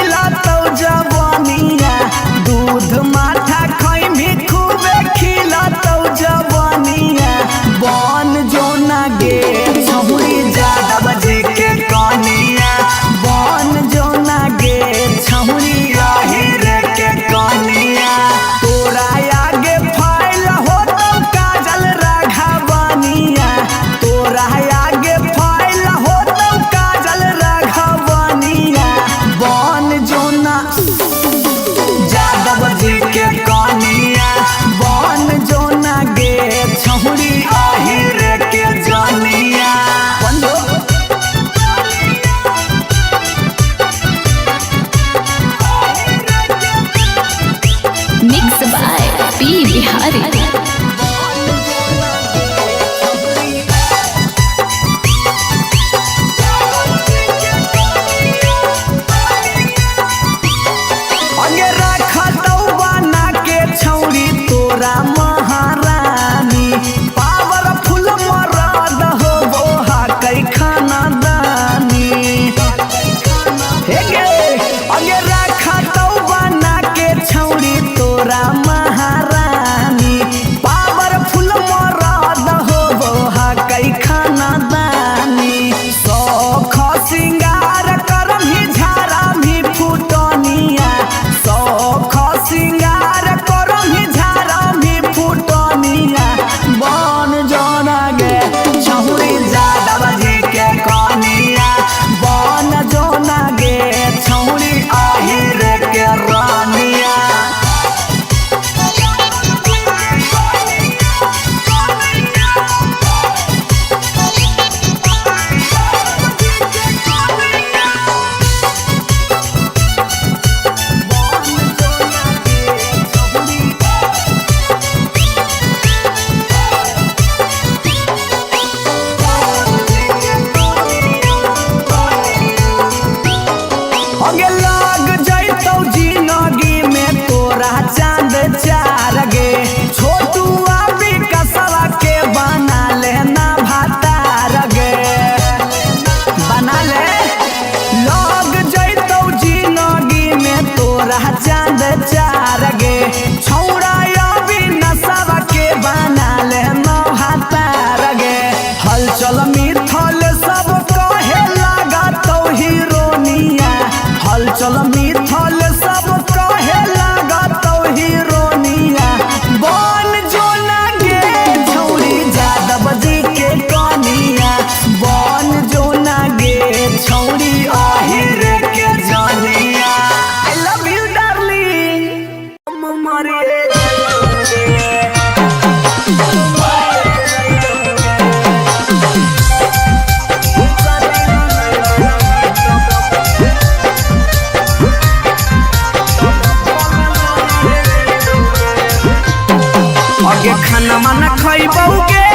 हगे खाना मन खइबौगे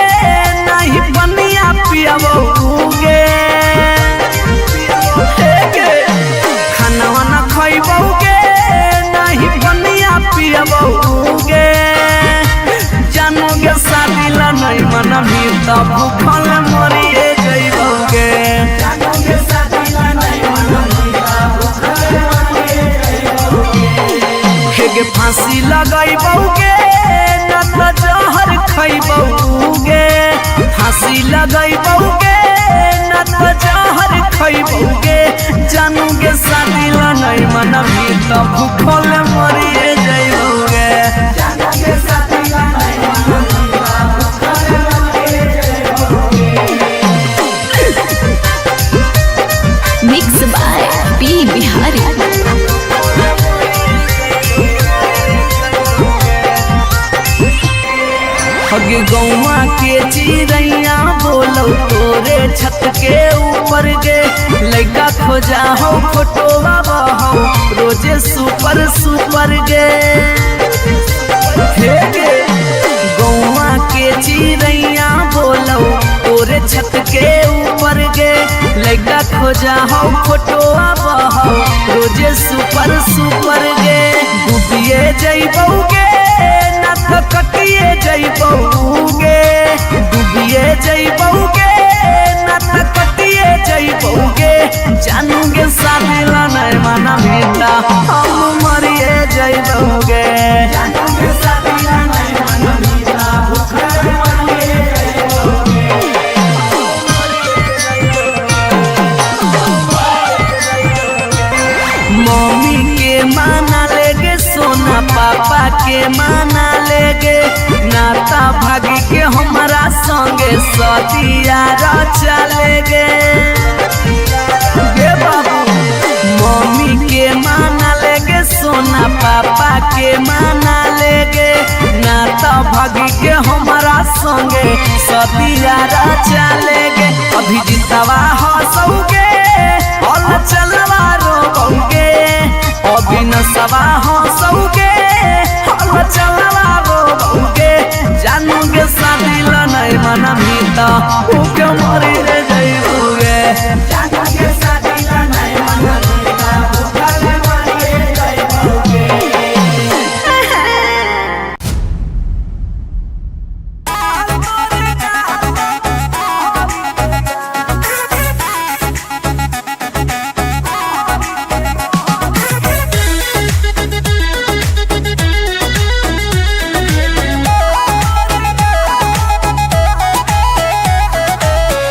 नहीं बनिया पियबौगे खाना मन खइबौगे नहीं बनिया पियबौगे जानोगे शादी ला नहीं मन भी तब भूखल मरिए जइबौगे हेगे फांसी लगइबौगे न त जहर खइबौगे फांसी लगइबौगे न त जहर खइबौगे जानोगे शादी ला नहीं मन भी तब भूखल मरिए जइबौगे Mixed by P. Bihari. हगे गौवा के चिड़ैया बोलो तोरे छत के ऊपर गे लड़का खोजा हो फोटो बाबा हो रोजे सुपर सुपर गे हे गे गौवा के चिड़ैया बोलो तोरे छत के ऊपर गे लड़का खोजा हो फोटो बाबा हो रोजे सुपर सुपर गे डूबिए जइबौगे न त कटिए जइबौगे डूबिए जइबौगे न त कटिए जइबौगे जानोगे शादी ला नहीं मना बेटा हम मरिए जइबौगे जानोगे शादी ला नहीं मना बेटा भूखल मरिए जइबौगे मम्मी के माना लेगे सोना पापा के माना लेगे नाता भागी के हमारा संगे सदिया चलेगे गे बाबू मम्मी के माना लेगे सोना पापा के माना लेगे नाता भागी के हमारा संगे सदिया चलेगे अभी जितवा हंसोगे और चलवा रोगे अभी नसवा हंसोगे और चलवा रोगे जानोगे शादी ला नहीं मना भीता भूखे मरी जइबोगे जानोगे शादी ला नहीं मना भीता भूखे मरी जइबोगे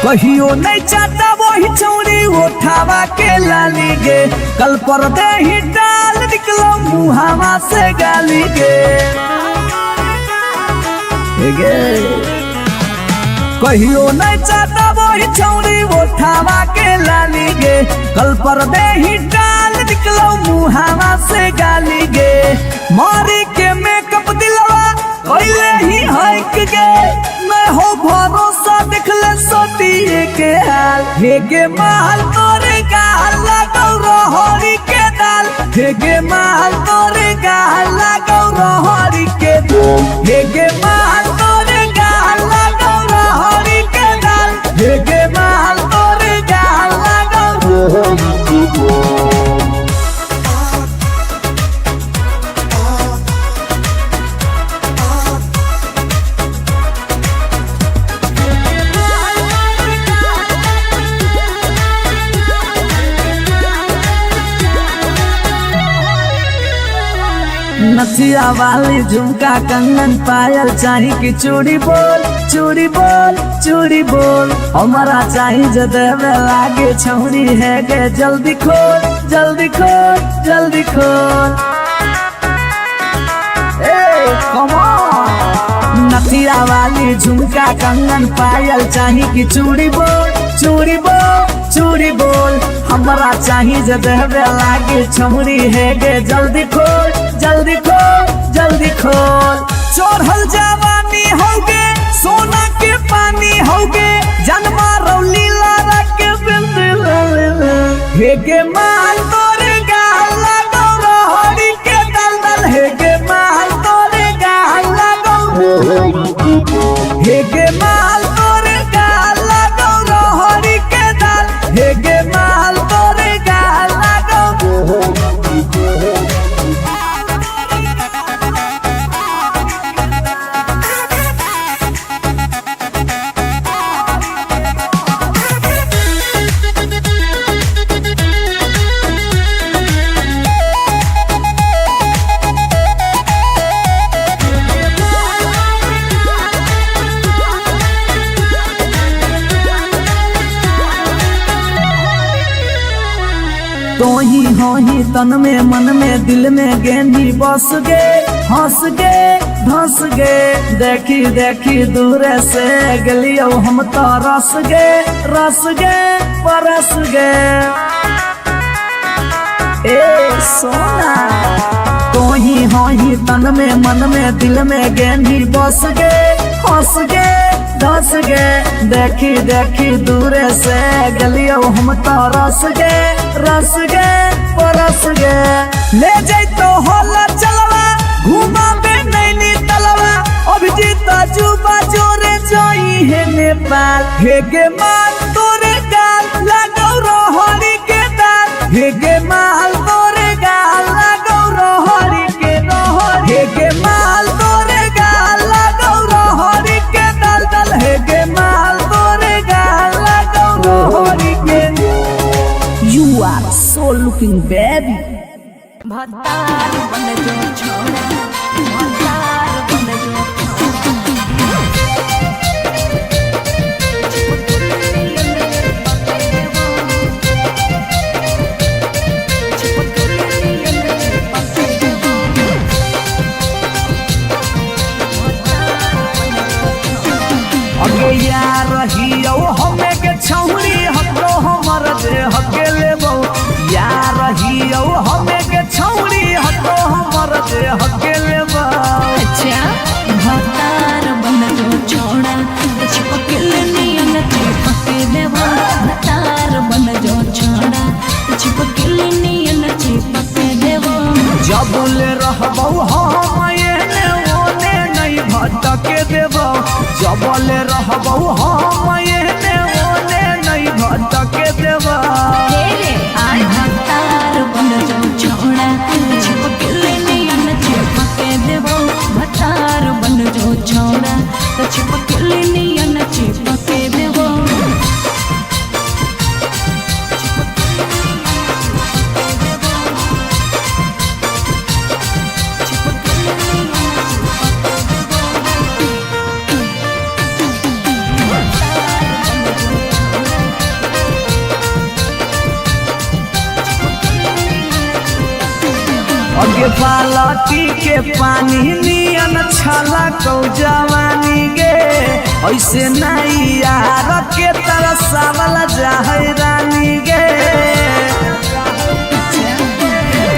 कहियो नहीं चाहता वही चौड़ी उठावा के लाली गे कल पर दे ही डाल निकलो मुहावा से गाली गे कहियो नहीं चाहता वही चौड़ी उठावा के लाली गे कल पर दे ही डाल निकलो मुहावा से गाली गे मारी के मेकअप दिलवा कोइले ही हक गे मैं हो भरोसा दिखले सोटिए के हाल हेगे माल तोरे गाल लगौ रहरी के दाल हेगे माल तोरे गाल लगौ रहरी के दाल हेगे माल तोरे गाल लगौ रहरी के दाल हेगे माल तोरे गाल लगौ रहरी के दाल नथिया वाली झुमका कंगन पायल चाही कि चूड़ी बोल चूड़ी बोल चूड़ी बोल हमारा चाही जो देवे लागे छौरी है गे जल्दी खोल जल्दी खोल जल्दी खोल कम ऑन नथिया वाली झुमका कंगन पायल चाही कि चूड़ी बोल चूड़ी बोल चूड़ी बोल हमारा चाही जो देवे लागे छौरी है गे जल्दी खोल जल्दी खोल जल्दी खोल चोरहल जवानी होगे सोना के पानी होगे जन्मा रौली लारा के बिंद हेगे माल तोरे गाल लगौ रहरी के दल दल हेगे माल तोरे गाल लगौ हेगे माल तोरे गाल लागो रहरी के दाल हेगे माल तोरे गाल लागो तो ही हो ही तन में मन में दिल में गेंदी बस गे हंस गे धंस गे देखी देखी दूर से गलियो हम तो रस गे परस गे ए सोना तो ही हो ही तन में मन में दिल में गेंदी बस गे हंस गे धंस गे देखी देखी दूर से गलियो हम तो रस गे परस गे ले जाई तो होला चलवा घुमा बे नैनी तलवा अभिजीत जुबा जोरे जोई है नेपाल हेगे माल तोरे गाल लागो रहरी के दाल हेगे माल तोरे गाल लागो रहरी के हेगे माल तोरे गाल लागो रहरी के दाल हेगे माल तोरे गाल लागो रहरी के You are so looking baby भतार बन जो छोड़ा भतार बन जो अगे यार रहियो हमें के छौरी हतो हमर दे हके लेबो यार रहियो हमें के छौरी हतो हमर दे हके लेबो अच्छा भतार बन जो छोड़ा चिपकल नियन चिपके देबो भतार बन जो छोड़ा चिपकल नियन चिपके देबो जबले रहबो हम एने ओने नहीं भटके देबो जबले रहबो हम एने ओने नहीं भटके देबो तेरे आय भतार बन जो छोड़ा चिपकल नियन चिपके देबो भतार बन जो छोड़ा चिपकल नियन चिपके देबो अगे बालटी के पानी नियन छला कौ जवानी गे ऐसे नहीं यार के तरसावल जाहै रानी गे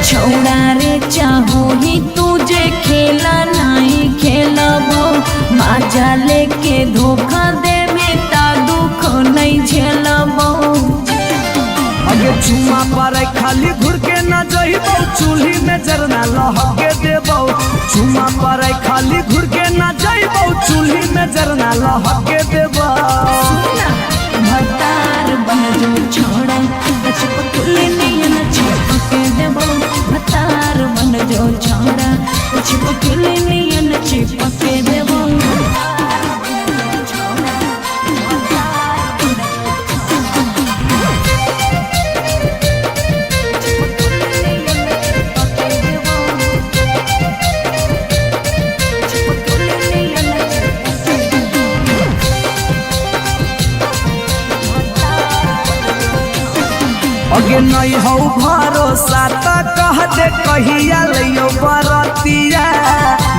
छोड़ा रे चाहो ही तुझे खेला नहीं खेलबो माजा लेके धोखा दे में ता दुख नहीं झेलबो अगे चुमा पर खाली घुर के न जइबो चूल्ही में जरना लहके देबो चुमा पर खाली घुर के न जइबो चूल्ही में जरना लहके देबो भतार बन जो छोड़ा चिपकल नियन चिपके देबो भतार बन जो छोड़ा चिपकल नियन चिपके देबो अगे नहीं हो भरोसा तो कह दे कहिया लियो बरतिया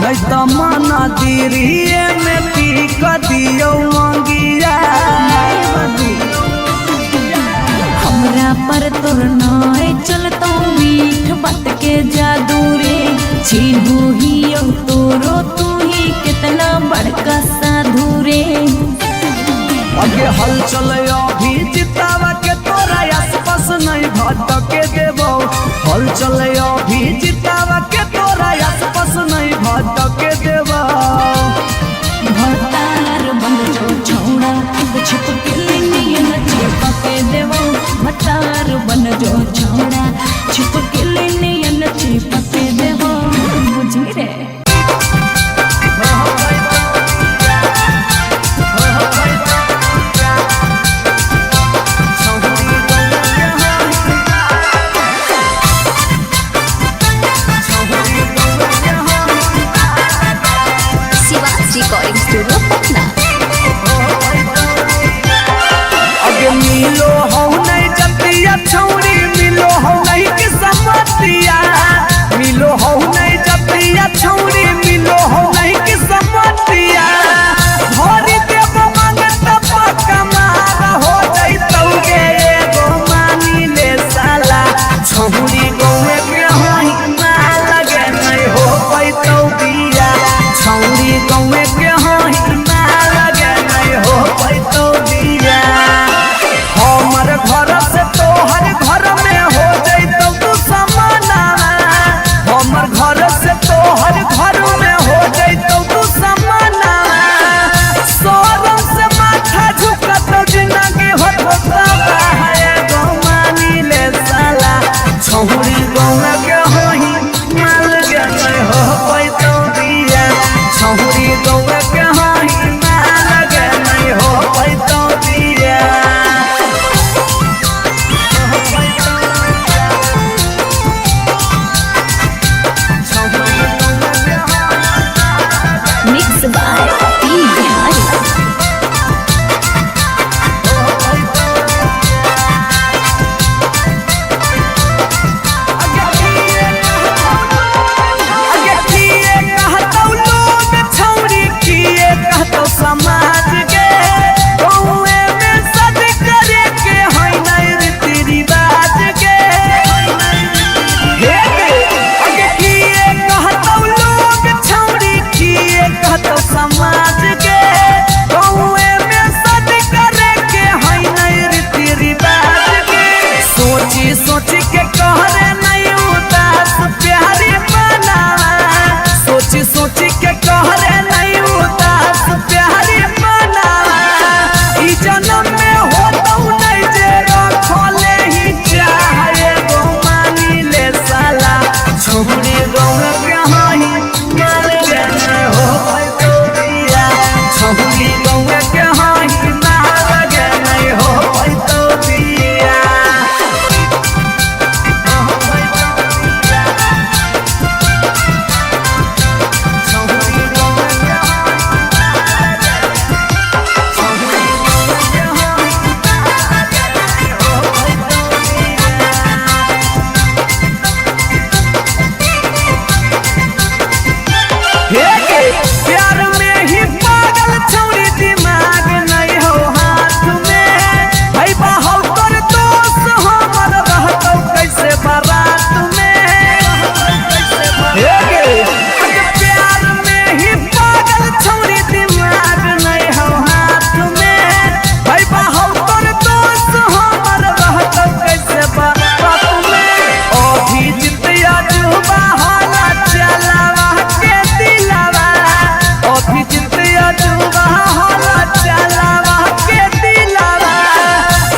नहीं तो मन दिरिए में पी क दियो मंगिया हमरा पर तोर नाय चलतो मीठ बात के जादू रे छीनू ही तोरो तू ही कितना बड़का साधु रे अगे हल चले अभी जितावा के तोरा आसपास नहीं भटके देबो हल चले अभी जितावा के तोरा आसपास नहीं भटके देबो भतार बन स्टूडियो पटना। अगे मिलो हो नहीं जतिया छौरी मिलो हो नहीं कि समतिया मिलो हो नहीं जतिया छौरी मिलो हो नहीं कि समतिया भरी देव मांगत पकमार हो जैतौगे एगो मानी ले साला छौरी गौए के होई मार लगे नहीं हो पैतौ बिया छौरी गौए के होई मार लगे नहीं हो पैतौ बिया हमर घर से तोहर घर में हो जैतौ तू समाना हमर घर से तोहर घर में हो जैतौ तू समाना सोरम से माथा झुकत जिंदगी होता है गो मानी ले साला छौरी गौए के होई माल के नहीं हो पैतौ बिया छौरी गौए के होई माल के नहीं हो पैतौ बिया मिक्स बाय पी बिहारी। अगे किए कहतौ लोग छौरी किए कहतौ समाज के गौए में सद करे के होई नहीं रीति रिवाज के अगे किए कहतौ लोग छौरी किए कहतौ समाज के गौए में सद करे के होई नहीं रीति रिवाज के सोची सोची के कहरे नहीं उदास प्यारी बना सोची सोची के कहरे नहीं उदास प्यारी बना ई जन्म में होतौ नहीं जे रखले ही चाहे गो मानी ले साला छौरी गौए के होई माल के नहीं हो पैतौ बिया छौरी गौए के होई माल के नहीं हो पैतौ बिया प्यार में ही पागल छौरी दिमाग नहीं हो हाथ में भाई बाहु कर दोस्त हमर रहतौ कैसे बारात में प्यार में ही पागल छौरी दिमाग नहीं हो हाथ में भाई बाहु कर दोस्त हमर रहतौ कैसे बारात में अभी जितिया जुबा होला चलावा के दिलावा अभी जितिया जुबा होला चलावा के दिलावा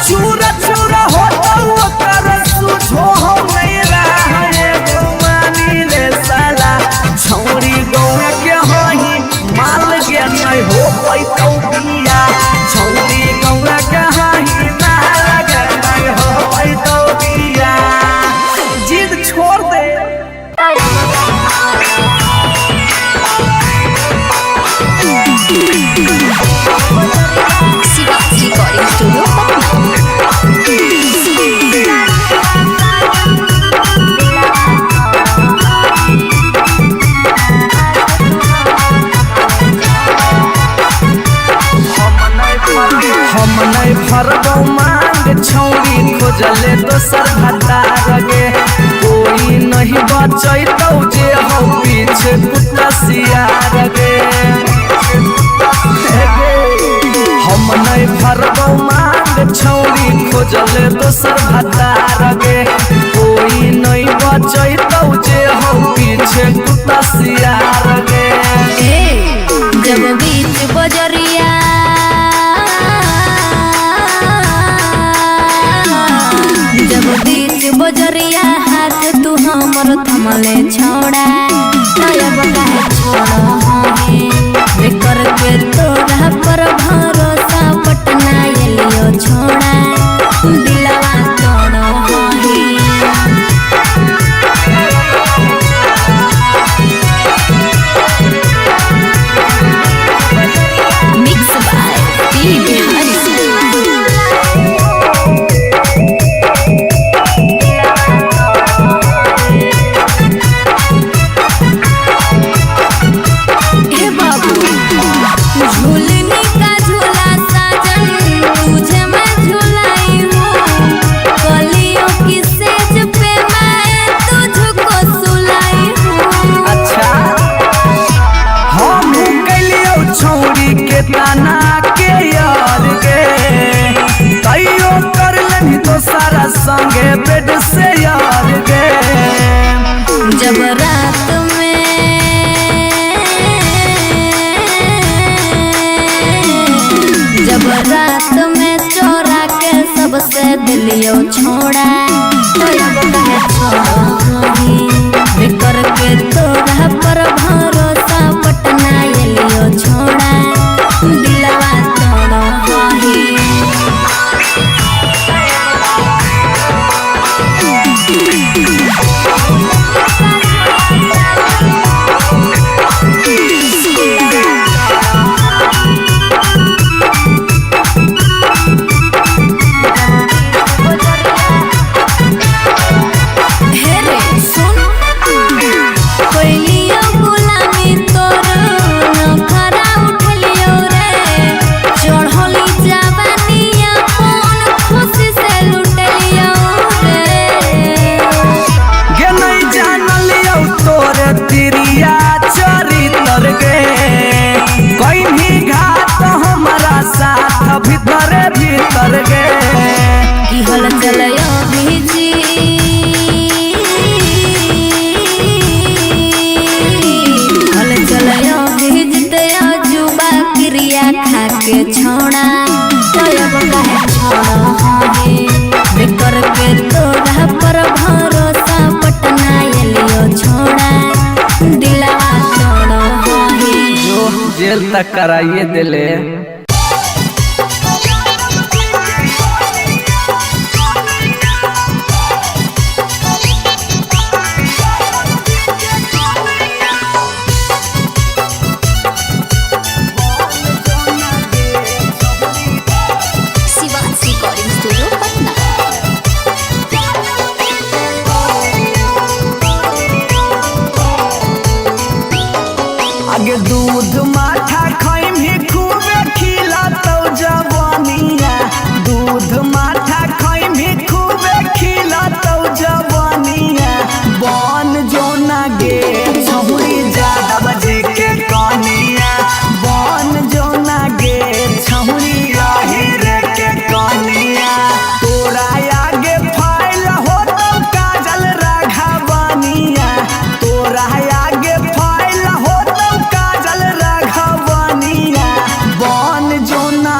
चूरा चूरा होता ओकर सुझो हो नहीं रहा गो मानी ले साला छौरी गौए के होई माल के नहीं हो पैतौ बिया छौरी गौए के होई माल के नहीं हो पैतौ बिया जिद छोड़ दे शिवा रिकॉर्डिंग स्टूडियो पटना। हम नहीं भरबौ मांग छौरी खोजले दोसर भतार गे कोई नहीं बचैतौ जे हो पीछे कुत्ता सियार गे हम नहीं भरबौ मांग छौरी खोजले दोसर भतार गे कोई नहीं बचैतौ जे हो पीछे कुत्ता सियार गे जब बीच बजरिया जब बीच बजरिया हाथ तू हमर थमले छोड़ा नयब काहे छोड़ा है करके तोरा पर भरोसा पटना एलियो छोड़ा दिलवा तोड़ो है झूलने का झूला साजन तुझे मैं झूलाई हूँ, कलियों की सेज पे मैं तुझको सुलाई हूँ। अच्छा हम कलियो छौरी के ताना के यार गे, कईयो कर लेनी तो सारा संगे बेड से यार गे। जब रात में चोरा के सबसे दिलियो छोड़ा, तो अब कहे छोड़ी बिकर के तोरा पर भरोसा पटना एलियो छोड़ा, दिलवा तोड़ा ही। के छोड़ा तो अब कहे छोड़ा बिकर के तोरा पर भरोसा पटना एलियो छोड़ा, दिलवा तोड़ा जो जेल तक कराइए दिले। आगे दूध माठा खाई भी खूबे खिला तो जवानिया, दूध माठा खाई भी खूबे खिला तो जवानिया। बन जो ना गे छहुरी ज्यादा बजे के कनिया, बन जो ना गे छहुरी आहिर के कनिया। तोरा आगे फाइल हो तो काजल राघवनिया, तोरा आगे फाइल हो बन जोना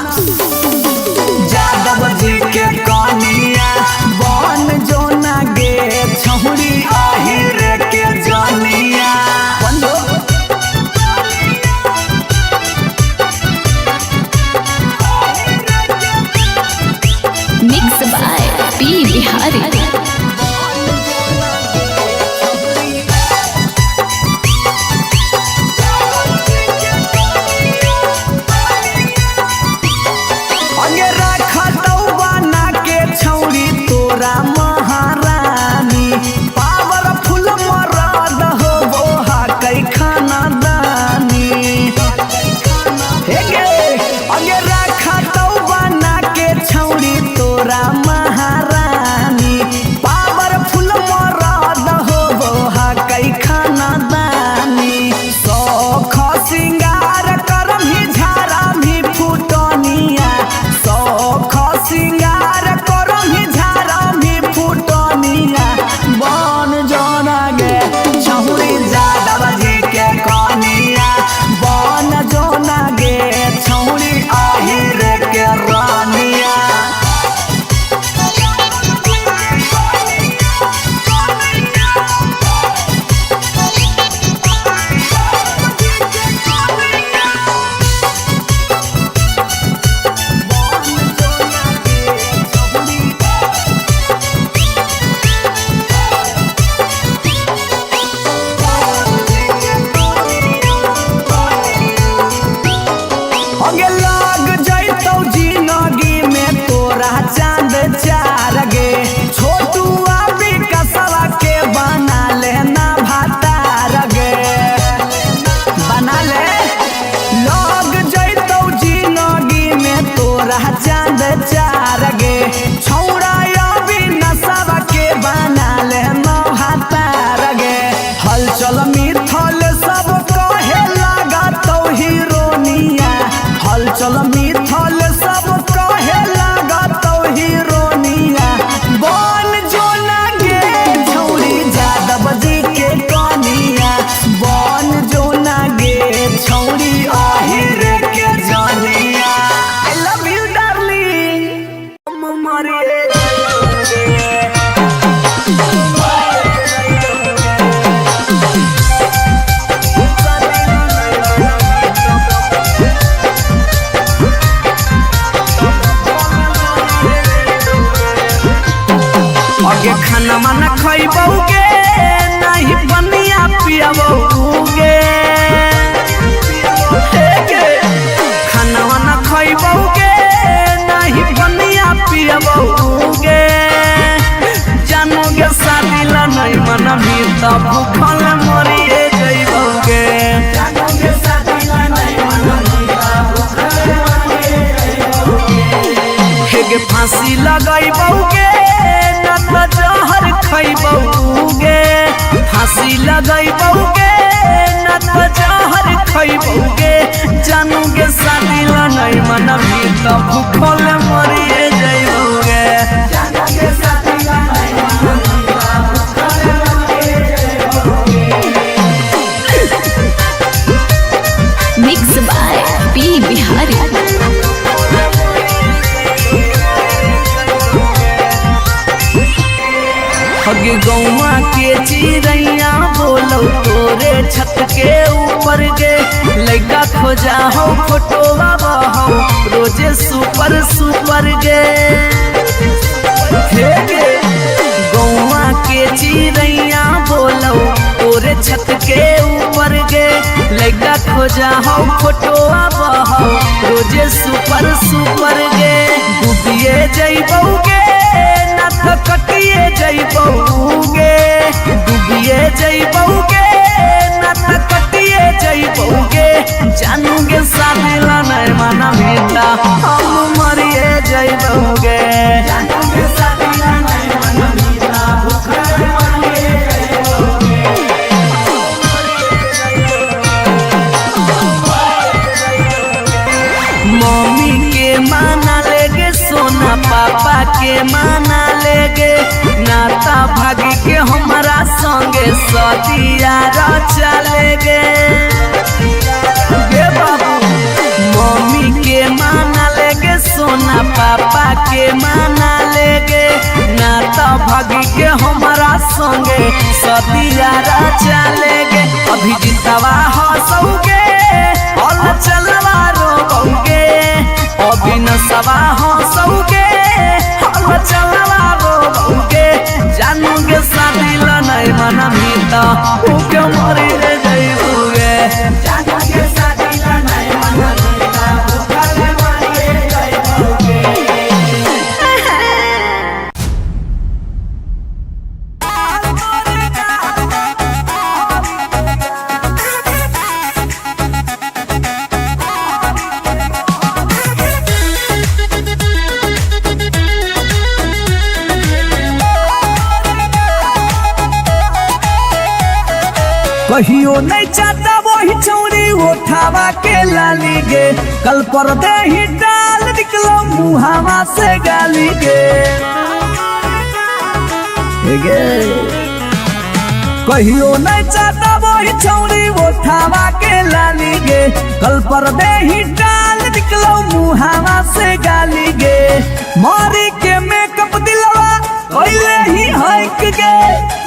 जादव जी के कनिया, बन जोना गे छहुरी आहिर के जानिया। Mix by P Bihari. तोरा महारानी पावरफुल मरद हो वो कई खाना दानी। अगे रखा तो बना के छौरी तोरा महारानी पावरफुल मरद हो वो कई खाना दानी। सौख सिंगार करम ही झारा भी फुटनिया, सौख सिंगार करम ही झारा भी फुटनिया। बन जोना गे छहुरी जादव जी के कनिया, बन जोना गे छहुरी आहिर के रानिया। अगे लाग जैतौ जिंदगी में तोरा चांद चार गे, छोटू अभी कसवा के बना लेना भातार गे, बना ले। लाग जैतौ तो भूखल मरिए जइबोगे हेगे फांसी लगइबोगे न तो जहर खइबोगे फांसी लगइबोगे न तो जहर खइबोगे जानूगे शादी ला नहीं मनबी तो भूखल मरिए जइबोगे मिक्स बाय पी बिहारी। हगे गौवा के चिड़ैया बोलो तोरे छत के ऊपर गे लड़का खोजा हो फोटोवा बहो रोजे सुपर सुपर गे हे गे गौवा के चिड़ैया बोलो तोरे छत के ऊपर गे लड़का खोजा हो फोटोवा बहो रोजे सुपर सुपर गे डूबिए जइबोगे ना तो कटिए जइबोगे डूबिए जइबोगे ना तो कटिए जइबोगे जानूगे शादी ला नहीं माना बेटा हम मरिए जइबोगे जानूगे शादी ला नहीं माना बेटा भूखल मरिए मम्मी के माना लेगे सोना पापा के माना लेगे नाता भागी के हमारा संगे सदिया चलेगे गे बाबू मम्मी के माना लेगे सोना पापा के माना लेगे नाता भागी के हमारा संगे सदिया चलेगे अभी जितवा हंसोगे और चलवा रोगे अभी न सवा हंसोगे और चलवा रोगे जानूगे शादी ला नहीं मना मीता भूखे मरी जइबोगे जानूगे शादी ला नहीं मना मीता भूखल मरी जइबोगे कहियो नहीं चाहता वही चौड़ी उठावा के लाली गे कल पर दे ही डाल निकलो मुहावा से गाली गे कहियो नहीं चाहता वही चौड़ी उठावा के लाली गे कल पर दे ही डाल निकलो मुहावा से गाली गे मारी के मेकअप दिलवा पहले ही हक गे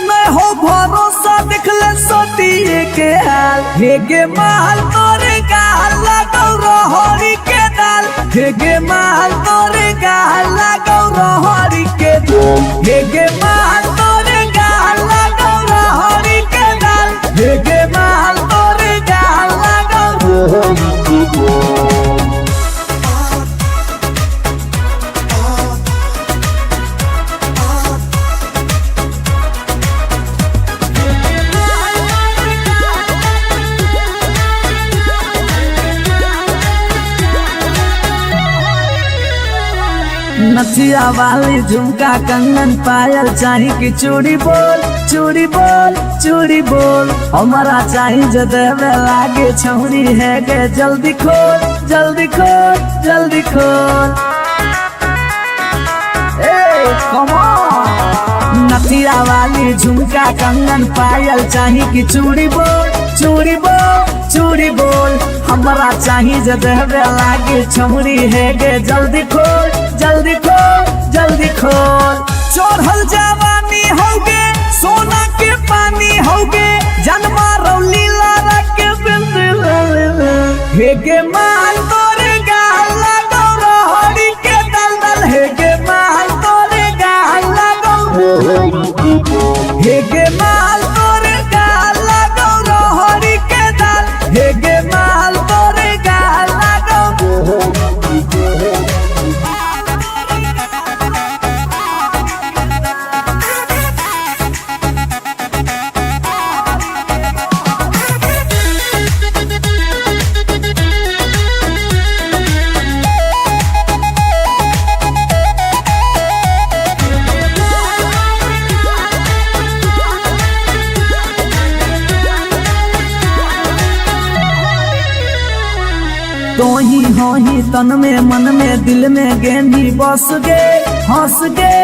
मैं हो भरोसा दिखले सोतिए के हाल हेगे महल तोरे गाल लगौ रहरी के दाल हेगे महल तोरे गाल लगौ रहरी के दाल हेगे महल तोरे गाल लगौ रहरी के दाल हेगे महल तोरे गाल लगौ रहरी के दाल नथिया वाली झुमका कंगन पायल चाही कि चूड़ी बोल चूड़ी बोल चूड़ी बोल हमारा चाही जो देवे लागे छौरी है गे जल्दी खोल जल्दी खोल जल्दी खोल कम ऑन नथिया वाली झुमका कंगन पायल चाही कि चूड़ी बोल चूड़ी बोल चूड़ी बोल हमारा चाही जो देवे लागे छौरी है गे जल्दी खोल जल्दी खोल जल्दी खोल चढ़ल जवानी होगे सोना के पानी होगे जन्मा रौली लारा के बिंद हेगे माल तोरे गाल लगौ रहरी के दलदल हेगे माल तोरे गाल लगौ हेगे माल तोरे गाल लगौ रहरी के दल हेगे माल तोरे गाल लगौ ही तन में मन में दिल में गेंदी बस गे हंस गे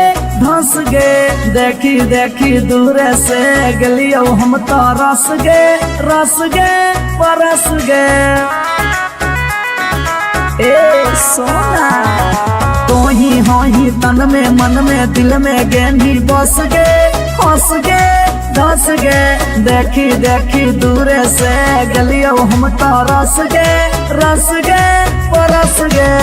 धंस गे देखी देखी दूर से गलियो हम तो रस गे परस गे ए सोना तो ही तन में मन में दिल में गेंदी बस गे हंस गे धंस गे देखी देखी दूर से गलियो हम तो रस गे परस गे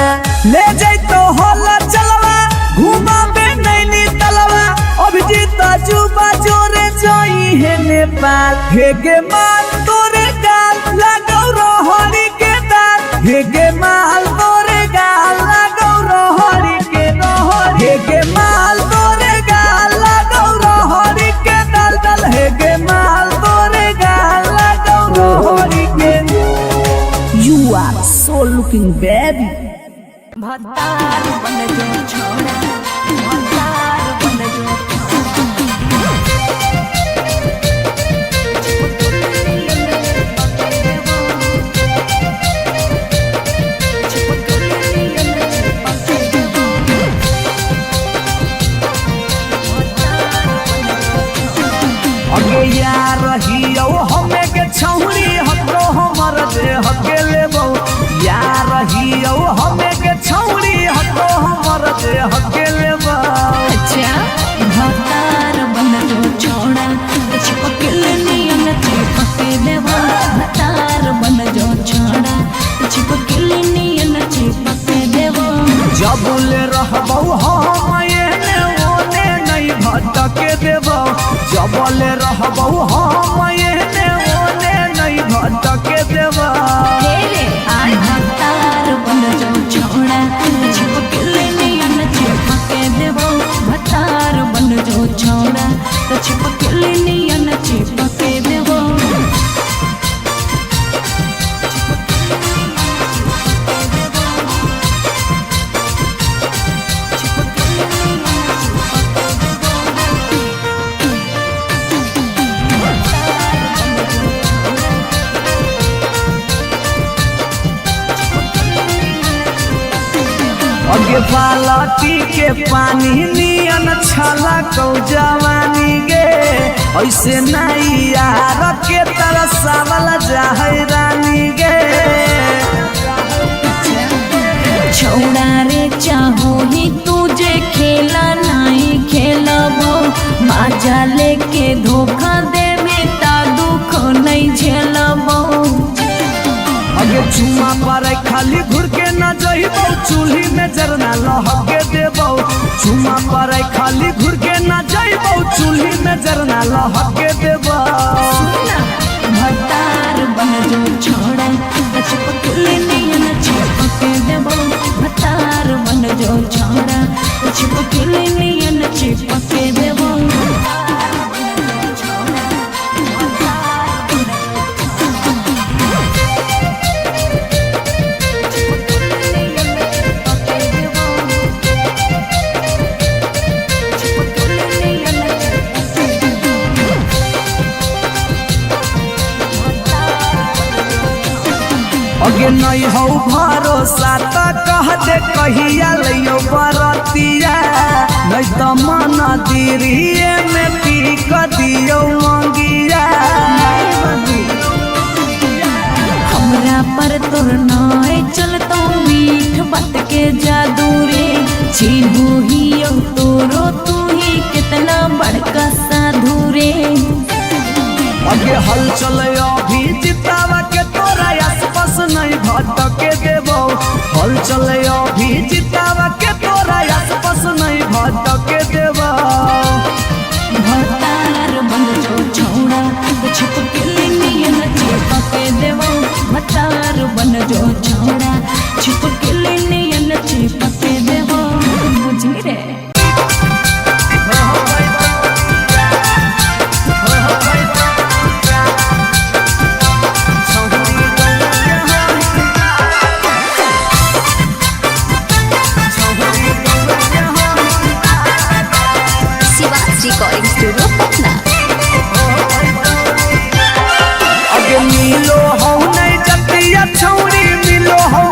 ले जाई तो होला चलवा घूमा बे नैनी तलवा अभिजीत जुबा जोरे जोई है नेपाल हे गे माल तोरे गाल लगौ रोहरी के दाल हे गे माल तोरे गाल लगौ रोहरी के रोहरी हे गे माल तोरे गाल लगौ रोहरी के दाल दाल हे गे माल तोरे गाल लगौ रोहरी के You are so looking baby भतार बन जो छोड़ा भतार बन जो अगे यार रहियो हमें के छौरी हको हमर दे हके लेबो यार रहियो हमें के छौरी हको हमर दे हके लेबो अच्छा भतार बन जो छोड़ा चिपक नियन चिपक देबो भतार बन जो छोड़ा चिपक नियन चिपक देबो जबुले रहबो हम एने ओने नहीं भटके देबो जबले रहबो हम एने ओने नहीं भटके देबो तेरे आय भतार बन जो छोड़ा चिपक नियन चिपक देबो भतार बन जो छोड़ा चिपक नियन चिपक देबो अगे बालटी के पानी नियन छला कौ जवानी गे ऐसे नहीं यार के तरसावल जाहै रानी गे छोड़ा रे चाहो ही तुझे खेला नहीं खेलबो माजा लेके धोखा देवे ता दुख नहीं झेलबो अगे चुमा पर खाली घुर के न जइबो चूल्ही में जरना लहके देबो चुमा पर खाली घुर के न जइबो चूल्ही में जरना लहके देबो भतार बन जो छोड़ा चिपक नियन चिपक देबो भतार बन जो छोड़ा चिपक नियन चिपक देबो अगे नहीं हो भरोसा तो कह दे कहिया लियो बरतिया नहीं तो मन दिरिए में पी क दियो मंगिया हमरा पर तोर नाय चलतो मीठ बात के जादू रे चिन्हू ही तोरो तू ही कितना बड़का साधु रे अगे हल चले अभी जितावा के तोरा आसपास नहीं भटके देबो हल चले अभी जितावा के तोरा आसपास नहीं भटके देबो भतार बन जो छोड़ा चिपक नियन चिपक देबो भतार बन जो छोड़ा चिपक नियन चिपक देबो बुझी रे रिकॉर्डिंग स्टूडियो पटना। अगे मिलो हो नहीं जतिया छौरी मिलो हो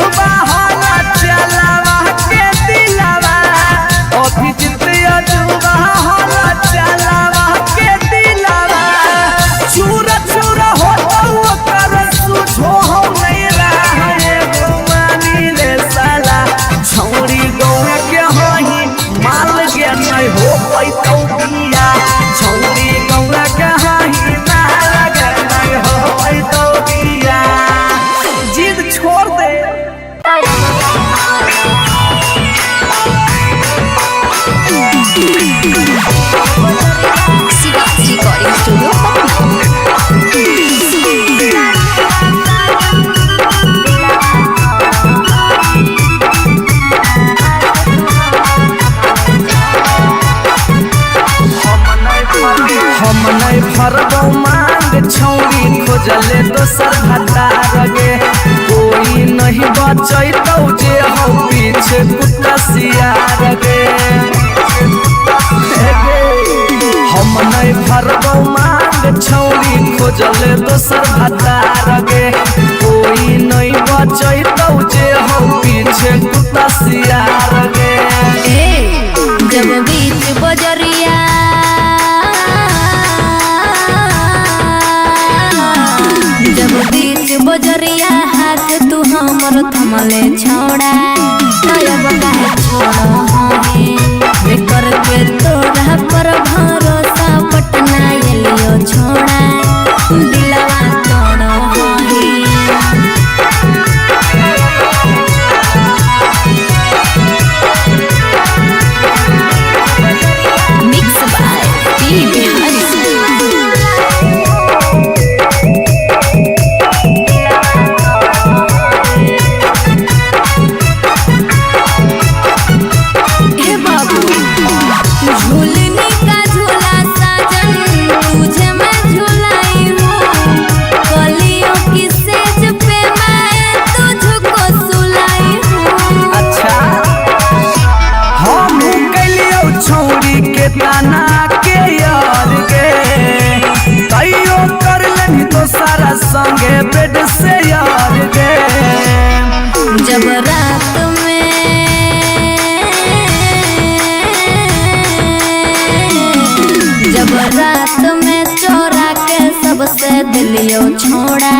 अजूबा होला चलावा के दिलावा अभिजीत अजूबा होला चलावा के दिलावा चूरा चूरा हो कर सुझो हो नहीं रहा गुमानी ले साला छौरी गौरा के होही माल के नहीं हो पैतो बिया छौरी गौरा के होही माल के नहीं हो पैतो बिया जिद छोड़ दे शिवाज रिकॉर्डिंग स्टूडियो पटना। हम नहीं भरबो मांग छौरी खोजले दोसर भतार गे कोई नहीं बचैतौ जे हो पीछे कुत्ता सियार गे हम नहीं भरबो मांग छौरी खोजले दोसर भतार गे कोई नहीं बचैतौ जे हो पीछे कुत्ता सियार गे जब बीच बजरिया जब बीच बजरिया हाथ तू हमर थमले छोड़ा तब काहे छोड़ो हमें करके तोरा पर भरोसा पटना एलियो छोड़ा दिलवा तोड़ो हमें मिक्स बाय पी बिहारी झूलने का झूला साजन तुझे मैं झूलाई हूँ कलियों की सेज पे मैं तुझको सुलाई हूँ। अच्छा हम कलियो छौरी के ताना के यार गे तैयो कर लेनी तो सारा संगे बेड से यार गे जब रात में चोरा के सबसे दिलियो छोड़ा